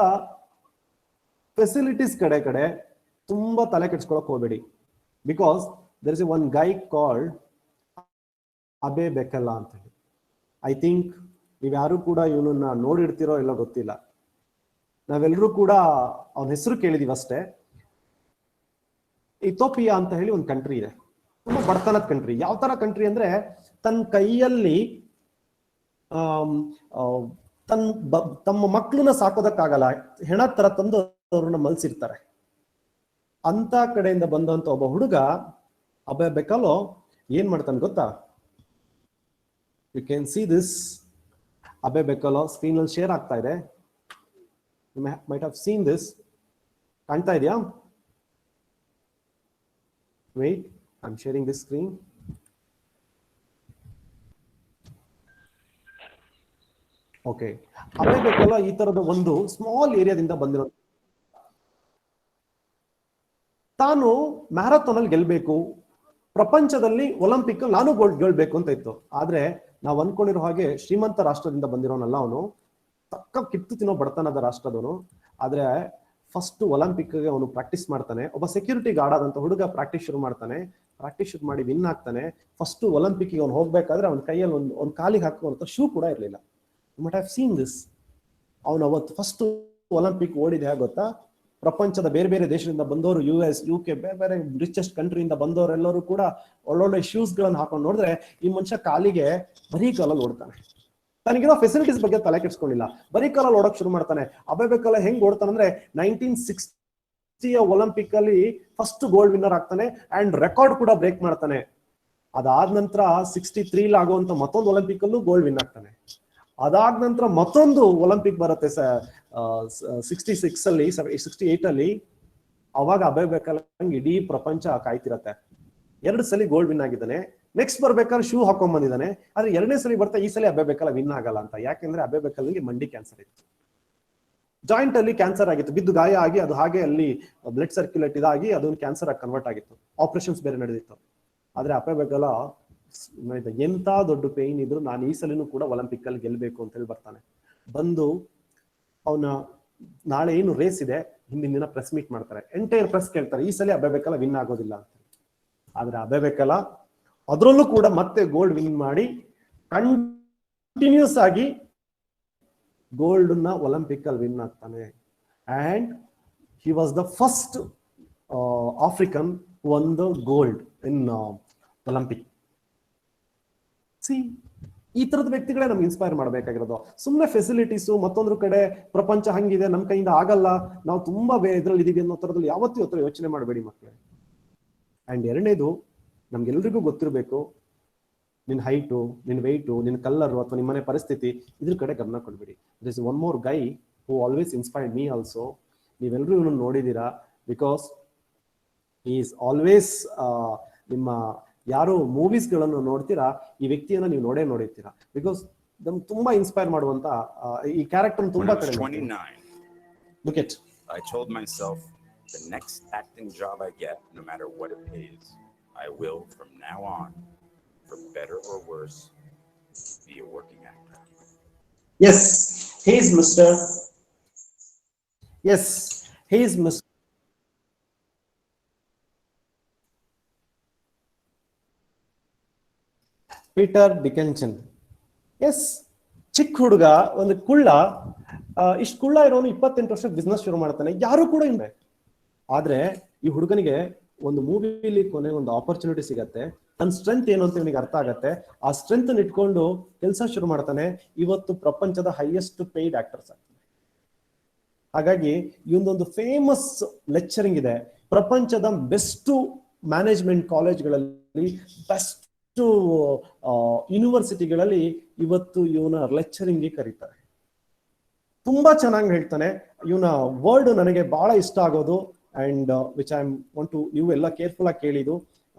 ಫೆಸಿಲಿಟೀಸ್ ಕಡೆ ತುಂಬಾ ತಲೆ ಕೆಡ್ಸ್ಕೊಳಕ್ ಹೋಗ್ಬೇಡಿ. Because there is one guy called Abebe Bikila ಅಂತ ಹೇಳಿ. ಐ ಥಿಂಕ್ ನೀವ್ ಯಾರು ಕೂಡ ಇವನನ್ನ ನೋಡಿರ್ತೀರೋ ಇಲ್ಲ ಗೊತ್ತಿಲ್ಲ. ನಾವೆಲ್ಲರೂ ಕೂಡ ಅವನ ಹೆಸರು ಕೇಳಿದೀವಿ ಅಷ್ಟೇ. ಇಥೋಪಿಯಾ ಅಂತ ಹೇಳಿ ಒಂದು ಕಂಟ್ರಿ ಇದೆ, ತುಂಬಾ ಬಡತನದ ಕಂಟ್ರಿ. ಯಾವ ತರ ಕಂಟ್ರಿ ಅಂದ್ರೆ, ತನ್ನ ಕೈಯಲ್ಲಿ ತಮ್ಮ ಮಕ್ಕಳನ್ನ ಸಾಕೋದಕ್ಕಾಗಲ್ಲ, ಹೆಣ ತರ ತಂದು ಅವ್ರನ್ನ ಮಲ್ಸಿರ್ತಾರೆ. ಅಂತ ಕಡೆಯಿಂದ ಬಂದಂತ ಒಬ್ಬ ಹುಡುಗ ಅಬೆ ಬೆಕಲೋ ಏನ್ ಮಾಡ್ತಾನೆ ಗೊತ್ತಾ? You can see this. Abebe Bikila screen ಅಲ್ಲಿ ಶೇರ್ ಆಗ್ತಾ ಇದೆ. You might have seen this. ಕಾಣ್ತಾ ಇದೆಯಾ? Wait, I'm sharing this screen. Okay. Abebe Bikila ಈ ತರದ ಒಂದು ಸ್ಮಾಲ್ ಏರಿಯಾದಿಂದ ಬಂದಿರೋ. ತಾನು ಮ್ಯಾರಥಾನ್ ಅಲ್ಲಿ ಗೆಲ್ಬೇಕು, ಪ್ರಪಂಚದಲ್ಲಿ ಒಲಿಂಪಿಕ್ ನಾನು ಗೆಲ್ಬೇಕು ಅಂತ ಇತ್ತು. ಆದ್ರೆ ನಾವು ಅನ್ಕೊಂಡಿರೋ ಹಾಗೆ ಶ್ರೀಮಂತ ರಾಷ್ಟ್ರದಿಂದ ಬಂದಿರೋನಲ್ಲ ಅವನು, ತಕ್ಕ ಕಿತ್ತು ತಿನ್ನೋ ಬಡತನದ ರಾಷ್ಟ್ರದವನು. ಆದ್ರೆ ಫಸ್ಟ್ ಒಲಿಂಪಿಕ್ ಗೆ ಅವನು ಪ್ರಾಕ್ಟೀಸ್ ಮಾಡ್ತಾನೆ. ಒಬ್ಬ ಸೆಕ್ಯೂರಿಟಿ ಗಾರ್ಡ್ ಆದಂತ ಹುಡುಗ ಪ್ರಾಕ್ಟೀಸ್ ಶುರು ಮಾಡ್ತಾನೆ. ಪ್ರಾಕ್ಟೀಸ್ ಶುರು ಮಾಡಿ ವಿನ್ ಆಗ್ತಾನೆ. ಫಸ್ಟ್ ಒಲಿಂಪಿಕ್ ಗೆ ಅವ್ನು ಹೋಗ್ಬೇಕಾದ್ರೆ ಅವನ ಕೈಯಲ್ಲಿ ಒಂದು ಕಾಲಿಗೆ ಹಾಕುವಂತ ಶೂ ಕೂಡ ಇರಲಿಲ್ಲ. You might have seen this. ಅವನು ಅವತ್ತು ಫಸ್ಟ್ ಒಲಿಂಪಿಕ್ ಓಡಿದೆ ಹೇಗೆ ಗೊತ್ತಾ? ಪ್ರಪಂಚದ ಬೇರೆ ಬೇರೆ ದೇಶದಿಂದ ಬಂದವರು, US, UK, ಬೇರೆ ಬೇರೆ ರಿಚೆಸ್ಟ್ ಕಂಟ್ರಿಯಿಂದ ಬಂದವರೆಲ್ಲರೂ ಕೂಡ ಒಳ್ಳೊಳ್ಳೆ ಶೂಸ್ ಗಳನ್ನ ಹಾಕೊಂಡು ನೋಡಿದ್ರೆ ಈ ಮನುಷ್ಯ ಕಾಲಿಗೆ ಬರೀ ಕಾಲಲ್ಲಿ ಓಡ್ತಾನೆ. ತನಗಿರೋ ಫೆಸಿಲಿಟೀಸ್ ಬಗ್ಗೆ ತಲೆ ಕೆಡ್ಸ್ಕೊಂಡಿಲ್ಲ, ಬರೀ ಕಾಲಲ್ಲಿ ಓಡಕ್ ಶುರು ಮಾಡ್ತಾನೆ. ಅಬೆ ಬೆಕೆಲ ಹೆಂಗ್ ಓಡ್ತಾನಂದ್ರೆ 1960 ಒಲಿಂಪಿಕ್ ಅಲ್ಲಿ ಫಸ್ಟ್ ಗೋಲ್ಡ್ ವಿನ್ನರ್ ಆಗ್ತಾನೆ ಅಂಡ್ ರೆಕಾರ್ಡ್ ಕೂಡ ಬ್ರೇಕ್ ಮಾಡ್ತಾನೆ. ಅದಾದ ನಂತರ 63 ಆಗುವಂತ ಮತ್ತೊಂದು ಒಲಿಂಪಿಕ್ ಅಲ್ಲೂ ಗೋಲ್ಡ್ ವಿನ್ ಆಗ್ತಾನೆ. ಅದಾದ ನಂತರ ಮತ್ತೊಂದು ಒಲಿಂಪಿಕ್ ಬರುತ್ತೆ 66 ಅಲ್ಲಿ 68 ಅಲ್ಲಿ. ಅವಾಗ ಅಬೆ ಬೆಕೆಲ ಇಡೀ ಪ್ರಪಂಚ ಕಾಯ್ತಿರತ್ತೆ. 2 ಸಲ ಗೋಲ್ಡ್ ವಿನ್ ಆಗಿದ್ದಾನೆ. ನೆಕ್ಸ್ಟ್ ಬರ್ಬೇಕಾದ್ರೆ ಶೂ ಹಾಕೊಂಡ್ ಬಂದಿದ್ದಾನೆ. ಆದ್ರೆ 2ನೇ ಸಲ ಬರ್ತಾ ಈ ಸಲ ಅಬೆ ಬೆಕೆಲ ವಿನ್ ಆಗಲ್ಲ ಅಂತ. ಯಾಕೆಂದ್ರೆ ಅಬೆ ಬೆಕೆಲಂಗೆ ಮಂಡಿ ಕ್ಯಾನ್ಸರ್ ಇತ್ತು, ಜಾಯಿಂಟ್ ಅಲ್ಲಿ ಕ್ಯಾನ್ಸರ್ ಆಗಿತ್ತು, ಬಿದ್ದು ಗಾಯ ಆಗಿ ಅದು ಹಾಗೆ ಅಲ್ಲಿ ಬ್ಲಡ್ ಸರ್ಕ್ಯುಲೇಟ್ ಇದಾಗಿ ಅದೊಂದು ಕ್ಯಾನ್ಸರ್ ಆಗಿ ಕನ್ವರ್ಟ್ ಆಗಿತ್ತು. ಆಪರೇಷನ್ಸ್ ಬೇರೆ ನಡೆದಿತ್ತು. ಆದ್ರೆ ಅಬೆ ಬೆಕೆಲ ಎಂತ ದೊಡ್ಡ ಪೇನ್ ಇದ್ರು ನಾನು ಈ ಸಲಿನೂ ಕೂಡ ಒಲಿಂಪಿಕ್ ಅಲ್ಲಿ ಗೆಲ್ಬೇಕು ಅಂತ ಹೇಳಿ ಬರ್ತಾನೆ. ಬಂದು ಅವನ ನಾಳೆ ಏನು ರೇಸ್ ಇದೆ ಹಿಂದಿನ ದಿನ ಪ್ರೆಸ್ ಮೀಟ್ ಮಾಡ್ತಾರೆ. ಎಂಟೈರ್ ಪ್ರೆಸ್ ಕೇಳ್ತಾರೆ ಈ ಸಲ ಅಬೆ ಬೆಕೆಲ ವಿನ್ ಆಗೋದಿಲ್ಲ ಅಂತ. ಆದ್ರೆ ಅಬೆ ಬೆಕೆಲ ಅದರಲ್ಲೂ ಕೂಡ ಮತ್ತೆ ಗೋಲ್ಡ್ ವಿನ್ ಮಾಡಿ ಕಂಟಿನ್ಯೂಸ್ ಆಗಿ ಗೋಲ್ಡ್ ನ ಒಲಿಂಪಿಕ್ ಅಲ್ಲಿ ವಿನ್ ಆಗ್ತಾನೆ. And he was the first African ಒಂದು ಗೋಲ್ಡ್ ಇನ್ ಒಲಿಂಪಿಕ್. ಸಿ, ಈ ತರದ ವ್ಯಕ್ತಿಗಳೇ ನಮ್ಗೆ ಇನ್ಸ್ಪೈರ್ ಮಾಡ್ಬೇಕಾಗಿರೋದು. ಸುಮ್ಮನೆ ಫೆಸಿಲಿಟೀಸು ಮತ್ತೊಂದ್ರ ಕಡೆ ಪ್ರಪಂಚ ಹಂಗಿದೆ ನಮ್ ಕೈಯಿಂದ ಆಗಲ್ಲ, ನಾವು ತುಂಬಾ ಇದ್ರಲ್ಲಿ ಇದೀವಿ ಅನ್ನೋ ತರದಲ್ಲಿ ಯಾವತ್ತೂ ಯೋಚನೆ ಮಾಡಬೇಡಿ ಮಕ್ಕಳೇ. ಅಂಡ್ ಎರಡನೇದು, ನಮ್ಗೆಲ್ರಿಗೂ ಗೊತ್ತಿರಬೇಕು, ನಿನ್ ಹೈಟು, ನಿನ್ ವೆಯ್ಟು, ನಿನ್ ಕಲರು ಅಥವಾ ನಿಮ್ಮ ಮನೆ ಪರಿಸ್ಥಿತಿ ಇದ್ರ ಕಡೆ ಗಮನ ಕೊಡ್ಬೇಡಿ. This is one more guy who always inspired me also. ನೀವೆಲ್ಲರೂ ಇವನು ನೋಡಿದೀರಾ, ಬಿಕಾಸ್ ಹಿ ಈಸ್ ಆಲ್ವೇಸ್ ನಿಮ್ಮ ಯಾರು ಮೂವೀಸ್ ಗಳನ್ನು ನೋಡ್ತೀರಾ ಈ ವ್ಯಕ್ತಿಯನ್ನ ನೀವು ನೋಡಿರ್ತೀರಾ. ಬಿಕಾಸ್ ನಮ್ಗೆ ತುಂಬಾ ಇನ್ಸ್ಪೈರ್ ಮಾಡುವಂತ ಈ ಕ್ಯಾರೆಕ್ಟರ್ ತುಂಬಾ ಕಡೆ. 29, Look at. I told myself the next acting job I get, no matter what it pays, I will from now on, for better or worse, be a working actor. Yes, he is Mr. Yes, he is Mr. Peter Dickenson. Yes, ಚಿಕ್ಕ ಹುಡುಗ, ಒಂದು ಕುಳ್ಳ. ಇಷ್ಟು ಕುಳ್ಳ ಇರೋನು 28 ವರ್ಷ ಬಿಸ್ನೆಸ್ ಶುರು ಮಾಡ್ತಾನೆ. ಯಾರು ಕೂಡ ಇಲ್ಲ. ಆದ್ರೆ ಈ ಹುಡುಗನಿಗೆ ಒಂದು ಮೂವಿಲಿ ಕೊನೆ ಒಂದು ಆಪರ್ಚುನಿಟಿ ಸಿಗತ್ತೆ. ನನ್ನ ಸ್ಟ್ರೆಂತ್ ಏನು ಅಂತ ಇವನಿಗೆ ಅರ್ಥ ಆಗತ್ತೆ. ಆ ಸ್ಟ್ರೆಂತ್ ಇಟ್ಕೊಂಡು ಕೆಲಸ ಶುರು ಮಾಡ್ತಾನೆ. ಇವತ್ತು ಪ್ರಪಂಚದ ಹೈಯೆಸ್ಟ್ ಪೇಯ್ಡ್ ಆಕ್ಟರ್ಸ್ ಆಗ್ತಾನೆ. ಹಾಗಾಗಿ ಇವೊಂದೊಂದು ಫೇಮಸ್ ಲೆಕ್ಚರಿಂಗ್ ಇದೆ. ಪ್ರಪಂಚದ ಬೆಸ್ಟ್ ಮ್ಯಾನೇಜ್ಮೆಂಟ್ ಕಾಲೇಜ್ಗಳಲ್ಲಿ, ಬೆಸ್ಟ್ ಯೂನಿವರ್ಸಿಟಿಗಳಲ್ಲಿ ಇವತ್ತು ಇವನ ಲೆಕ್ಚರಿಂಗ್ಗೆ ಕರೀತಾರೆ. ತುಂಬಾ ಚೆನ್ನಾಗಿ ಹೇಳ್ತಾನೆ. ಇವನ ವರ್ಡ್ ನನಗೆ ಬಹಳ ಇಷ್ಟ ಆಗೋದು and which I want to, ನೀವು ಎಲ್ಲ ಕೇರ್ಫುಲ್ ಆಗಿ ಕೇಳಿದ್ದು,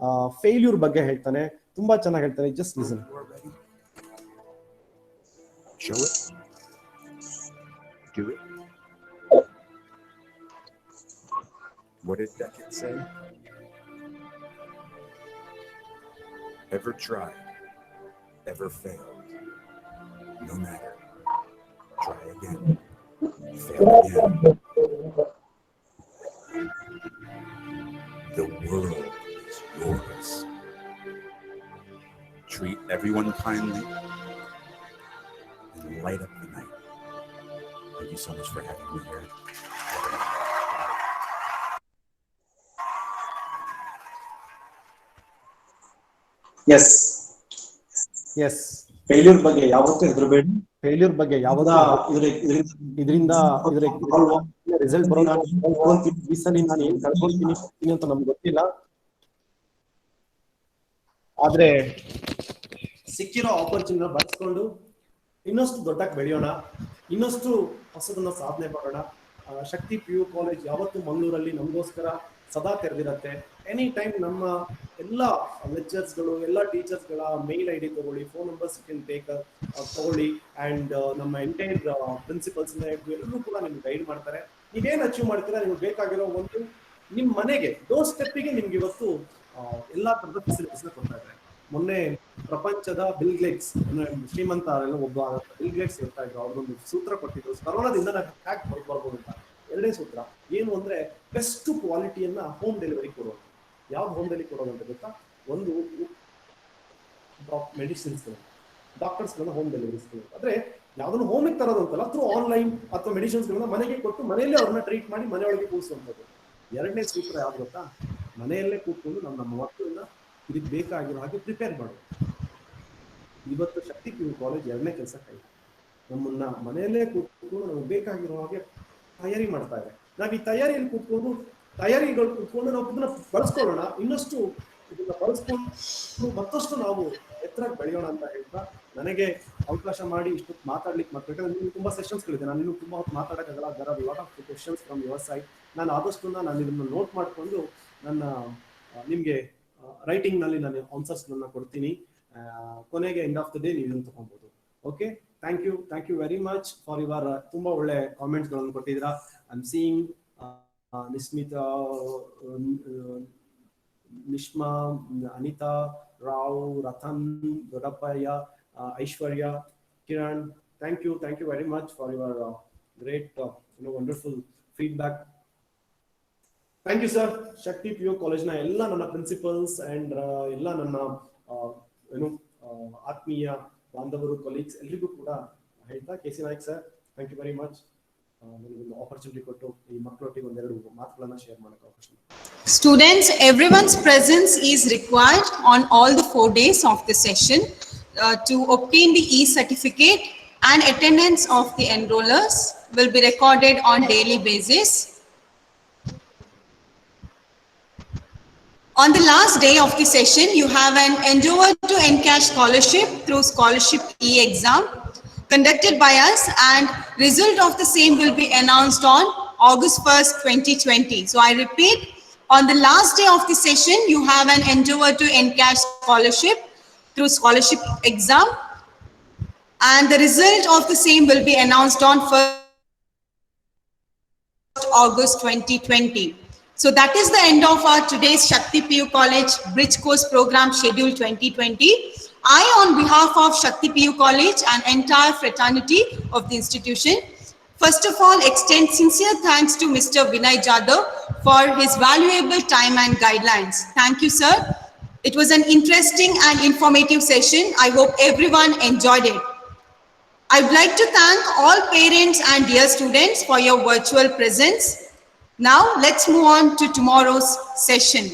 ಫೇಲ್ಯೂರ್ ಬಗ್ಗೆ ಹೇಳ್ತಾನೆ. ತುಂಬಾ ಚೆನ್ನಾಗಿ ಹೇಳ್ತಾನೆ. Just listen. Show it. Do it. What did Beckett say? Ever tried, ever failed. No matter. Try again. Fail again. The world is yours. Treat everyone kindly and light up the night. Thank you so much for having me here. Yes yes failure ಬಗ್ಗೆ ಯಾವತ್ತೂ ಹೆದರಬೇಡಿ. ಫೇಲ್ಯೂರ್ ಬಗ್ಗೆ ಯಾವ್ದಾ ಇದರಿಂದ ರಿಸಲ್ಟ್ ಬರೋದು ಈ ಸಲ ನಾನು ಏನ್ ಕಳ್ಕೊಳ್ತೀನಿ ಅಂತ ನಮ್ಗೆ ಗೊತ್ತಿಲ್ಲ. ಆದ್ರೆ ಸಿಕ್ಕಿರೋ ಆಪರ್ಚುನಿಟಿ ಬಳಸ್ಕೊಂಡು ಇನ್ನಷ್ಟು ದೊಡ್ಡಕ್ಕೆ ಬೆಳೆಯೋಣ, ಇನ್ನಷ್ಟು ಹೊಸದನ್ನ ಸಾಧನೆ ಮಾಡೋಣ. ಶಕ್ತಿ PU ಕಾಲೇಜ್ ಯಾವತ್ತು ಮಂಗಳೂರಲ್ಲಿ ನಮಗೋಸ್ಕರ ಸದಾ ತೆರೆದಿರತ್ತೆ. ಎನಿ ಟೈಮ್ ನಮ್ಮ ಎಲ್ಲ ಲೆಕ್ಚರ್ಸ್ಗಳು, ಎಲ್ಲ ಟೀಚರ್ಸ್ಗಳ ಮೇಲ್ ID ತಗೊಳ್ಳಿ, ಫೋನ್ ನಂಬರ್ಸ್ ತಗೊಳ್ಳಿ ಅಂಡ್ ನಮ್ಮ ಎಂಟೈರ್ ಪ್ರಿನ್ಸಿಪಲ್ಸ್ ಎಲ್ಲರೂ ಕೂಡ ನಿಮ್ಗೆ ಗೈಡ್ ಮಾಡ್ತಾರೆ. ನೀವೇನ್ ಅಚೀವ್ ಮಾಡ್ತೀರಾ, ನಿಮ್ಗೆ ಬೇಕಾಗಿರೋ ಒಂದು ನಿಮ್ ಮನೆಗೆ ಡೋರ್ ಸ್ಟೆಪ್ಪಿಗೆ ನಿಮ್ಗೆ ಇವತ್ತು ಎಲ್ಲಾ ತರದ ಫೆಸಿಲಿಟೀಸ್ ಕೊಡ್ತಾ ಇದ್ದಾರೆ. ಮೊನ್ನೆ ಪ್ರಪಂಚದ ಬಿಲ್ ಗೇಟ್ಸ್, ಶ್ರೀಮಂತ ಒಬ್ಬ ಬಿಲ್ ಗೇಟ್ಸ್ ಇರ್ತಾ ಇದ್ರು, ಅವ್ರೊಂದು ಸೂತ್ರ ಕೊಟ್ಟಿದ್ರು, ಕರೋನಾದಿಂದ ನಾವು ಹ್ಯಾಕ್ ಬರ್ಬೋದು ಅಂತ. ಎರಡನೇ ಸೂತ್ರ ಏನು ಅಂದ್ರೆ, ಬೆಸ್ಟ್ ಕ್ವಾಲಿಟಿಯನ್ನ ಹೋಮ್ ಡೆಲಿವರಿ ಕೊಡೋದು. ಯಾವ್ದು ಹೋಮ್ ಡೆಲಿವರಿ ಕೊಡೋದು ಅಂತ ಗೊತ್ತಾ? ಒಂದು ಮೆಡಿಸಿನ್ಸ್, ಡಾಕ್ಟರ್ಸ್ಗಳನ್ನ ಹೋಮ್ ಡೆಲಿವರೀಸ್ ಅಂದ್ರೆ ಯಾವ್ದನ್ನು ಹೋಮಿಗೆ ತರೋದು ಅಂತಲ್ಲ, ಥ್ರೂ ಆನ್ಲೈನ್ ಅಥವಾ ಮೆಡಿಸಿನ್ಸ್ಗಳನ್ನ ಮನೆಗೆ ಕೊಟ್ಟು ಮನೆಯಲ್ಲೇ ಅವ್ರನ್ನ ಟ್ರೀಟ್ ಮಾಡಿ ಮನೆಯೊಳಗೆ ಕೂರಿಸುವಂಥದ್ದು. ಎರಡನೇ ಸೂತ್ರ ಯಾವ್ದು ಗೊತ್ತಾ? ಮನೆಯಲ್ಲೇ ಕೂತ್ಕೊಂಡು ನಮ್ಮ ಮಕ್ಕಳನ್ನ ಇದಕ್ಕೆ ಬೇಕಾಗಿರೋ ಹಾಗೆ ಪ್ರಿಪೇರ್ ಮಾಡೋದು. ಇವತ್ತು ಶಕ್ತಿ PU ಕಾಲೇಜ್ ಎರಡನೇ ಕೆಲಸ ಕೈ, ನಮ್ಮನ್ನ ಮನೆಯಲ್ಲೇ ಕೂತ್ಕೊಂಡು ನಮ್ಗೆ ಬೇಕಾಗಿರೋ ಹಾಗೆ ತಯಾರಿ ಮಾಡ್ತಾ ಇದೆ. ನಾವ್ ಈ ತಯಾರಿಯಲ್ಲಿ ಕೂತ್ಕೊಂಡು ನಾವು ಇದನ್ನ ಬಳಸ್ಕೊಳ್ಳೋಣ, ಇನ್ನಷ್ಟು ಇದನ್ನ ಬಳಸ್ಕೊಂಡು ಮತ್ತಷ್ಟು ನಾವು ಎತ್ತರಕ್ಕೆ ಬೆಳೆಯೋಣ ಅಂತ ಹೇಳ್ತಾ, ನನಗೆ ಅವಕಾಶ ಮಾಡಿ ಇಷ್ಟು ಮಾತಾಡ್ಲಿಕ್ಕೆ ಯಾಕಂದ್ರೆ ನಿಮ್ಗೆ ತುಂಬಾ ಸೆಷನ್ಸ್ಗಳಿದೆ, ನಾನು ಇನ್ನೂ ತುಂಬಾ ಹೊತ್ತು ಮಾತಾಡೋಕ್ಕಾಗಲ್ಲ. There are lot of questions from your side. ನಾನು ಆದಷ್ಟು ನಾನು ಇದನ್ನ ನೋಟ್ ಮಾಡ್ಕೊಂಡು ನನ್ನ ನಿಮ್ಗೆ ರೈಟಿಂಗ್ ನಲ್ಲಿ ನಾನು ಆನ್ಸರ್ಸ್ ಕೊಡ್ತೀನಿ. ಕೊನೆಗೆ ಎಂಡ್ ಆಫ್ ದ ಡೇ ನೀವು ಇದನ್ನು ತಗೊಬಹುದು. Okay, thank you very much for your ತುಂಬಾ ಒಳ್ಳೆ ಕಾಮೆಂಟ್ಸ್ ಗಳನ್ನು ಕೊಟ್ಟಿದ್ದೀರಾ. I am seeing Nismita, Nishma, Anita, Rao, Ratan, Doddappayya, Aishwarya, Kiran. Thank you very much for your great wonderful feedback. Thank you sir. Shakti PU ಕಾಲೇಜ್ನ ಎಲ್ಲ ನನ್ನ ಪ್ರಿನ್ಸಿಪಲ್ಸ್ ಅಂಡ್ ಎಲ್ಲ ನನ್ನ ಆತ್ಮೀಯ ಬಾಂಧವರು, ಕೊಲೀಗ್ಸ್ ಎಲ್ರಿಗೂ ಕೂಡ ಹೇಳ್ತಾ, KC Naik sir, thank you very much. ನನಗೊಂದು ಆಪರ್ಚುನಿಟಿ ಕೊಟ್ಟು ಈ ಮಕ್ಕಳೊಟ್ಟಿಗೆ ಒಂದೆರಡು ಮಾತುಗಳನ್ನ ಶೇರ್ ಮಾಡೋಕೆ ಅವಕಾಶ. Students, everyone's presence is required on all the 4 days of the session to obtain the e-certificate, and attendance of the enrollers will be recorded on daily basis. On the last day of the session, you have an Endeavour to Encash scholarship through Scholarship E-exam conducted by us, and result of the same will be announced on August 1st, 2020. So I repeat, on the last day of the session, you have an Endeavour to Encash scholarship through Scholarship exam, and the result of the same will be announced on 1st August 2020. So that is the end of our today's Shakti PU College Bridge Course Program Schedule 2020. I, on behalf of Shakti PU College and entire fraternity of the institution, first of all extend sincere thanks to Mr. Vinay Jadhav for his valuable time and guidelines. Thank you, sir. It was an interesting and informative session. I hope everyone enjoyed it. I would like to thank all parents and dear students for your virtual presence. Now let's move on to tomorrow's session.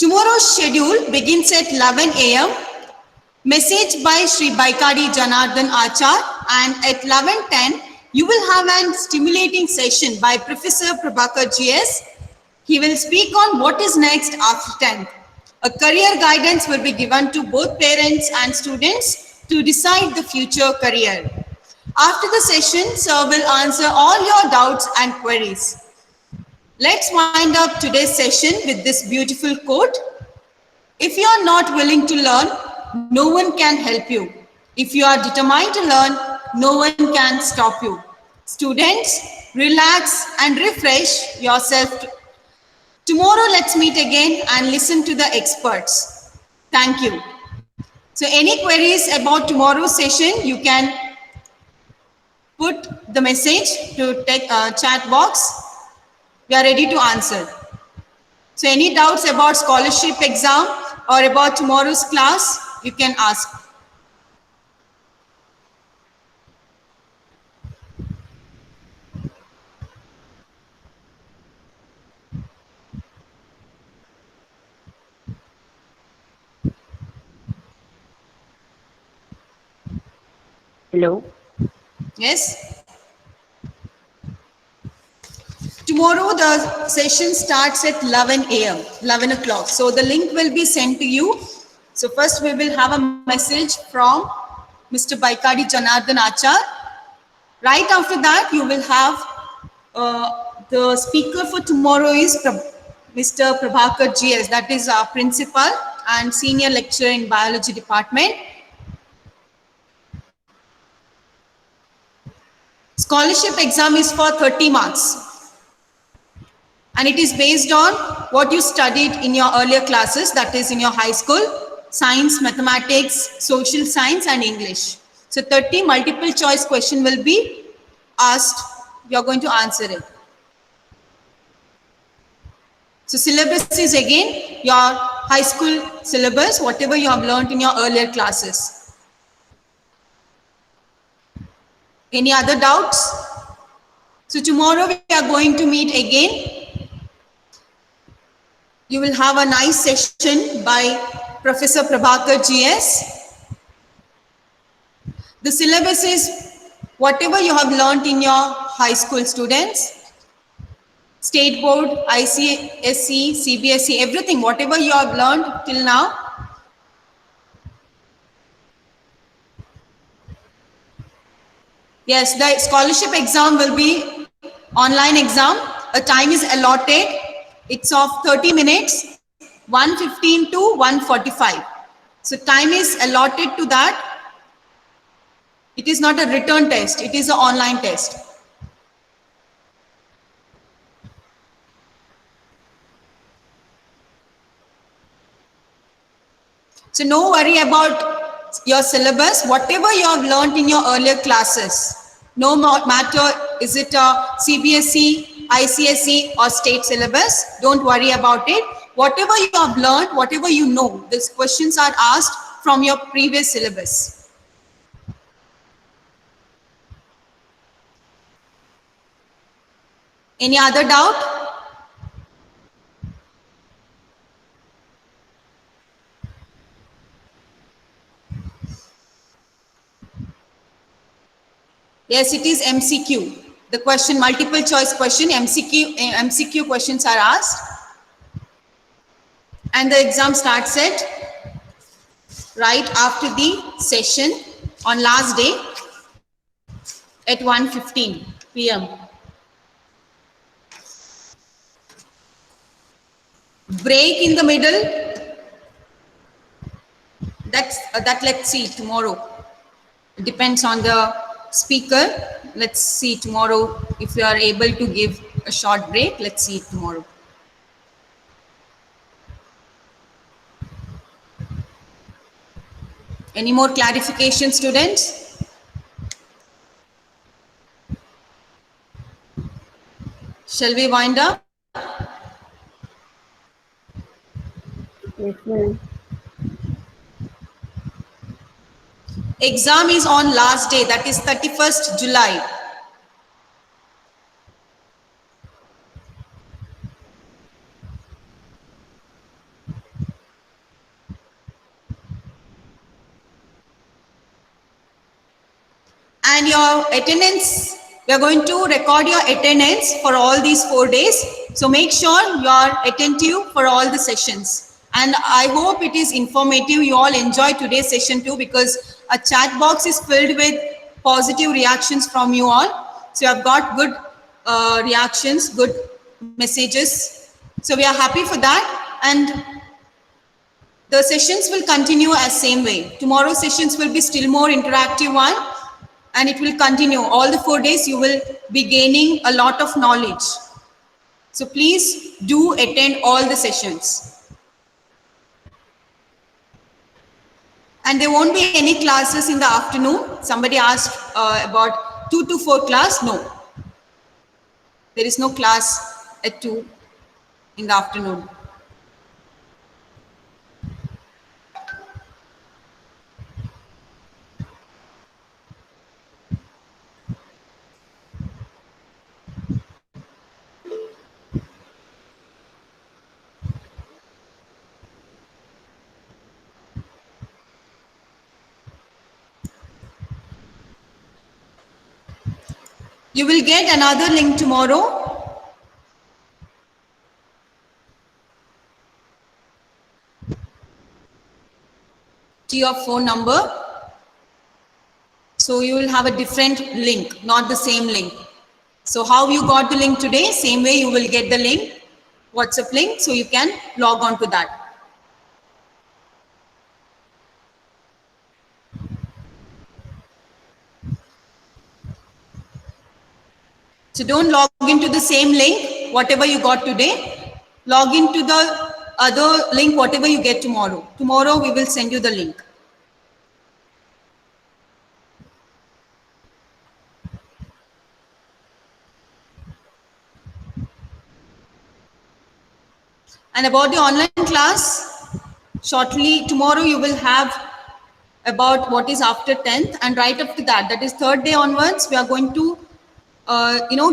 Tomorrow's schedule begins at 11 a.m. Message by Sri Baikadi Janardhan Achar, and at 11:10, you will have a stimulating session by Professor Prabhakar GS. He will speak on what is next after 10th. A career guidance will be given to both parents and students to decide the future career. After the session, sir will answer all your doubts and queries. Let's wind up today's session with this beautiful quote. If you are not willing to learn, no one can help you. If you are determined to learn, no one can stop you. Students, relax and refresh yourself. Tomorrow, let's meet again and listen to the experts. Thank you. So any queries about tomorrow's session, you can put the message to chat box. We are ready to answer. So any doubts about scholarship exam or about tomorrow's class, you can ask. Hello. Yes? Tomorrow the session starts at 11 a.m., 11 o'clock. So the link will be sent to you. So first we will have a message from Mr. Baikadi Janardhan Achar. Right after that, you will have the speaker for tomorrow is Mr. Prabhakar GS, that is our principal and senior lecturer in biology department. Scholarship exam is for 30 marks. And it is based on what you studied in your earlier classes, that is in your high school, science, mathematics, social science, and English. So 30 multiple choice question will be asked. You're going to answer it. So syllabus is again your high school syllabus, whatever you have learned in your earlier classes. Any other doubts? So tomorrow we are going to meet again. You will have a nice session by Professor Prabhakar GS. The syllabus is whatever you have learnt in your high school students, state board, ICSE, CBSE, everything, whatever you have learned till now. Yes, the scholarship exam will be online exam. A time is allotted. It's of 30 minutes, 1:15 to 1:45. So time is allotted to that. It is not a written test. It is an online test. So no worry about your syllabus. Whatever you have learned in your earlier classes, no matter is it a CBSE, ICSE or state syllabus, don't worry about it. Whatever you have learned, whatever you know, these questions are asked from your previous syllabus. Any other doubt? Yes, it is MCQ. The question, multiple choice question, MCQ questions are asked. And the exam starts at right after the session on last day at 1:15 p.m. Break in the middle. That let's see tomorrow. It depends on the speaker. Let's see tomorrow if we are able to give a short break. Let's see tomorrow. Any more clarification, students? Shall we wind up? Yes, ma'am. Exam is on last day, that is 31st July. And your attendance, we are going to record your attendance for all these 4 days. So make sure you are attentive for all the sessions. And I hope it is informative. You all enjoy today's session too, because a chat box is filled with positive reactions from you all. So you have got good reactions, good messages. So we are happy for that. And the sessions will continue as same way. Tomorrow's sessions will be still more interactive one, and it will continue. All the 4 days you will be gaining a lot of knowledge. So please do attend all the sessions. And there won't be any classes in the afternoon. Somebody asked about 2 to 4 class. No. There is no class at 2 in the afternoon. You will get another link tomorrow. To your phone number. So you will have a different link, not the same link. So how you got the link today, same way you will get the link, WhatsApp link, so you can log on to that. So don't log into the same link, whatever you got today. Log into the other link, whatever you get tomorrow. Tomorrow we will send you the link. And about the online class, shortly tomorrow you will have about what is after 10th, and right after that, that is 3rd day onwards, we are going to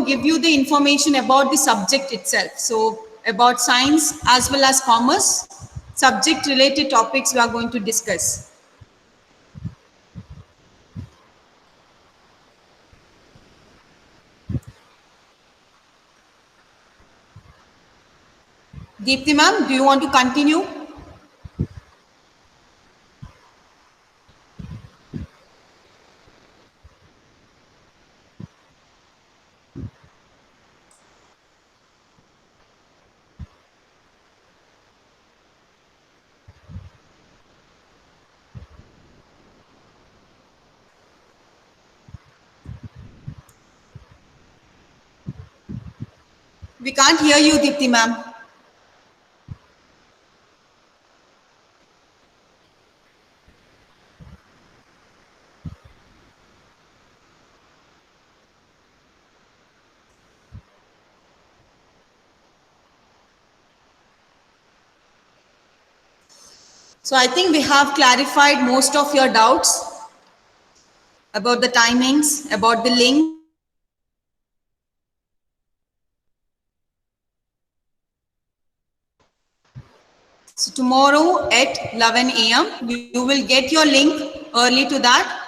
give you the information about the subject itself. So about science as well as commerce, subject related topics we are going to discuss. Deepti ma'am, do you want to continue? We can't hear you, Deepti ma'am. So I think we have clarified most of your doubts about the timings, about the link. So tomorrow at 11 a.m. you will get your link early to that.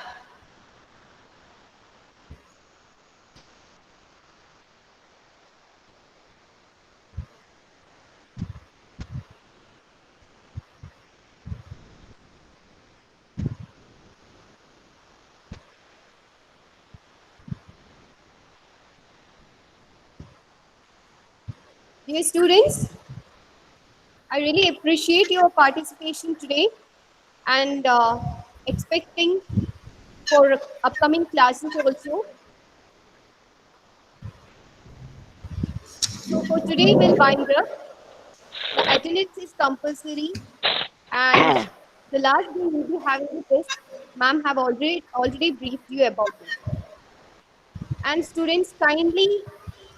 Dear students, I really appreciate your participation today and expecting for upcoming classes also. So for today we'll wind up. The attendance is compulsory and the last day we'll be having the test. Ma'am have already briefed you about it. And students, kindly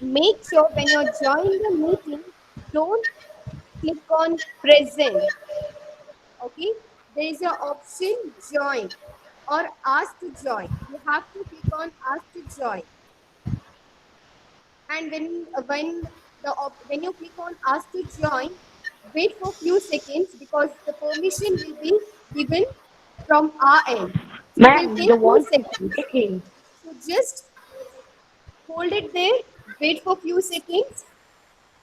make sure when you're joining the meeting, don't click on present. Okay, there is an option join or ask to join. You have to click on ask to join. And when you click on ask to join, wait for few seconds because the permission will be given from our end. So it will Ma'am, take the few voice is seconds. breaking. So just hold it there, wait for few seconds,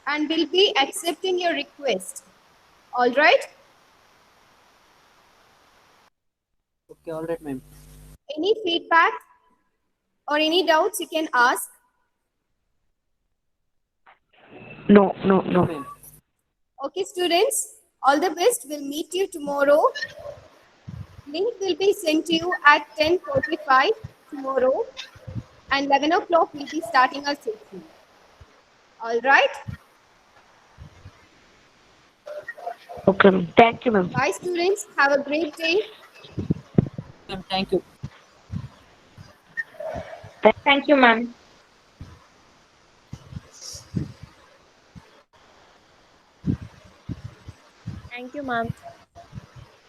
and we'll be accepting your request. All right? Okay, all right, ma'am. Any feedback or any doubts you can ask. No, Ma'am. Okay, students, all the best. We'll meet you tomorrow. Link will be sent to you at 10:45 tomorrow, and 11 o'clock we'll be starting our session. All right? okay, ma'am. Thank you, ma'am. Bye, students. Have a great day. Ma'am, thank you. Thank you, ma'am. Thank you, ma'am.